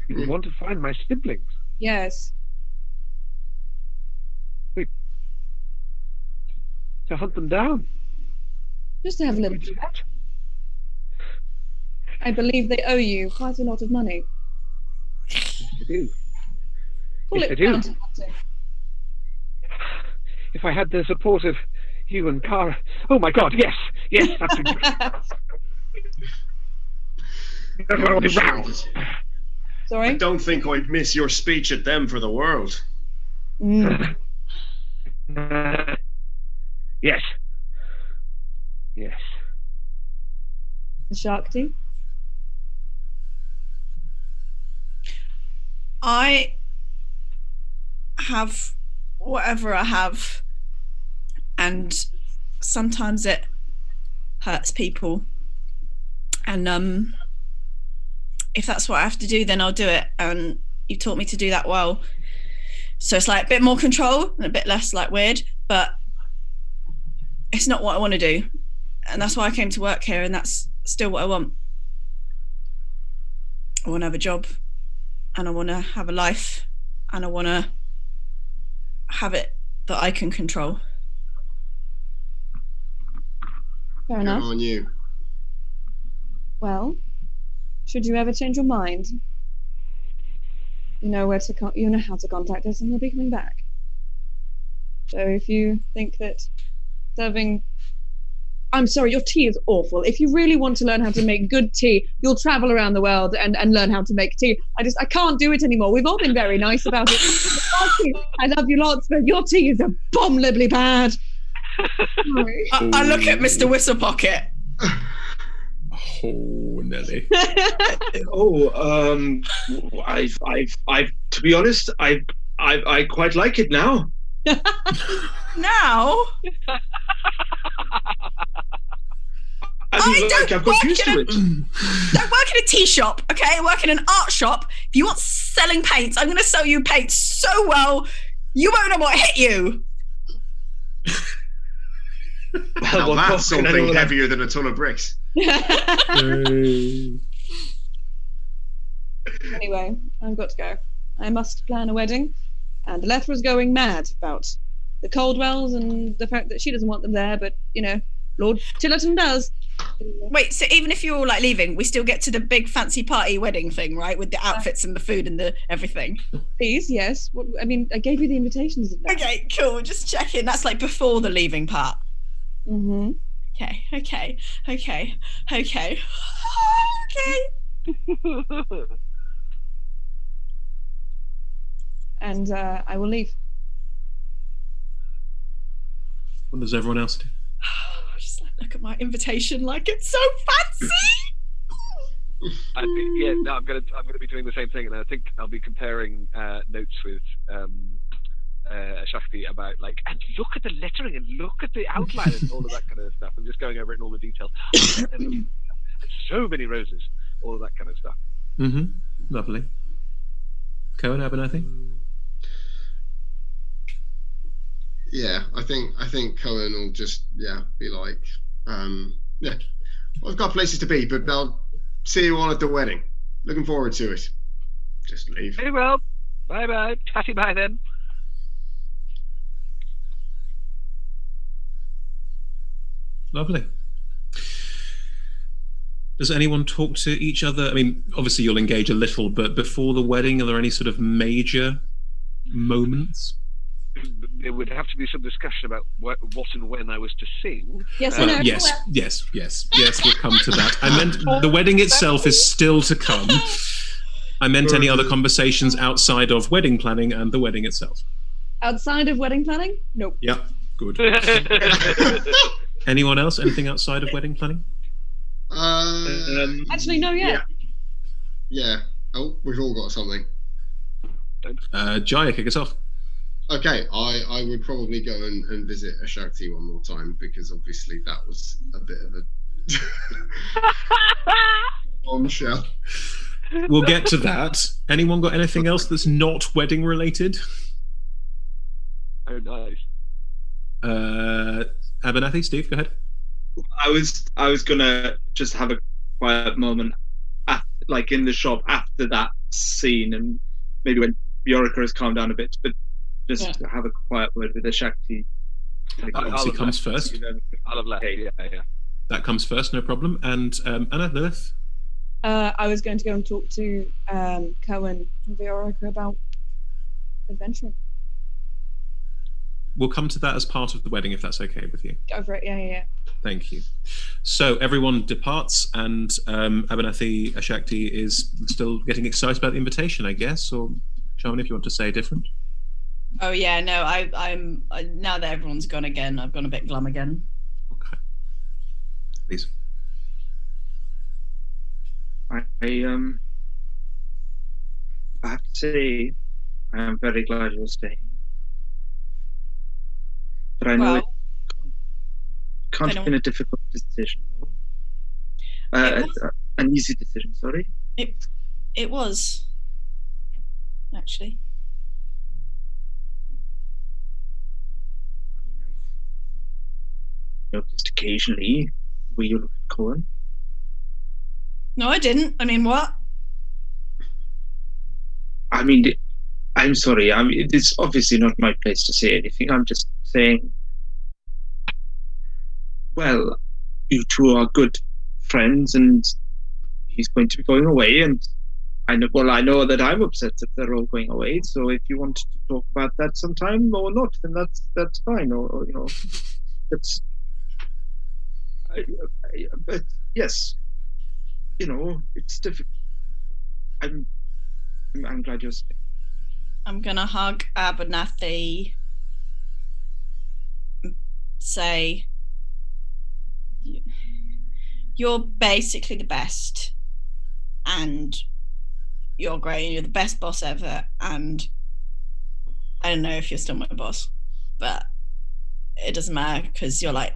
You want to find my siblings? Yes. To hunt them down? Just to have a little Do chat. that? I believe they owe you quite a lot of money. Yes, I do. Call Yes, it I do. bounty hunting. If I had the support of you and Cara. Oh my God! Yes, yes, that's a that's what I'll be round. I Sorry? don't think I'd miss your speech at them for the world. Mm. Yes. Yes. Shakti? I have whatever I have, and sometimes it hurts people, and if that's what I have to do, then I'll do it, and you taught me to do that well, so it's like a bit more control and a bit less like weird, but it's not what I want to do, and that's why I came to work here, and that's still what I want. I want to have a job, and I want to have a life, and I want to have it that I can control. Fair Good enough. on you. Well, should you ever change your mind, you know where to you know how to contact us, and we'll be coming back. So if you think that serving, I'm sorry, your tea is awful. If you really want to learn how to make good tea, you'll travel around the world and learn how to make tea. I can't do it anymore. We've all been very nice about it. I love you lots, but your tea is abominably bad. Sorry. I look at Mr. Whistlepocket. Oh, Nelly. I've to be honest, I quite like it now. Now, I've got used to it. don't work in a tea shop, okay? I work in an art shop. If you want selling paints, I'm going to sell you paints so well, you won't know what hit you. Now that's something heavier than a ton of bricks. Anyway, I've got to go. I must plan a wedding, and Lethra's going mad about the Coldwells and the fact that she doesn't want them there, but, you know, Lord Tillerton does. Wait, so even if you're all like leaving, we still get to the big fancy party wedding thing, right? With the outfits and the food and the everything. Please, yes. What, I mean, I gave you the invitations. Okay, cool. Just checking. That's like before the leaving part. Mm-hmm. Okay. And I will leave. What does everyone else do? Just like look at my invitation, like it's so fancy. I'm gonna be doing the same thing, and I think I'll be comparing notes with Shakti about like, and look at the lettering and look at the outline and all of that kind of stuff. I'm just going over it in all the details. And so many roses. all of that kind of stuff. Lovely. Cohen, Abernathy? Yeah, I think Cohen will just be like, well, I've got places to be, but I'll see you all at the wedding. Looking forward to it. Just leave. Very well. Bye bye. Chatty bye then. Lovely. Does anyone talk to each other? I mean, obviously you'll engage a little, but before the wedding, are there any sort of major moments? There would have to be some discussion about what and when I was to sing. Yes, yes. We'll come to that. I meant the wedding itself is still to come. I meant any other conversations outside of wedding planning and the wedding itself. Outside of wedding planning? Nope. Yeah, good. Anyone else? Anything outside of wedding planning? Actually, no, Yeah. Oh, we've all got something. Jaya, kick us off. Okay, I would probably go and visit Ashakti one more time, because obviously that was a bit of a bombshell. We'll get to that. Anyone got anything else that's not wedding related? Oh, nice. Abernathy, Steve, go ahead. I was gonna just have a quiet moment, like in the shop after that scene, and maybe when Bjorka has calmed down a bit, but just to have a quiet word with the Shakti. Like, obviously comes first. I'll have left. Yeah. That comes first, no problem. And Anna, Lilith? I was going to go and talk to Cohen and Bjorka about adventuring. We'll come to that as part of the wedding, if that's okay with you. Go for it, yeah. Thank you. So everyone departs, and Abernathy Ashakti is still getting excited about the invitation, I guess. Or Shaman, if you want to say different. Oh yeah, no, I'm now that everyone's gone again, I've gone a bit glum again. Okay. Please. I have to say, I am very glad you're staying. But I know it can't have been a difficult decision, though. An easy decision, sorry. It was, actually. Noticed occasionally where you look at Cohen. No, I didn't. I mean, what? I mean, I'm sorry. I mean, it's obviously not my place to say anything. I'm just saying, well, you two are good friends, and he's going to be going away, and I know that I'm upset that they're all going away. So if you want to talk about that sometime or not, then that's fine. Or you know, that's. But yes, you know, it's difficult. I'm glad you're staying. I'm gonna hug Abernathy, say, you're basically the best, and you're great, you're the best boss ever, and I don't know if you're still my boss, but it doesn't matter, because you're like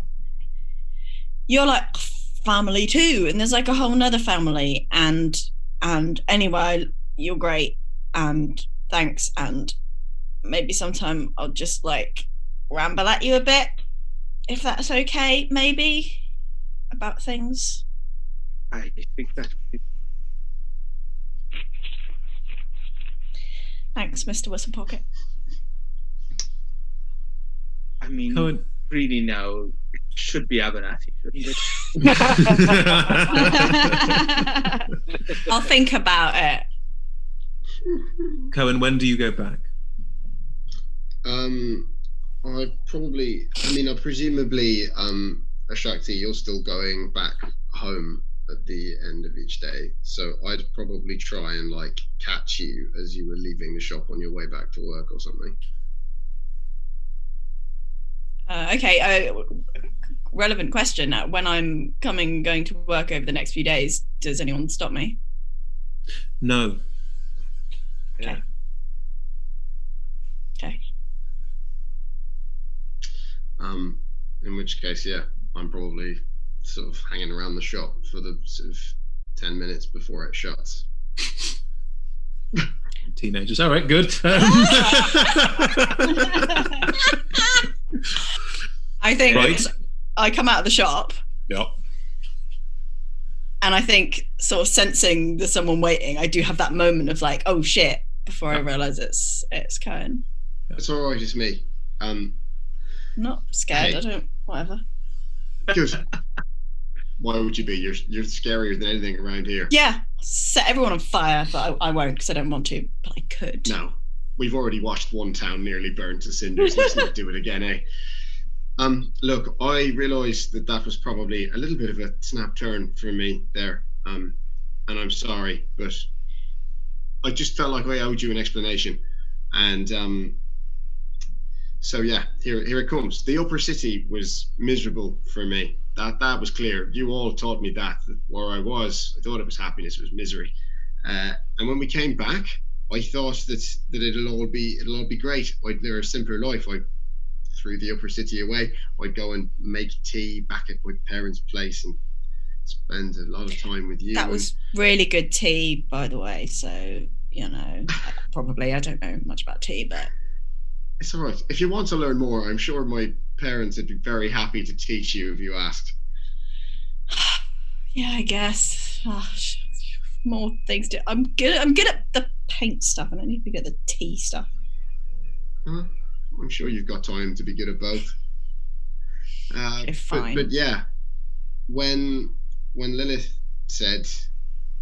family too, and there's like a whole nother family, and anyway, you're great, and thanks, and maybe sometime I'll just like ramble at you a bit, if that's okay, maybe, about things. I think that would be. Thanks, Mr. Whistlepocket. I mean, Cohen. Really now, it should be Abernathy, shouldn't it? I'll think about it. Cohen, when do you go back? Presumably, Ashakti, you're still going back home at the end of each day. So I'd probably try and like catch you as you were leaving the shop on your way back to work or something. Okay, relevant question. When I'm going to work over the next few days, does anyone stop me? No. Okay. Okay. In which case, yeah, I'm probably sort of hanging around the shop for the sort of 10 minutes before it shuts. Teenagers. All right, good. I think Right. I come out of the shop Yeah. and I think, sort of sensing there's someone waiting, I do have that moment of like, oh shit, before I realise it's Cohen. It's all right, it's me. I'm not scared. Hey. I don't. Whatever. Good. Why would you be? You're scarier than anything around here. Yeah, set everyone on fire, but I won't because I don't want to. But I could. No, we've already watched one town nearly burn to cinders. Let's not do it again, eh? Look, I realised that was probably a little bit of a snap turn for me there. And I'm sorry, but I just felt like I owed you an explanation. And so yeah, here it comes. The upper city was miserable for me. That was clear. You all taught me that where I was, I thought it was happiness, it was misery. And when we came back, I thought that it'll all be great. I'd live a simpler life. I threw the upper city away. I'd go and make tea back at my parents' place and spend a lot of time with you. That was really good tea, by the way. So, you know, probably I don't know much about tea, but it's all right. If you want to learn more, I'm sure my parents would be very happy to teach you if you asked. yeah, I guess. More things to. I'm good at the paint stuff, and I need to be good at the tea stuff. I'm sure you've got time to be good at both. Okay, fine. But yeah, when Lilith said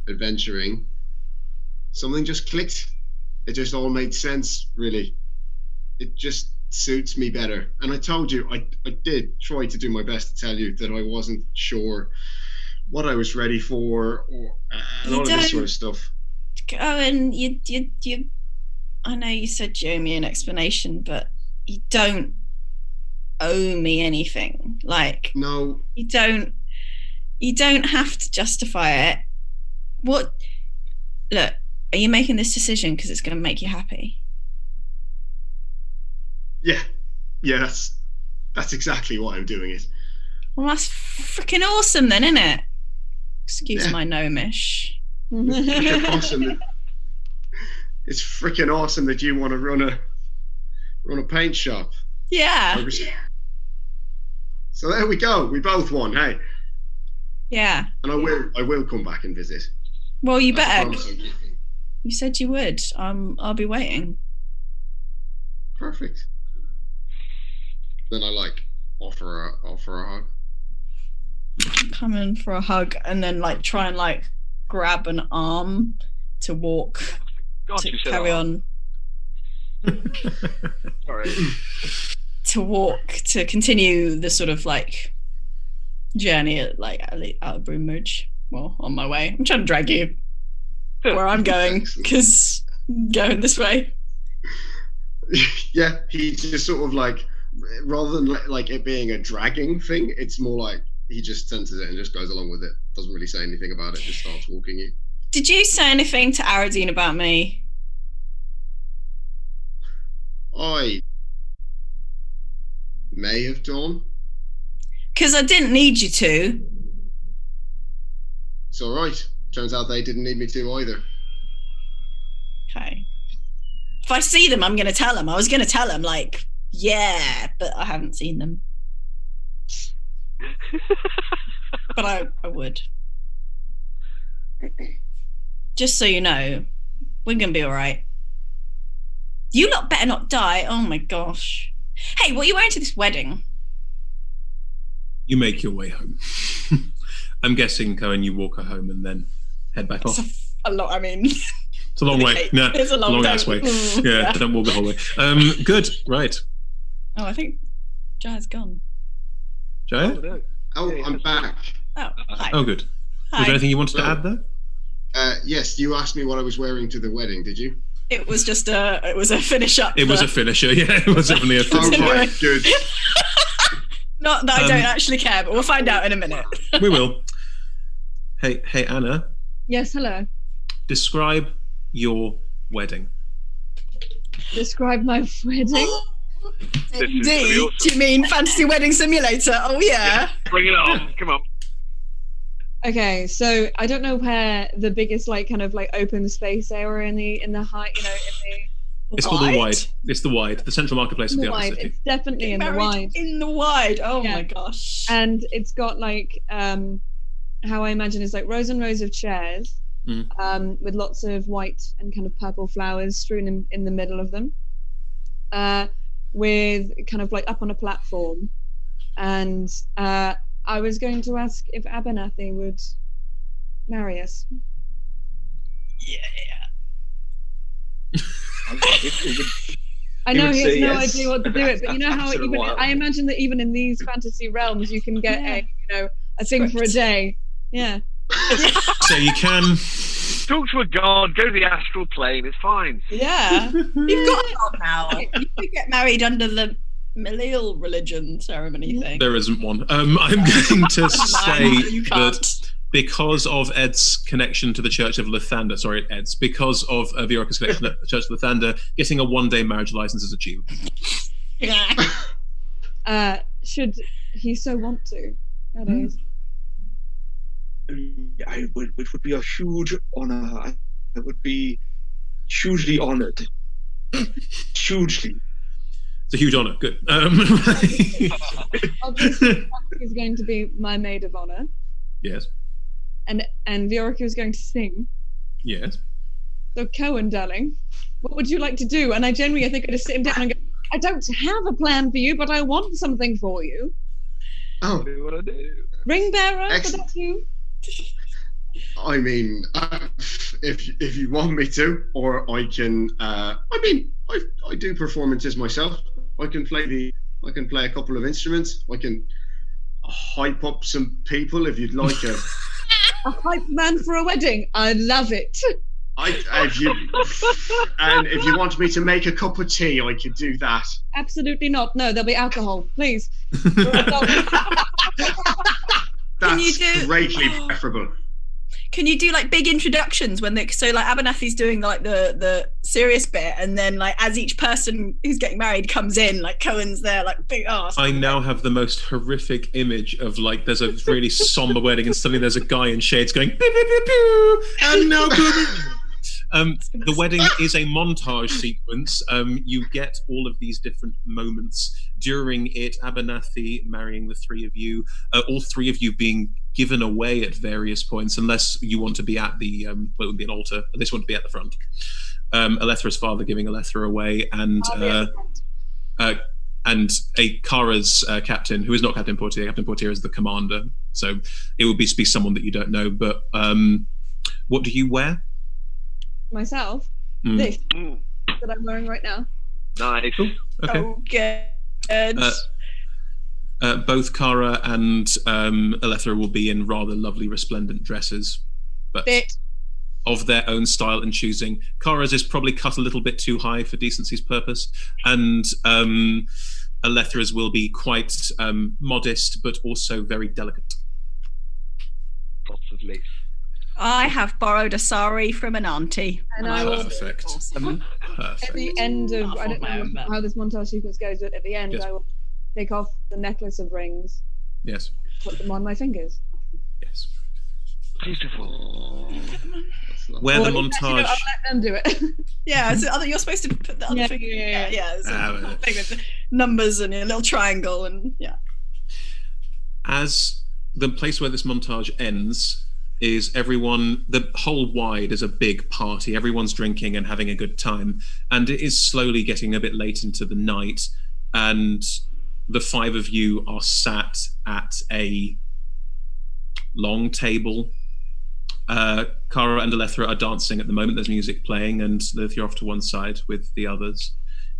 adventuring, something just clicked. It just all made sense, really. It just suits me better. And I told you, I did try to do my best to tell you that I wasn't sure what I was ready for, or all of this sort of stuff. And you. I know you said you owe me an explanation, but you don't owe me anything. Like, no, you don't have to justify it. What? Look, are you making this decision because it's going to make you happy? Yeah, that's exactly why I'm doing it. Well, that's freaking awesome then, isn't it? Excuse my gnomish. It's freaking awesome that you want to run a paint shop. Yeah. So there we go. We both won, hey. Yeah. And I will come back and visit. Well, you That's a better. promise I'm keeping. You said you would. I'll be waiting. Perfect. Then I offer a hug. Come in for a hug and then try and grab an arm to walk. God, to you said carry arm. on. Sorry. To walk, to continue the sort of journey out of Broomridge. Well, on my way. I'm trying to drag you where I'm going because I'm going this way. Yeah, he just sort of rather than it being a dragging thing, it's more like he just senses it and just goes along with it. Doesn't really say anything about it, just starts walking you. Did you say anything to Aradine about me? I may have done. Because I didn't need you to. It's all right. Turns out they didn't need me to either. Okay. If I see them, I'm going to tell them. I was going to tell them, yeah, but I haven't seen them. But I would. Just so you know, we're going to be all right. You lot better not die. Oh my gosh. Hey, what are you wearing to this wedding? You make your way home. I'm guessing, Cohen, you walk her home and then head back off. A lot, I mean. It's a long way. No, it's a long ass way. Yeah, don't walk the whole way. Good, right. Oh, I think Jai's gone. Jai? Oh, I'm back. Oh, hi. Oh, good. Hi. Was there anything you wanted to add there? Yes, you asked me what I was wearing to the wedding, did you? It was just a finish up. It was a finisher, yeah. It was definitely a finisher. Oh, right, good. Not that I don't actually care, but we'll find out in a minute. We will. Hey, Anna. Yes, hello. Describe your wedding. Describe my wedding. Indeed. Do you mean Fantasy Wedding Simulator? Oh, yeah. Bring it on. Come on. Okay, so I don't know where the biggest kind of open space area in the height, It's called the Wide. It's the Wide, the central marketplace of the Upper City. It's definitely in the Married Wide. in the Wide. Oh Yeah. my gosh. And it's got how I imagine is rows and rows of chairs, with lots of white and kind of purple flowers strewn in the middle of them, with kind of up on a platform. And I was going to ask if Abernathy would marry us. Yeah. I know he has no yes. idea what to do it, but you know how After a even while. I imagine that even in these fantasy realms you can get a thing for a day. Yeah. So you can. Talk to a god, go to the astral plane, it's fine. Yeah. You've got a lot now. You could get married under the Malil religion ceremony thing. There isn't one. I'm going to say you can't. that because of Ed's connection to the Church of Lathander, because of Viorka's connection to the Church of Lathander, getting a one-day marriage license is achievable. Should he so want to? That is. It would be a huge honor. I would be hugely honored. Hugely. It's a huge honor. Good. Obviously, is going to be my maid of honor, Yes. and Viorka is going to sing. Yes. So Cohen, darling, what would you like to do? And I think I just sit him down and go, I don't have a plan for you, but I want something for you. Oh, What I do? Ring bearer, but Excellent. that's you. I mean, if you want me to, or I can. I do performances myself. I can play a couple of instruments. I can hype up some people if you'd like a. A hype man for a wedding. I love it. If you want me to make a cup of tea, I could do that. Absolutely not. No, there'll be alcohol, please. That's greatly preferable. Can you do big introductions when Abernathy's doing the serious bit, and then as each person who's getting married comes in, Cohen's there big ass. I now have the most horrific image of there's a really somber wedding and suddenly there's a guy in shades going pew, pew, pew, pew, and now the wedding is a montage sequence. You get all of these different moments during it. Abernathy marrying the three of you, all three of you being given away at various points, unless you want to be at the it would be an altar, unless you want to be at the front. Alethra's father giving Alethra away, and a Kara's captain, who is not Captain Portier. Captain Portier is the commander, so it would be someone that you don't know. But what do you wear? Myself, this that I'm wearing right now. Nice. Cool. Okay. Oh, good. Both Kara and Alethra will be in rather lovely, resplendent dresses, but of their own style and choosing. Kara's is probably cut a little bit too high for decency's purpose, and Alethra's will be quite modest, but also very delicate. Lots of lace. I have borrowed a sari from an auntie. And I will, Perfect. Awesome. at the end of, I don't know how this montage sequence goes, but at the end, Yes. I will take off the necklace of rings, Yes. put them on my fingers. Yes. Beautiful. Where Or the at least, actually, no, montage. I'll let them do it. Yeah, so you're supposed to put the other finger. Yeah. So thing with the numbers and a little triangle, and As the place where this montage ends is everyone, the whole Wide is a big party. Everyone's drinking and having a good time. And it is slowly getting a bit late into the night. And the five of you are sat at a long table. Kara and Alethra are dancing at the moment. There's music playing, and you're off to one side with the others.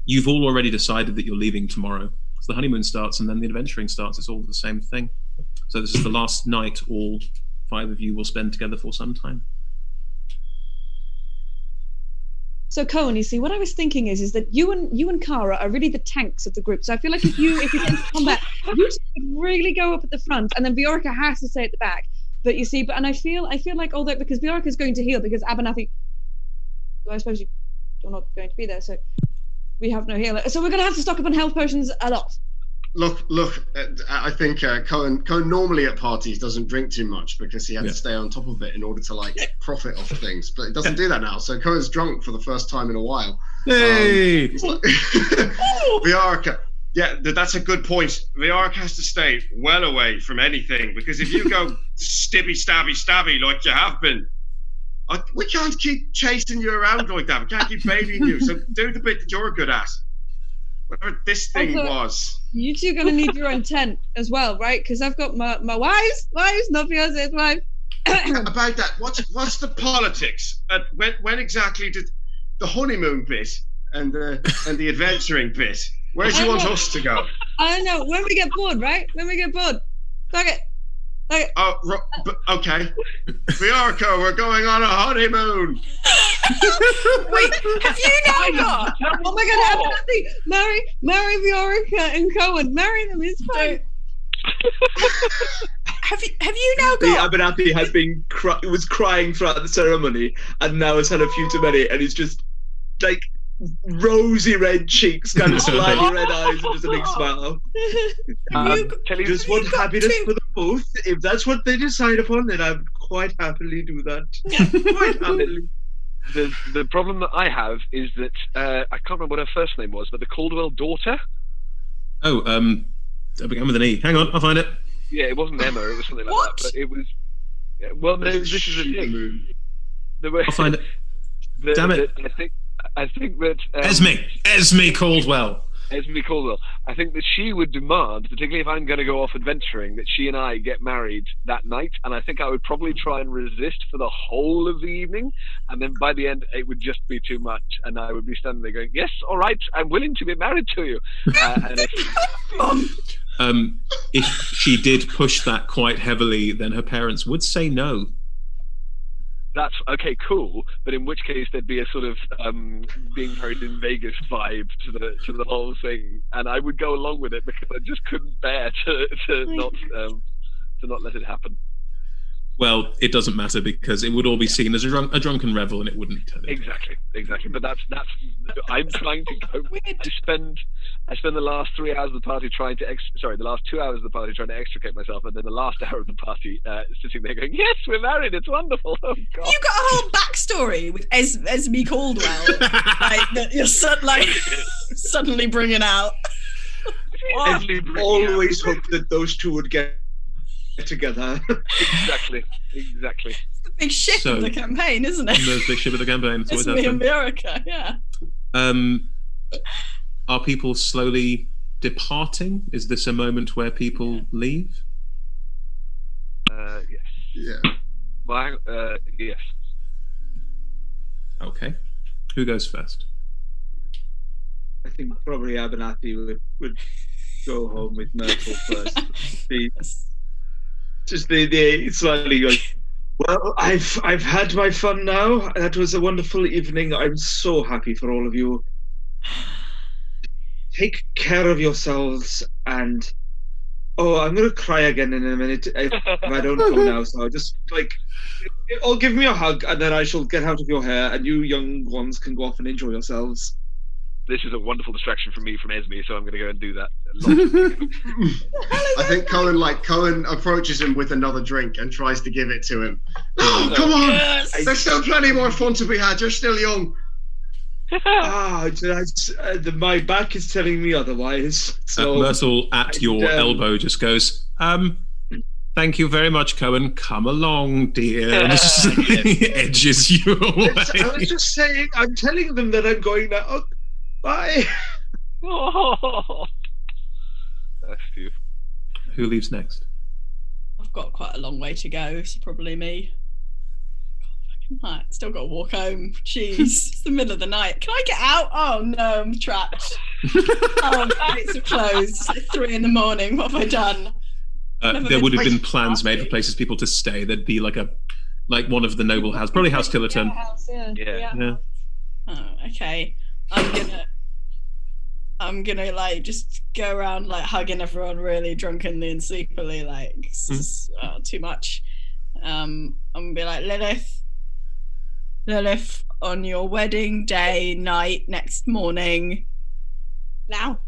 You've all already decided that you're leaving tomorrow. So the honeymoon starts and then the adventuring starts. It's all the same thing. So this is the last night all five of you will spend together for some time. So Cohen, you see, what I was thinking is that you and Kara are really the tanks of the group. So I feel like if you get into combat, you should really go up at the front, and then Viorka has to stay at the back. But you see, I feel like although because Viorka is going to heal, because Abernathy, well, I suppose you're not going to be there, so we have no healer. So we're going to have to stock up on health potions a lot. Look. I think Cohen normally at parties doesn't drink too much because he had to stay on top of it in order to like profit off things, but it doesn't do that now. So Cohen's drunk for the first time in a while. Hey, Viorica. Yeah, that's a good point. Viorica has to stay well away from anything because if you go stabby like you have been, we can't keep chasing you around like that. We can't keep babying you. So do the bit that you're good at. Whatever this thing was. You two are going to need your own tent as well, right? Because I've got my wives, not fiance's wife. About that, what's the politics? When exactly did the honeymoon bit and the adventuring bit? Where do you want us to go? I don't know. When we get bored, right? When we get bored. Okay. Oh, okay. Viorica, we're going on a honeymoon. Wait, have you now got? Oh my God, marry Viorica and Cohen. Marry them. It's fine. Have you now The got? Abernathy has been was crying throughout the ceremony, and now has had a few too many, and he's just like rosy red cheeks, kind of slightly red eyes, and just a big smile. Just want happiness for the both. If that's what they decide upon, then I would quite happily do that. Quite happily. The problem that I have is that I can't remember what her first name was, but the Caldwell daughter. Oh, it began with an E. Hang on, I'll find it. Yeah, it wasn't Emma. It was something like What? that. But it was. Well, no, this is the thing. I'll find it. Damn it. I think that Esme Caldwell. Esme Caldwell. I think that she would demand, particularly if I'm going to go off adventuring, that she and I get married that night. And I think I would probably try and resist for the whole of the evening. And then by the end, it would just be too much. And I would be standing there going, yes, all right, I'm willing to be married to you. If she did push that quite heavily, then her parents would say no. That's okay, cool. But in which case, there'd be a sort of being married in Vegas vibe to the whole thing, and I would go along with it because I just couldn't bear to not let it happen. Well, it doesn't matter because it would all be seen as a drunken revel, and it wouldn't. Exactly. But that's. I'm trying to go. I spend the last 3 hours of the party trying to. The last 2 hours of the party trying to extricate myself, and then the last hour of the party sitting there going, "Yes, we're married. It's wonderful." Oh, God. You got a whole backstory with Esme Caldwell, that you're suddenly bringing out. Wow. Always hoped that those two would get together. Exactly. It's the big ship of the campaign, isn't it? The big ship of the campaign. It's me and Viorica, yeah. Are people slowly departing? Is this a moment where people leave? Yes. Yeah. Well, yes. Okay. Who goes first? I think probably Abernathy would go home with Myrtle first. Just the slightly going, well, I've had my fun now. That was a wonderful evening. I'm so happy for all of you. Take care of yourselves, and I'm gonna cry again in a minute if I don't come now. So just I'll give me a hug, and then I shall get out of your hair, and you young ones can go off and enjoy yourselves. This is a wonderful distraction from me from Esme, so I'm going to go and do that. I think Cohen approaches him with another drink and tries to give it to him. Oh, come on! Yes! There's still plenty more fun to be had. You're still young. My back is telling me otherwise. So Myrtle at your elbow just goes, thank you very much, Cohen. Come along, dear. And just edges you away. I was just saying, I'm telling them that I'm going now. Oh, bye. Oh, that's you. Who leaves next? I've got quite a long way to go, so probably me. God, still got to walk home. Jeez, it's the middle of the night. Can I get out? Oh no, I'm trapped. Gates are closed. It's like 3 a.m. What have I done? There would have been plans made for places people to stay. There'd be like one of the noble houses, probably House Tillerton. Yeah. Oh, okay. I'm gonna just go around hugging everyone really drunkenly and sleepily, it's just, too much. I'm gonna be like, Lilith, on your wedding day night next morning. Now,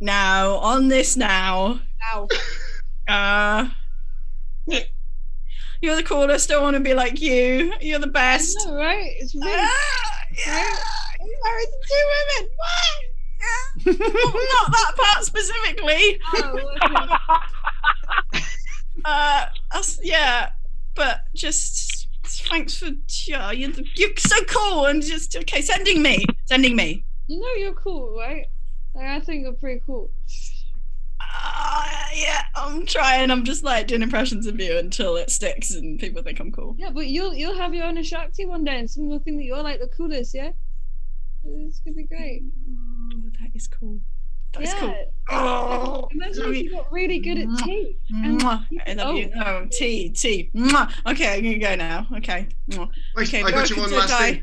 Now, on this now. Ow. You're the coolest. I want to be like you. You're the best. I know, right? It's really Yeah. You married two women. What? Not that part specifically. Yeah, but just thanks for you're so cool and just okay. Sending me. You know you're cool, right? Like, I think you're pretty cool. Yeah, I'm trying. I'm just like doing impressions of you until it sticks and people think I'm cool. Yeah, but you'll have your own Shakti one day, and someone will think that you're like the coolest. Yeah, it's gonna be great. Oh, that is cool. That's cool. Oh, imagine if you got really good at tea. I love you. No, tea. Okay, I'm gonna go now. Okay. Wait, Okay, I got you one last thing.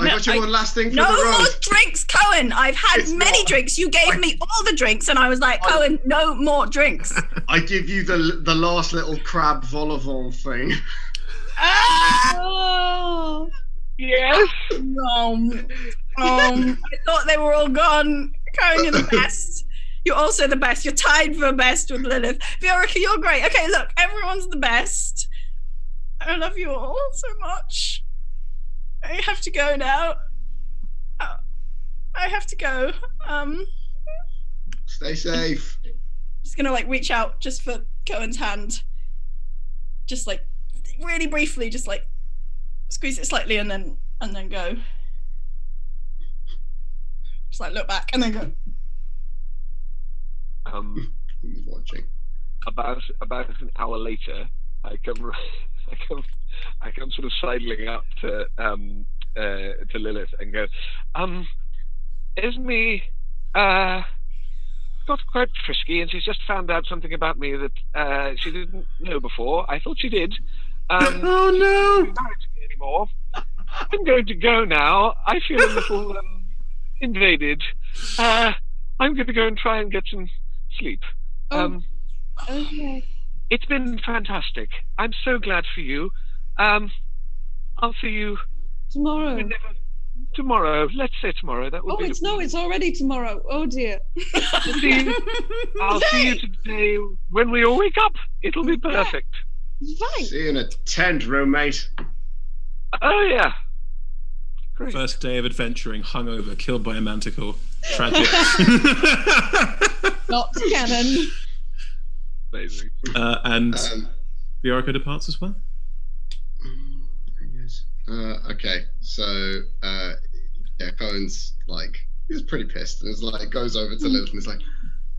I got you one last thing for no the road. more drinks, Cohen. I've had many drinks. You gave me all the drinks, and I was like, Cohen, no more drinks. I give you the last little crab vol au vent thing. Oh, Yes. I thought they were all gone. Cohen, you're the best. You're also the best. You're tied for best with Lilith. Viorica, you're great. Okay, look, everyone's the best. I love you all so much. I have to go now. I have to go. Stay safe. Just gonna like reach out just for Cohen's hand. Just like really briefly, just like squeeze it slightly and then go. Just like look back and then go. He's watching. About an hour later, I come sort of sidling up to Lilith and go, Esme got quite frisky, and she's just found out something about me that she didn't know before. I thought she did. Oh no! Not married to me anymore. I'm going to go now. I feel a little invaded. I'm going to go and try and get some sleep. okay. It's been fantastic. I'm so glad for you. I'll see you Tomorrow. tomorrow. Let's say tomorrow. That would be. It's already tomorrow. Oh dear. I'll see you today when we all wake up. It'll be perfect. Fine. See you in a tent, roommate. Oh yeah. Great. First day of adventuring, hungover, killed by a manticore. Tragic. Not canon. Amazing. And Viorica departs as well. Okay, so Cohen's like, he's pretty pissed, and is like goes over to Lilith and is like,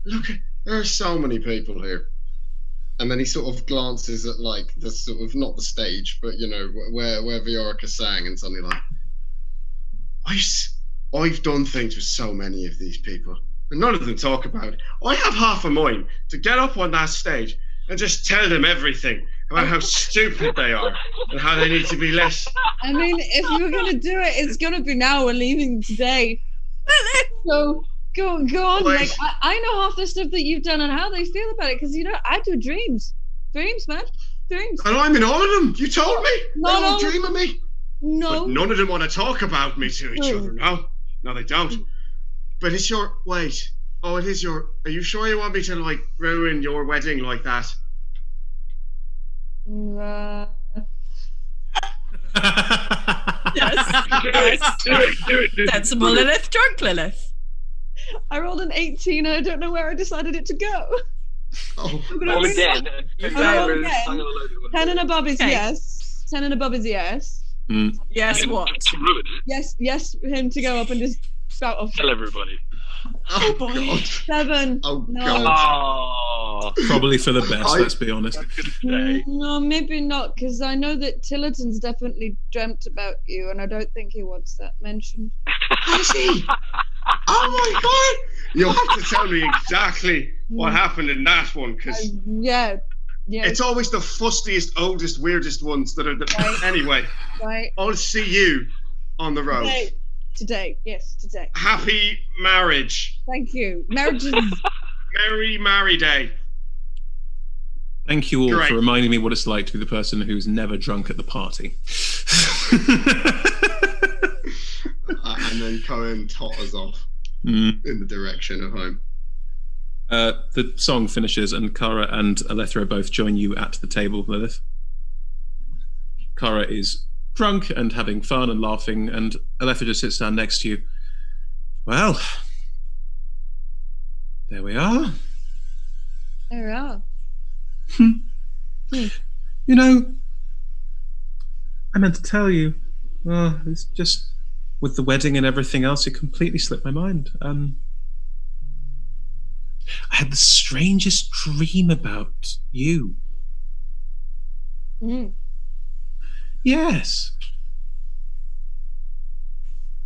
look, there are so many people here. And then he sort of glances at like the sort of not the stage, but you know where Viorica sang, and suddenly like, I've done things with so many of these people, and none of them talk about it. I have half a mind to get up on that stage and just tell them everything about how stupid they are and how they need to be less. I mean, if you're gonna do it, it's gonna be now. We're leaving today. So go on. Wait. Like I know half the stuff that you've done and how they feel about it, because you know I do dreams, man, dreams. And I'm in all of them. You told me. Not They all all- dream of me. No, But none of them want to talk about me to each other. No, they don't. But it's your wait. Oh, it is your. Are you sure you want me to like ruin your wedding like that? Yes. Do it. Sensible Lilith, drunk Lilith. I rolled an 18 and I don't know where I decided it to go. Oh, Roll again. Roll again. 10 and above is Okay. yes. 10 and above is yes. Yes, what? Yes, for him to go up and just spout off. Tell everybody. oh boy. God. 7. Oh No. God. Oh, Probably for the best, let's be honest. No, maybe not, because I know that Tillerton's definitely dreamt about you, and I don't think he wants that mentioned. Has he? Oh my God! You'll have to tell me exactly what happened in that one, because Yeah. it's always the fustiest, oldest, weirdest ones that are the. Right. Anyway, Right. I'll see you on the road. Today. Yes, today. Happy marriage. Thank you. Marriages. Merry Marry Day. Thank you all Great. for reminding me what it's like to be the person who's never drunk at the party. And then Cohen totters off Mm. in the direction of home. The song finishes, and Kara and Alethra both join you at the table, Lilith. Kara is drunk and having fun and laughing, and Alethra just sits down next to you. Well, there we are. There we are. You know, I meant to tell you, it's just with the wedding and everything else, it completely slipped my mind. I had the strangest dream about you. Yes.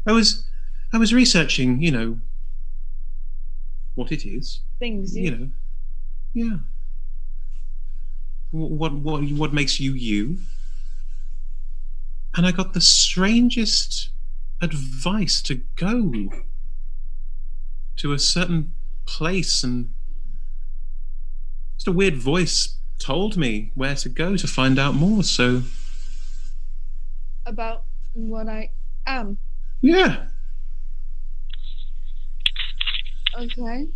I was researching, what it is. Things, yeah. What makes you you? And I got the strangest advice to go to a certain place, and just a weird voice told me where to go to find out more. So about what I am. Yeah. Okay.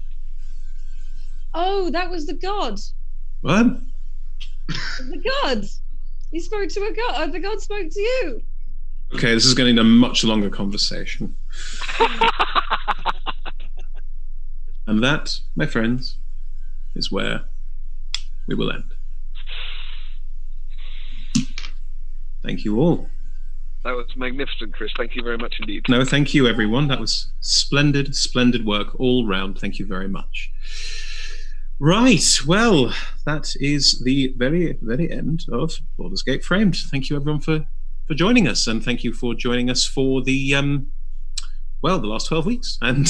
Oh, that was the god. What? The god. You spoke to a god. The god spoke to you. Okay, this is getting a much longer conversation. And that, my friends, is where we will end. Thank you all. That was magnificent, Chris. Thank you very much indeed. No, thank you, everyone. That was splendid, splendid work all round. Thank you very much. Right, well, that is the very, very end of Baldur's Gate Framed. Thank you, everyone, for joining us, and thank you for joining us for the last 12 weeks, and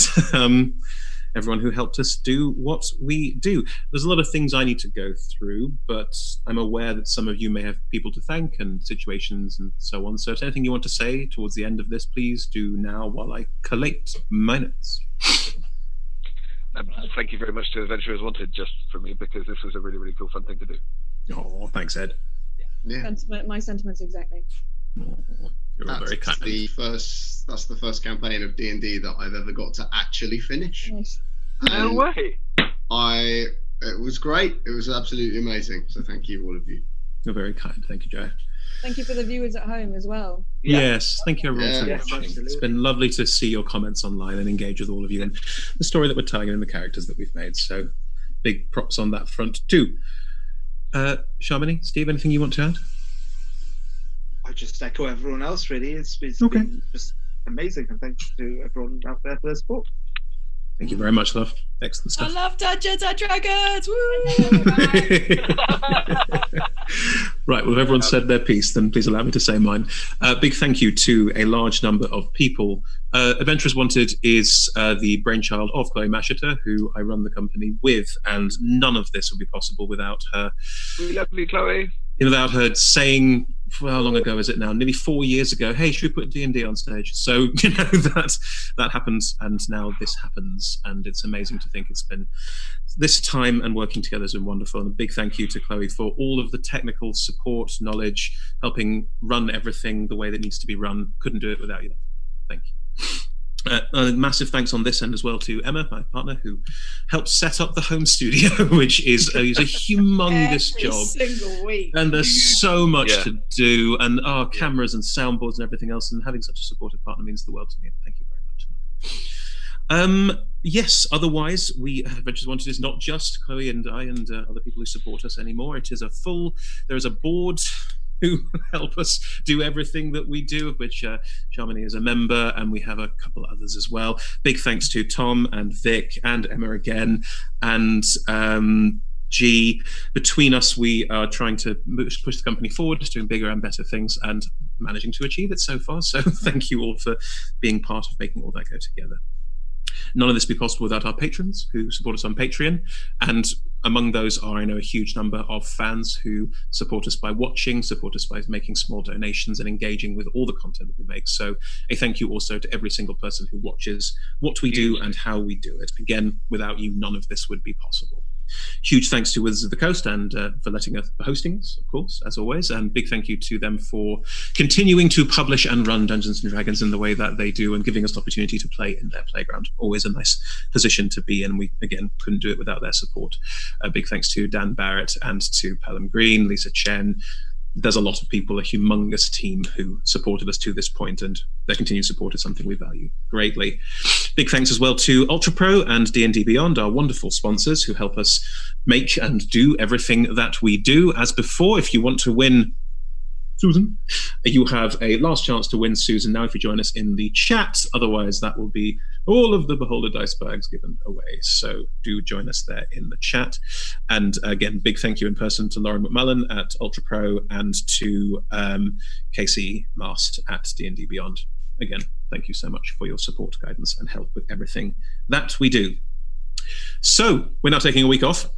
everyone who helped us do what we do. There's a lot of things I need to go through, but I'm aware that some of you may have people to thank and situations and so on. So if there's anything you want to say towards the end of this, please do now while I collate my notes. Thank you very much to Adventurers Wanted just for me, because this was a really, really cool, fun thing to do. Oh, thanks, Ed. Yeah. My sentiments exactly. Oh, you're very kind. That's the first campaign of D&D that I've ever got to actually finish. Nice. No way. It was great. It was absolutely amazing. So thank you, all of you. You're very kind. Thank you, Joe. Thank you for the viewers at home as well. Yeah. Yes, thank you everyone for watching. absolutely. It's been lovely to see your comments online and engage with all of you and the story that we're telling and the characters that we've made. So big props on that front too. Shamini, Steve, anything you want to add? I just echo everyone else, really. It's Okay. been just amazing, and thanks to everyone out there for their support. Thank you very much, love. Excellent I stuff. love Dungeons and Dragons. Woo! Right, well, if everyone's said their piece, then please allow me to say mine. Big thank you to a large number of people. Adventurers Wanted is the brainchild of Chloe Masheter, who I run the company with, and none of this would be possible without her. We love you, Chloe. Without her saying, well, how long ago is it now? Nearly 4 years ago. Hey, should we put D&D on stage? So that happens, and now this happens, and it's amazing to think it's been this time, and working together has been wonderful. And a big thank you to Chloe for all of the technical support, knowledge, helping run everything the way that needs to be run. Couldn't do it without you. Thank you. A massive thanks on this end as well to Emma, my partner, who helped set up the home studio, which is a humongous Every job. single week. And there's so much Yeah. to do, and our cameras and soundboards and everything else, and having such a supportive partner means the world to me. Thank you very much. Yes, otherwise, Adventures Wanted is not just Chloe and I and other people who support us anymore. It is there is a board who help us do everything that we do, of which Shamini is a member, and we have a couple others as well. Big thanks to Tom and Vic and Emma again, and G. Between us, we are trying to push the company forward, doing bigger and better things, and managing to achieve it so far. So thank you all for being part of making all that go together. None of this would be possible without our patrons who support us on Patreon. And among those are, I know, a huge number of fans who support us by watching, support us by making small donations and engaging with all the content that we make. So a thank you also to every single person who watches what we do and how we do it. Again, without you, none of this would be possible. Huge thanks to Wizards of the Coast and for hosting us, of course, as always. And big thank you to them for continuing to publish and run Dungeons & Dragons in the way that they do and giving us the opportunity to play in their playground. Always a nice position to be in. We, again, couldn't do it without their support. Big thanks to Dan Barrett and to Pelham Green, Lisa Chen. There's a lot of people, a humongous team who supported us to this point, and their continued support is something we value greatly. Big thanks as well to Ultra Pro and D&D Beyond, our wonderful sponsors who help us make and do everything that we do. As before, if you want to win Susan, you have a last chance to win Susan now if you join us in the chat. Otherwise, that will be all of the Beholder dice bags given away. So do join us there in the chat. And again, big thank you in person to Lauren McMullen at Ultra Pro and to Casey Mast at D&D Beyond. Again, thank you so much for your support, guidance, and help with everything that we do. So we're now taking a week off,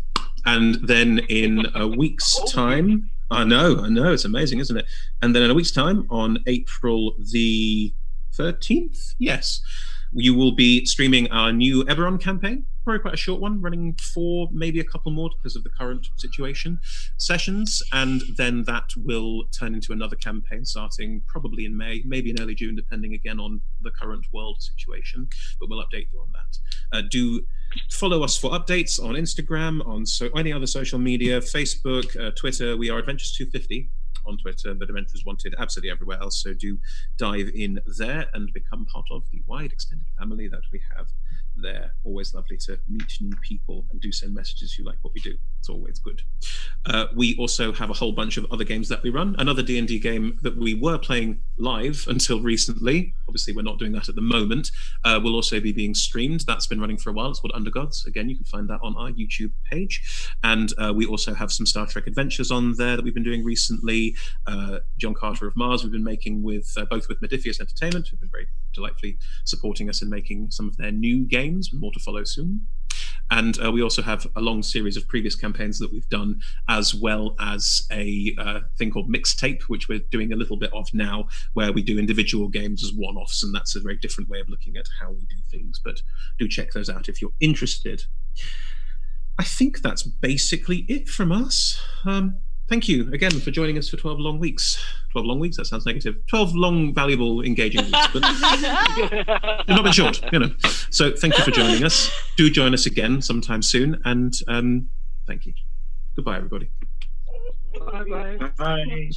and then in a week's time, I know, it's amazing, isn't it? And then in a week's time, on April the 13th, yes, you will be streaming our new Eberron campaign, probably quite a short one, running 4, maybe a couple more because of the current situation, sessions, and then that will turn into another campaign starting probably in May, maybe in early June, depending again on the current world situation, but we'll update you on that. Do follow us for updates on Instagram, on any other social media, Facebook, Twitter. We are Adventures 250 on Twitter, but Adventures Wanted absolutely everywhere else. So do dive in there and become part of the wide extended family that we have there. Always lovely to meet new people and do send messages if you like what we do. It's always good. We also have a whole bunch of other games that we run. Another D&D game that we were playing live until recently. Obviously, we're not doing that at the moment. Will also be being streamed. That's been running for a while. It's called Undergods. Again, you can find that on our YouTube page. And we also have some Star Trek Adventures on there that we've been doing recently. John Carter of Mars we've been making with both with Modiphius Entertainment, who've been very delightfully supporting us in making some of their new games, with more to follow soon. And we also have a long series of previous campaigns that we've done, as well as a thing called Mixtape, which we're doing a little bit of now, where we do individual games as one-offs, and that's a very different way of looking at how we do things. But do check those out if you're interested. I think that's basically it from us. Thank you again for joining us for 12 long weeks. 12 long weeks? That sounds negative. 12 long, valuable, engaging weeks, but they've not been short, you know. So thank you for joining us. Do join us again sometime soon, and thank you. Goodbye, everybody. Bye. Bye.